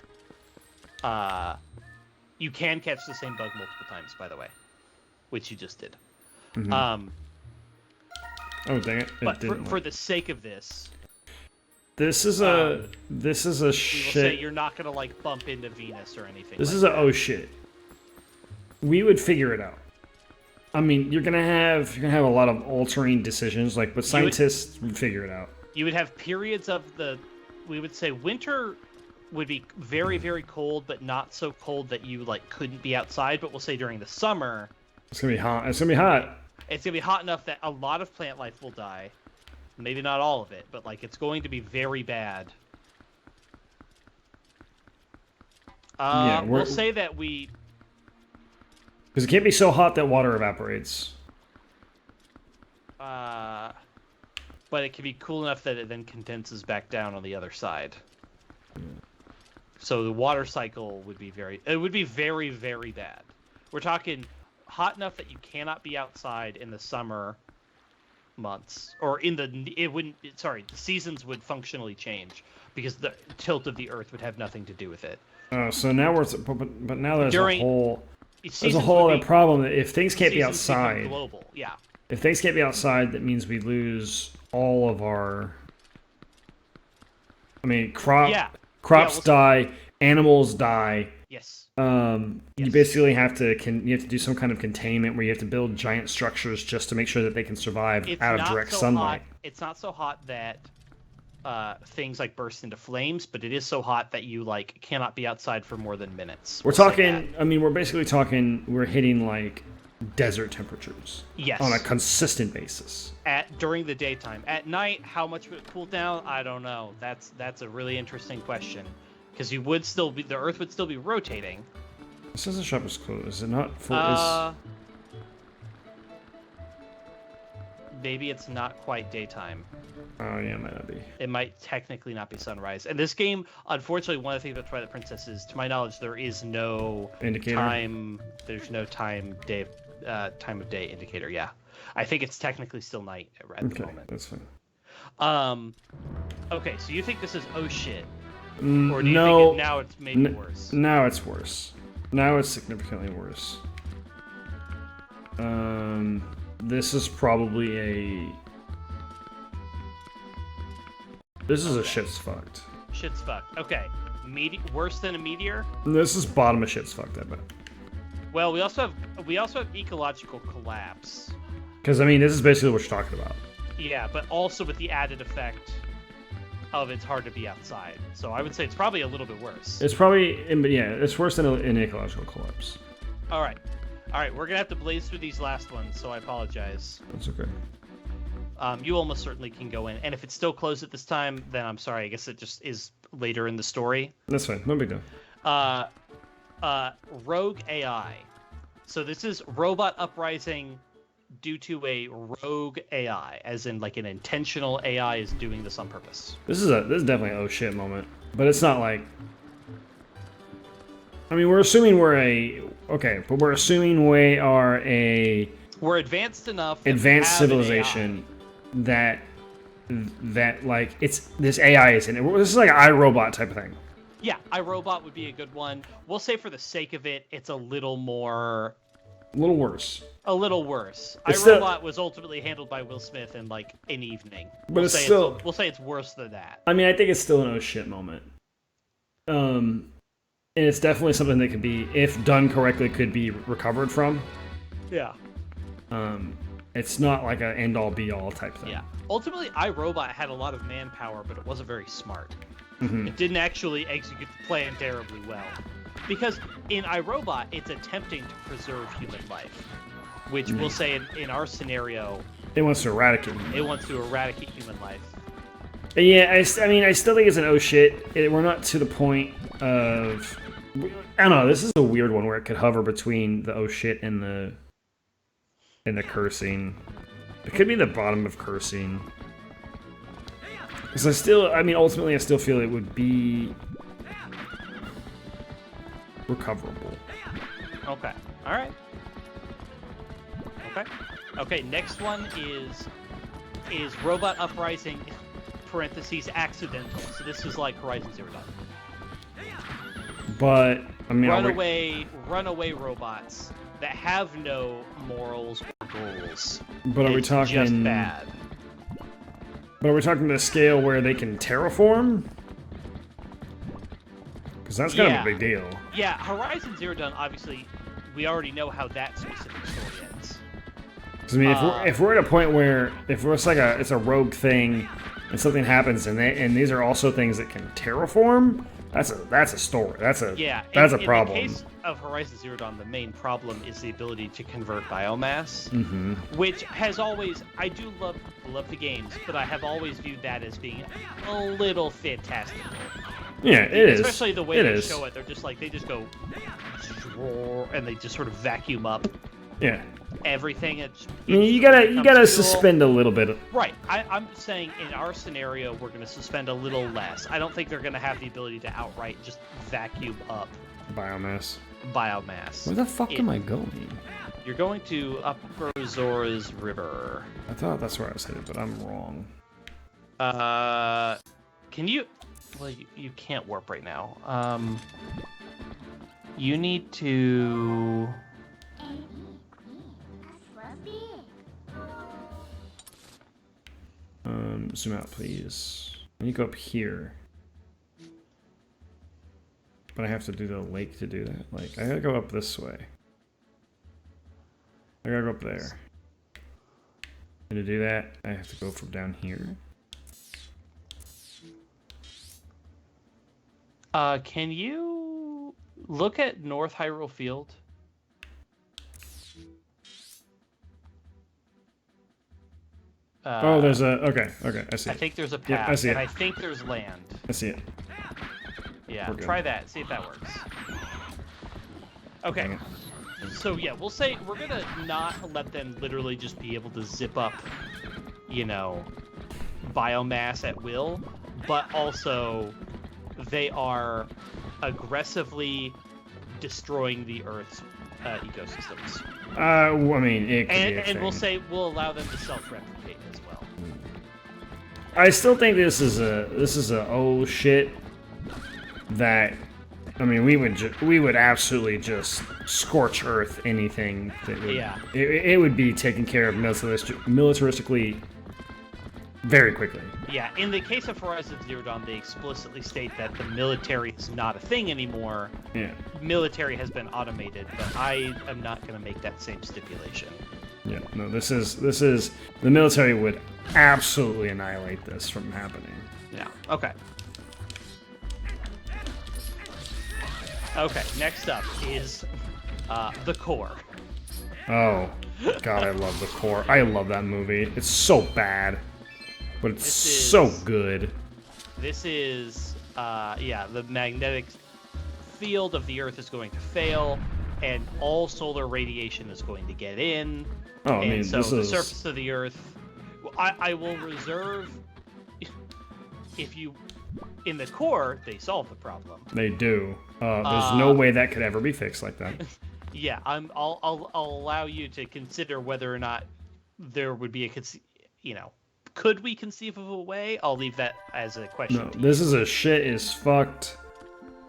you can catch the same bug multiple times, by the way. Which you just did. Mm-hmm. Oh dang it! But for the sake of this, this is a we will shit. say you're not gonna like bump into Venus or anything. This like is that. Oh shit. we would figure it out. I mean, you're gonna have a lot of altering decisions, like, but scientists would figure it out. You would have periods of we would say winter would be very, very cold, but not so cold that you like couldn't be outside. But we'll say during the summer, it's gonna be hot. It's gonna be hot. It's gonna be hot enough that a lot of plant life will die. Maybe not all of it, but like it's going to be very bad. We'll say that we. Because it can't be so hot that water evaporates. But it can be cool enough that it then condenses back down on the other side. So the water cycle would be very very, very bad. We're talking hot enough that you cannot be outside in the summer months, or the seasons would functionally change because the tilt of the Earth would have nothing to do with it. So now but now there's a whole other problem that if things can't be outside, global, yeah. If things can't be outside, that means we lose all of our. I mean, crops die, animals die. Yes. You basically have to do some kind of containment where you have to build giant structures just to make sure that they can survive out of direct sunlight. It's not so hot that things like burst into flames, but it is so hot that you like cannot be outside for more than minutes. We're talking. I mean, we're basically talking. We're hitting like desert temperatures. Yes. On a consistent basis. During the daytime. At night, how much would it cool down? I don't know. That's a really interesting question. Because the Earth would still be rotating. This is a shop is closed. Is it not full? Maybe it's not quite daytime. Oh yeah, it might not be. It might technically not be sunrise. And this game, unfortunately, one of the things about Twilight Princess is, to my knowledge, there is no indicator. There's no time of day indicator. Yeah, I think it's technically still night at the moment. That's fine. Okay, so you think this is oh shit? Or do you think now it's maybe worse? Now it's worse. Now it's significantly worse. This is probably a. This is a shit's fucked. Shit's fucked. Okay. Worse than a meteor? This is bottom of shit's fucked, I bet. Well, we also have ecological collapse. Because I mean, this is basically what you're talking about. Yeah, but also with the added effect of it's hard to be outside. So I would say it's probably a little bit worse. It's probably, it's worse than an ecological collapse. All right, we're gonna have to blaze through these last ones, so I apologize. That's okay. You almost certainly can go in, and if it's still closed at this time, then I'm sorry. I guess it just is later in the story. That's fine. No big deal. Rogue AI. So this is robot uprising due to a rogue AI, as in like an intentional AI is doing this on purpose. This is definitely an oh shit moment, but it's not like. I mean, we're assuming we're advanced enough. Advanced civilization that like this AI is in it. This is like an iRobot type of thing. Yeah, iRobot would be a good one. We'll say for the sake of it, it's a little worse. A little worse. iRobot was ultimately handled by Will Smith in like an evening. But we'll say it's worse than that. I mean, I think it's still an oh shit moment. And it's definitely something that could be, if done correctly, could be recovered from. Yeah. It's not like an end-all be-all type thing. Yeah. Ultimately, iRobot had a lot of manpower, but it wasn't very smart. Mm-hmm. It didn't actually execute the plan terribly well. Because in iRobot, it's attempting to preserve human life. Which we'll say in our scenario... It wants to eradicate human life. It wants to eradicate human life. Yeah, I mean, I still think it's an oh shit. We're not to the point of... I don't know, this is a weird one where it could hover between the oh shit and the cursing. It could be the bottom of cursing. Because ultimately I still feel it would be recoverable. Okay. All right. Okay. Next one is robot uprising (parentheses accidental). So this is like Horizon Zero Dawn. But I mean, runaway robots that have no morals or goals. But are we talking just bad? But are we talking the scale where they can terraform? Because that's kind of a big deal. Yeah, Horizon Zero Dawn obviously we already know how that specific story ends. Because I mean, if we're at a point where if it's like it's a rogue thing, and something happens, and these are also things that can terraform, that's a story. That's a problem. In the case of Horizon Zero Dawn, the main problem is the ability to convert biomass, which has always I do love the games, but I have always viewed that as being a little fantastical. Yeah, it is. Especially the way they show it. They're just like, they just go, and they just sort of vacuum up. Yeah. Everything. I mean, you gotta suspend a little bit. Right. I'm saying in our scenario, we're going to suspend a little less. I don't think they're going to have the ability to outright just vacuum up biomass. Where the fuck am I going? You're going to Upper Zora's River. I thought that's where I was headed, but I'm wrong. Can you? Well, you can't warp right now. You need to. Zoom out, please. I need to go up here. But I have to do the lake to do that. Like, I gotta go up this way. I gotta go up there. And to do that, I have to go from down here. Can you look at North Hyrule Field? There's a... Okay, I see it. I think there's a path, yep, I see it. I think there's land. I see it. Yeah, try that. See if that works. Okay. So, yeah, we'll say we're going to not let them literally just be able to zip up, biomass at will, but also they are aggressively destroying the Earth's ecosystems. I mean, it could be a and thing. we'll say we'll allow them to self-replicate as well. I still think this is a oh shit that I mean we would absolutely just scorch earth anything that would it would be taken care of militaristically very quickly. Yeah, in the case of Horizon Zero Dawn, they explicitly state that the military is not a thing anymore. Yeah. Military has been automated, but I am not going to make that same stipulation. Yeah, no, this is the military would absolutely annihilate this from happening. Yeah. Okay. Okay, next up is The Core. Oh, God, I love The Core. I love that movie. It's so bad, but it's so good. This is, the magnetic field of the Earth is going to fail, and all solar radiation is going to get in. Oh, I mean, so the surface of the Earth, I will reserve, if you... In The Core, they solve the problem. They do. There's no way that could ever be fixed like that. Yeah, I'll allow you to consider whether or not there would be could we conceive of a way? I'll leave that as a question. No, this is a shit is fucked.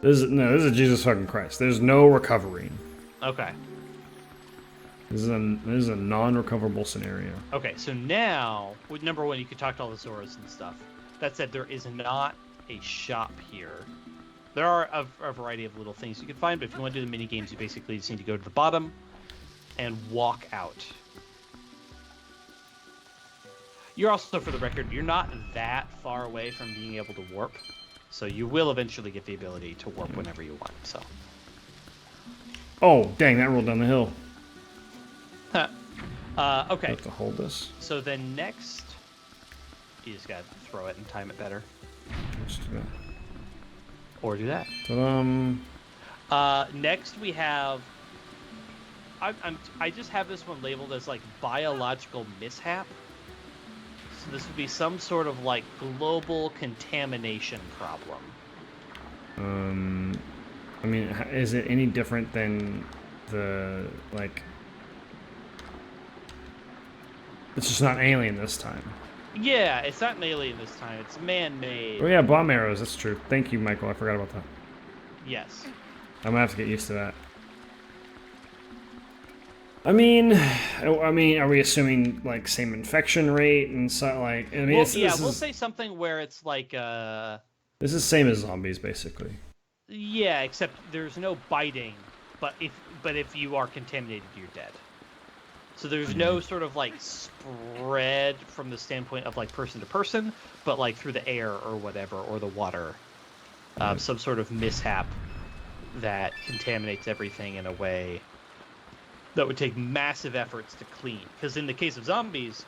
This is Jesus fucking Christ. There's no recovering. Okay. This is a non-recoverable scenario. Okay, so now, number one, you could talk to all the Zoras and stuff. That said, there is not a shop here. There are a variety of little things you can find, but if you want to do the mini games, you basically just need to go to the bottom and walk out. You're also, for the record, you're not that far away from being able to warp, so you will eventually get the ability to warp whenever you want. So. Oh, dang! That rolled down the hill. Okay. I have to hold this. So then next, you just gotta throw it and time it better. Let's do that. Or do that. Next we have. I just have this one labeled as like biological mishap. So this would be some sort of like global contamination problem. I mean, is it any different than the like? It's just not alien this time. Yeah, it's not an alien this time. It's man-made. Oh yeah, bomb arrows. That's true. Thank you, Michael. I forgot about that. Yes. I'm gonna have to get used to that. I mean, are we assuming like same infection rate and so like? I mean, we'll say something where it's like This is same as zombies, basically. Yeah, except there's no biting. but if you are contaminated, you're dead. So there's no sort of like spread from the standpoint of like person to person, but like through the air or whatever, or the water, some sort of mishap that contaminates everything in a way that would take massive efforts to clean. Because in the case of zombies,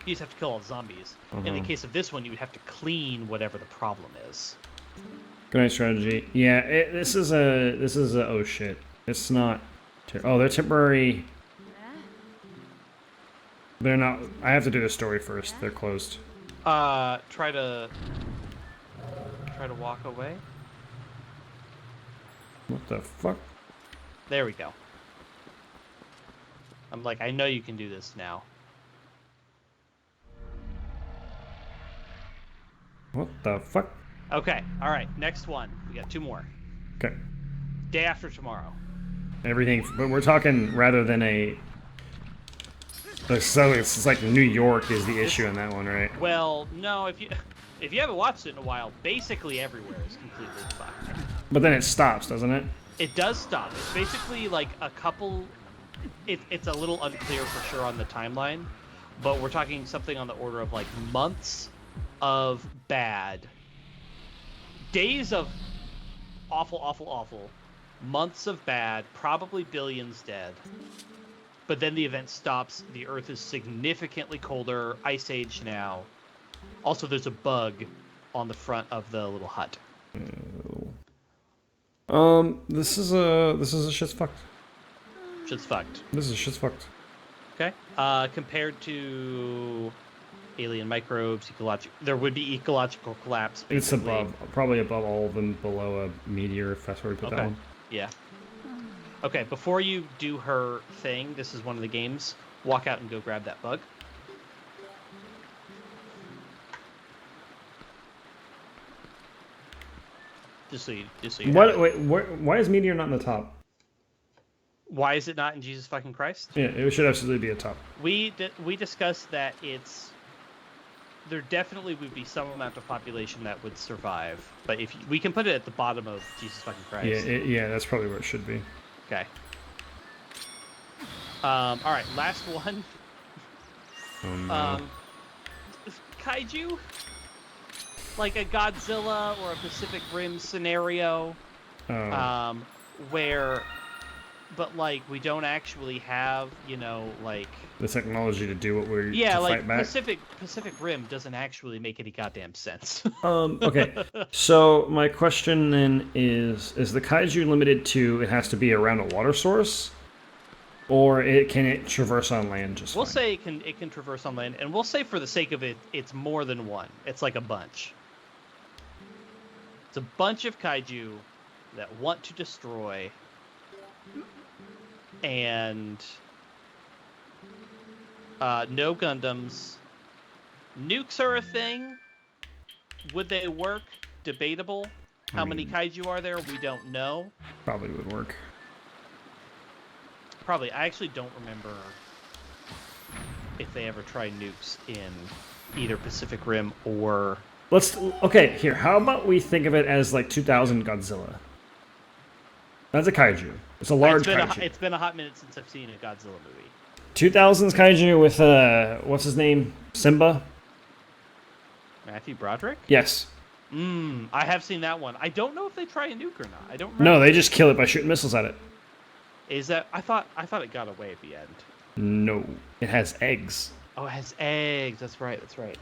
you just have to kill all the zombies. In the case of this one, you would have to clean whatever the problem is. Good night strategy. Yeah, this is a oh shit. It's not. Oh, they're temporary. They're not. I have to do the story first. They're closed. Try to walk away. What the fuck? There we go. I'm like, I know you can do this now. What the fuck? Okay, all right. Next one. We got 2 more. Okay. Day after tomorrow. Everything, but we're talking rather than a. So it's like New York is the issue in that one, right? Well, no. If you haven't watched it in a while, basically everywhere is completely fucked. But then it stops, doesn't it? It does stop. It's basically like a couple. It's a little unclear for sure on the timeline, but we're talking something on the order of like months of bad, days of awful, awful, awful, months of bad, probably billions dead. But then the event stops. The Earth is significantly colder. Ice Age now. Also, there's a bug on the front of the little hut. This is a shit's fucked. Shit's fucked. This is shit's fucked. Okay. Compared to alien microbes, there would be ecological collapse. Basically. It's above, probably above all of them, below a meteor, if that's where we put that one. Yeah. Okay, before you do her thing, this is one of the games. Walk out and go grab that bug. Just so you what? Wait, why is meteor not in the top? Why is it not in Jesus fucking Christ? Yeah, it should absolutely be a top. We discussed that there definitely would be some amount of population that would survive, but we can put it at the bottom of Jesus fucking Christ. Yeah, that's probably where it should be. Okay. All right, last one. Oh, no. Kaiju, like a Godzilla or a Pacific Rim scenario, where, but like we don't actually have, like the technology to do what we're to like fight back. Pacific Rim doesn't actually make any goddamn sense. Okay, so my question then is the kaiju limited to it has to be around a water source, or can it traverse on land just We'll fine? say it can traverse on land, and we'll say for the sake of it, it's more than one. It's like a bunch. It's a bunch of kaiju that want to destroy, and no Gundams. Nukes are a thing. Would they work? Debatable. How many kaiju are there? We don't know. Probably would work. Probably. I actually don't remember if they ever tried nukes in either Pacific Rim or... Okay, here. How about we think of it as like 2000 Godzilla? That's a kaiju. It's a large kaiju. It's been a hot minute since I've seen a Godzilla movie. 2000s kaiju with, what's his name? Simba? Matthew Broderick? Yes. I have seen that one. I don't know if they try a nuke or not. I don't remember. No, they just kill it by shooting missiles at it. Is that... I thought it got away at the end. No. It has eggs. Oh, it has eggs. That's right. That's right.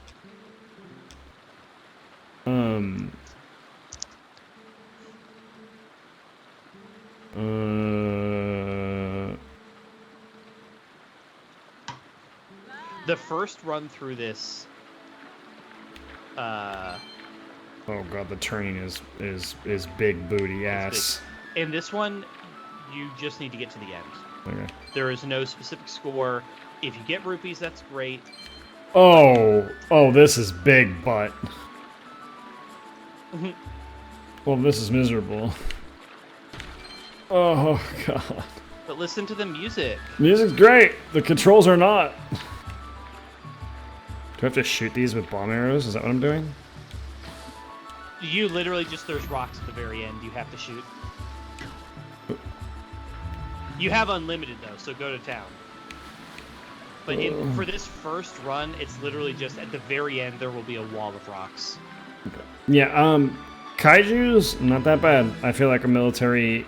The first run through this... Oh god, the turning is big booty ass. In this one, you just need to get to the end. Okay. There is no specific score. If you get rupees, that's great. Oh, this is big butt. Well, this is miserable. Oh god. But listen to the music. Music's great. The controls are not. Do I have to shoot these with bomb arrows? Is that what I'm doing? You literally just, there's rocks at the very end you have to shoot. You have unlimited though, so go to town. But for this first run, it's literally just at the very end there will be a wall of rocks. Yeah, Kaiju's not that bad. I feel like a military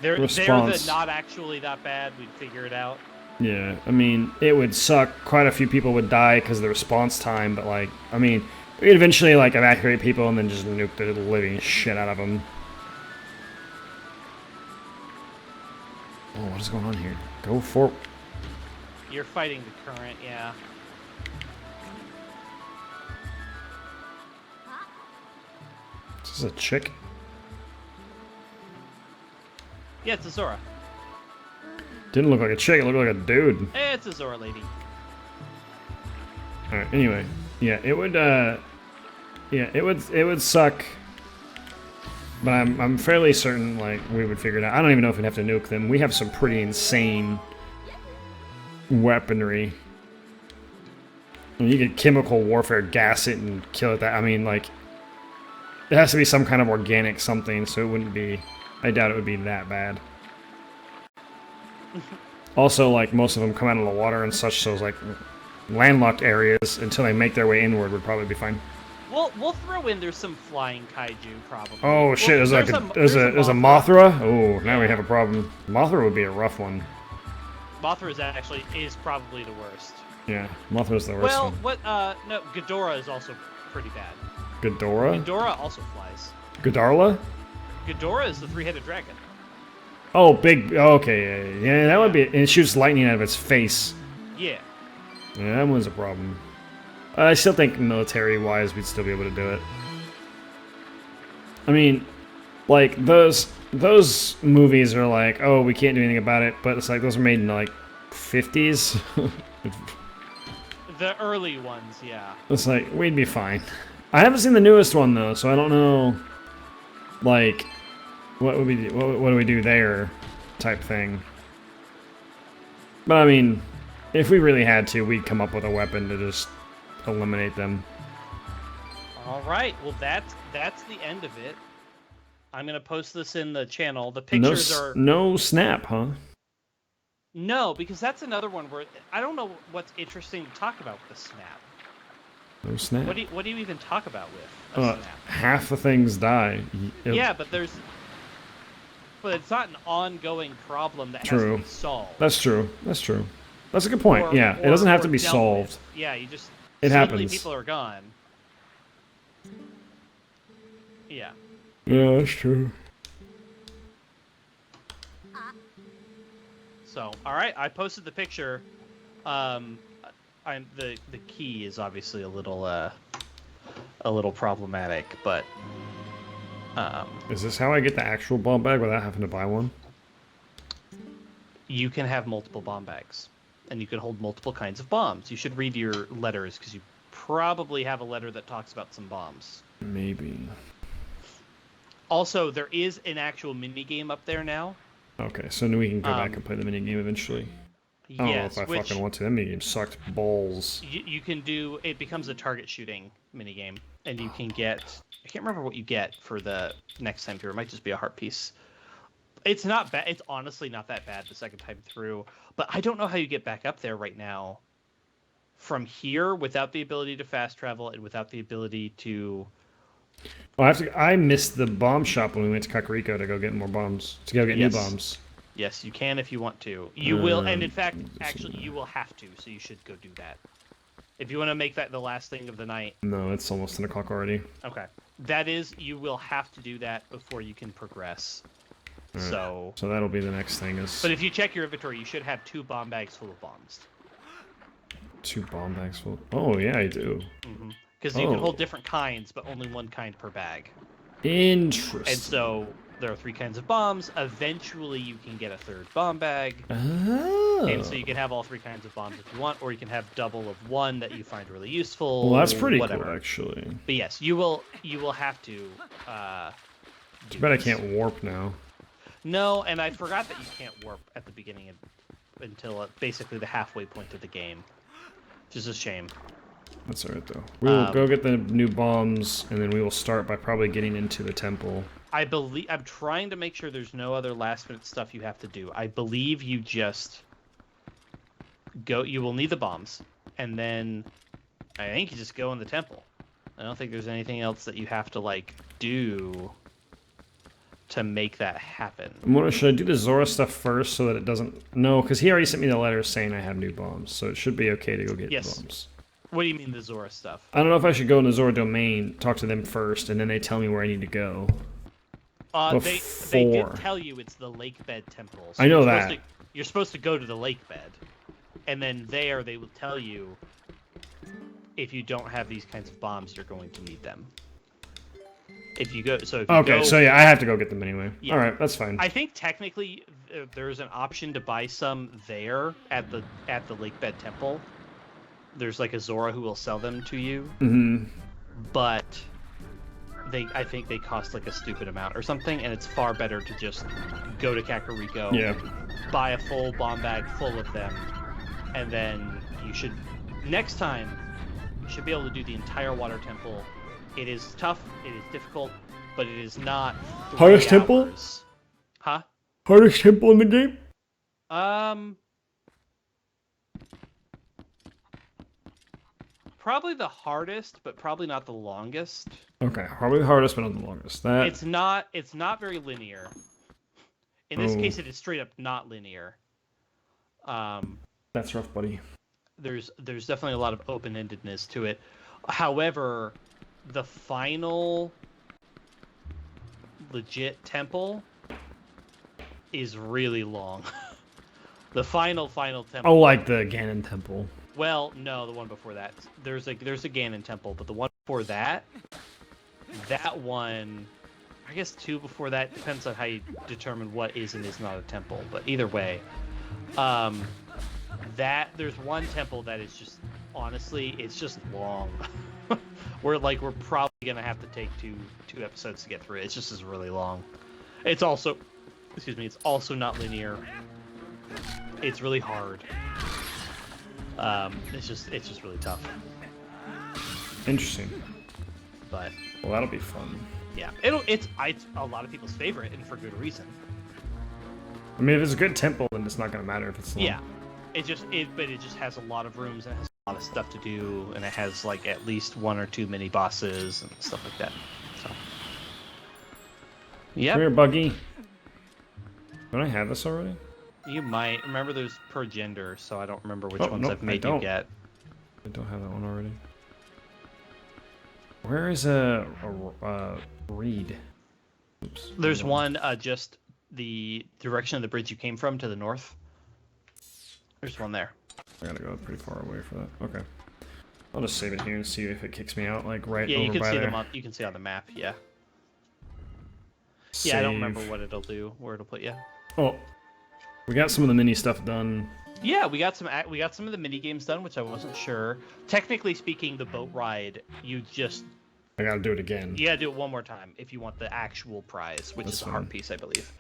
response. They're not actually that bad. We'd figure it out. Yeah, I mean, it would suck. Quite a few people would die because of the response time, but like, I mean, we'd eventually like evacuate people and then just nuke the living shit out of them. Oh, what is going on here? Go for. You're fighting the current, yeah. Is this a chick? Yeah, it's a Zora. Didn't look like a chick, it looked like a dude. Hey, it's a Zora lady. Alright, anyway. Yeah, it would suck. But I'm fairly certain like we would figure it out. I don't even know if we'd have to nuke them. We have some pretty insane weaponry. I mean, you could chemical warfare gas it and kill it. I mean, like, it has to be some kind of organic something, so it wouldn't be. I doubt it would be that bad. Also, like, most of them come out of the water and such, so it's like landlocked areas until they make their way inward would probably be fine. We'll throw in there's some flying kaiju probably. Oh shit! There's a Mothra. Oh, now we have a problem. Mothra would be a rough one. Mothra is probably the worst. Yeah, Mothra's the worst one. Well, no, Ghidorah is also pretty bad. Ghidorah? Ghidorah also flies. Ghidarla? Ghidorah is the three-headed dragon. Oh, big. Oh, okay, yeah, that would be. And it shoots lightning out of its face. Yeah. Yeah, that one's a problem. I still think military-wise, we'd still be able to do it. I mean, like those movies are like, oh, we can't do anything about it, but it's like those were made in like 50s. The early ones, yeah. It's like we'd be fine. I haven't seen the newest one though, so I don't know. Like, what would we do? What do we do there? Type thing. But I mean, if we really had to, we'd come up with a weapon to just eliminate them. All right. Well, that's the end of it. I'm gonna post this in the channel. The pictures are no snap, huh? No, because that's another one where I don't know what's interesting to talk about with the snap. No snap. What do you even talk about with a snap? Half the things die. Yeah, but it's not an ongoing problem that has to be solved. That's true. That's true. That's a good point. Yeah, it doesn't have to be solved. With. Yeah, you just it suddenly happens. People are gone. Yeah. Yeah, that's true. So, all right, I posted the picture. The key is obviously a little problematic, but is this how I get the actual bomb bag without having to buy one? You can have multiple bomb bags, and you can hold multiple kinds of bombs. You should read your letters because you probably have a letter that talks about some bombs. Maybe. Also, there is an actual mini game up there now. Okay, so we can go back and play the mini game eventually. I don't know if I fucking want to. That mini game sucked balls. You can do it. Becomes a target shooting mini game, and you can get. I can't remember what you get for the next time through. It might just be a heart piece. It's not bad. It's honestly not that bad the second time through. But I don't know how you get back up there right now. From here, without the ability to fast travel and without the ability to. Well, I missed the bomb shop when we went to Kakariko to go get more bombs. To go get new bombs. Yes, you can if you want to. You will, and in fact, actually, you will have to. So you should go do that. If you want to make that the last thing of the night. No, it's almost 10 o'clock already. Okay. That is, you will have to do that before you can progress. Right. So that'll be the next thing is... But if you check your inventory, you should have 2 bomb bags full of bombs. 2 bomb bags full? Oh, yeah, I do. Mm-hmm. Because you can hold different kinds, but only 1 kind per bag. Interesting. And so there are 3 kinds of bombs. Eventually, you can get a 3rd bomb bag. Oh. And so you can have all 3 kinds of bombs if you want, or you can have double of 1 that you find really useful. Well, that's pretty cool, actually. But yes, you will have to. Too bad I can't warp now. No, and I forgot that you can't warp at the beginning until basically the halfway point of the game, which is a shame. That's alright though. We will go get the new bombs, and then we will start by probably getting into the temple. I'm trying to make sure there's no other last minute stuff you have to do. I believe you just go. You will need the bombs, and then I think you just go in the temple. I don't think there's anything else that you have to like do to make that happen. Should I do the Zora stuff first so that it doesn't? No, because he already sent me the letter saying I have new bombs, so it should be okay to go get bombs. What do you mean the Zora stuff? I don't know if I should go in the Zora domain, talk to them first, and then they tell me where I need to go. They did tell you it's the lake bed temple. So I know that. You're supposed to go to the lake bed, and then there they will tell you if you don't have these kinds of bombs, you're going to need them. If you go, so yeah, I have to go get them anyway. Yeah. All right, that's fine. I think technically there's an option to buy some there at the lake bed temple. There's like a Zora who will sell them to you. Mm-hmm. But I think they cost like a stupid amount or something, and it's far better to just go to Kakariko, buy a full bomb bag full of them, and then next time you should be able to do the entire water temple. It is tough, it is difficult, but it is not 3 hardest hours. Temple? Huh? Hardest temple in the game? Probably the hardest, but probably not the longest. Okay, probably the hardest, but not the longest. It's not very linear. In this case, it is straight up not linear. That's rough, buddy. There's definitely a lot of open-endedness to it. However, the final legit temple is really long. The final temple. Oh, like the Ganon temple. Well, no, the one before that. There's a Ganon temple, but the one before that one, I guess 2 before that, depends on how you determine what is and is not a temple. But either way, there's one temple that is just, honestly, it's just long. We're probably gonna have to take two episodes to get through it. It's just really long. It's also not linear. It's really hard. It's just really tough. Interesting. But well, that'll be fun. Yeah, it's a lot of people's favorite, and for good reason. I mean, if it's a good temple, then it's not gonna matter if it's long. Yeah, it just has a lot of rooms and it has a lot of stuff to do, and it has like at least 1 or 2 mini bosses and stuff like that. So, yeah. Come here, Buggy. Don't I have this already? You might. Remember, there's per gender, so I don't remember which ones I've made you get. I don't have that one already. Where is Reed? Oops. There's one just the direction of the bridge you came from to the north. There's one there. I gotta go pretty far away for that. Okay. I'll just save it here and see if it kicks me out, like right over by there. Yeah, you can see them you can see on the map, yeah. Save. Yeah, I don't remember what it'll do, where it'll put you. Oh. We got some of the mini stuff done. Yeah, we got some of the mini games done, which I wasn't sure. Technically speaking, the boat ride, I gotta do it again. You gotta do it one more time if you want the actual prize, which is a heart piece, I believe.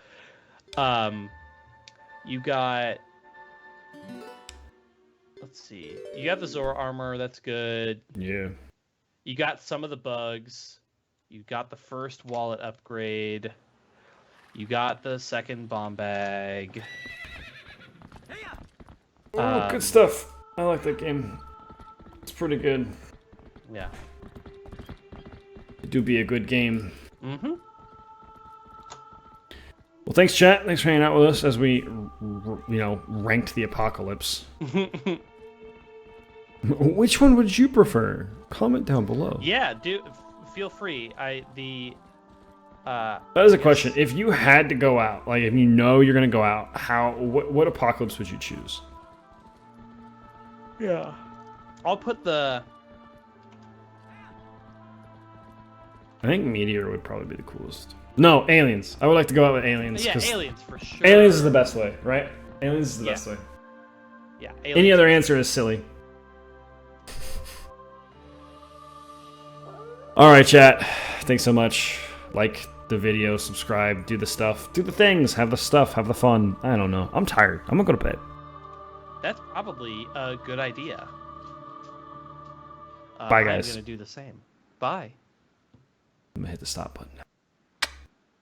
You got... Let's see. You got the Zora armor, that's good. Yeah. You got some of the bugs. You got the first wallet upgrade. You got the second bomb bag. Oh, good stuff. I like that game. It's pretty good. Yeah. It do be a good game. Mm-hmm. Well, thanks, chat. Thanks for hanging out with us as we, ranked the apocalypse. Which one would you prefer? Comment down below. Yeah, feel free. That is a question. If you had to go out, like if you know you're gonna go out, what apocalypse would you choose? Yeah. I'll put the... I think Meteor would probably be the coolest. No, Aliens. I would like to go out with Aliens. Yeah, Aliens for sure. Aliens is the best way, right? Aliens is the best way. Yeah. Any other answer is silly. Alright, chat. Thanks so much. Like the video, subscribe, do the stuff, do the things, have the stuff, have the fun. I don't know. I'm tired. I'm gonna go to bed. That's probably a good idea. Bye, guys. I'm gonna do the same. Bye. I'm gonna hit the stop button now.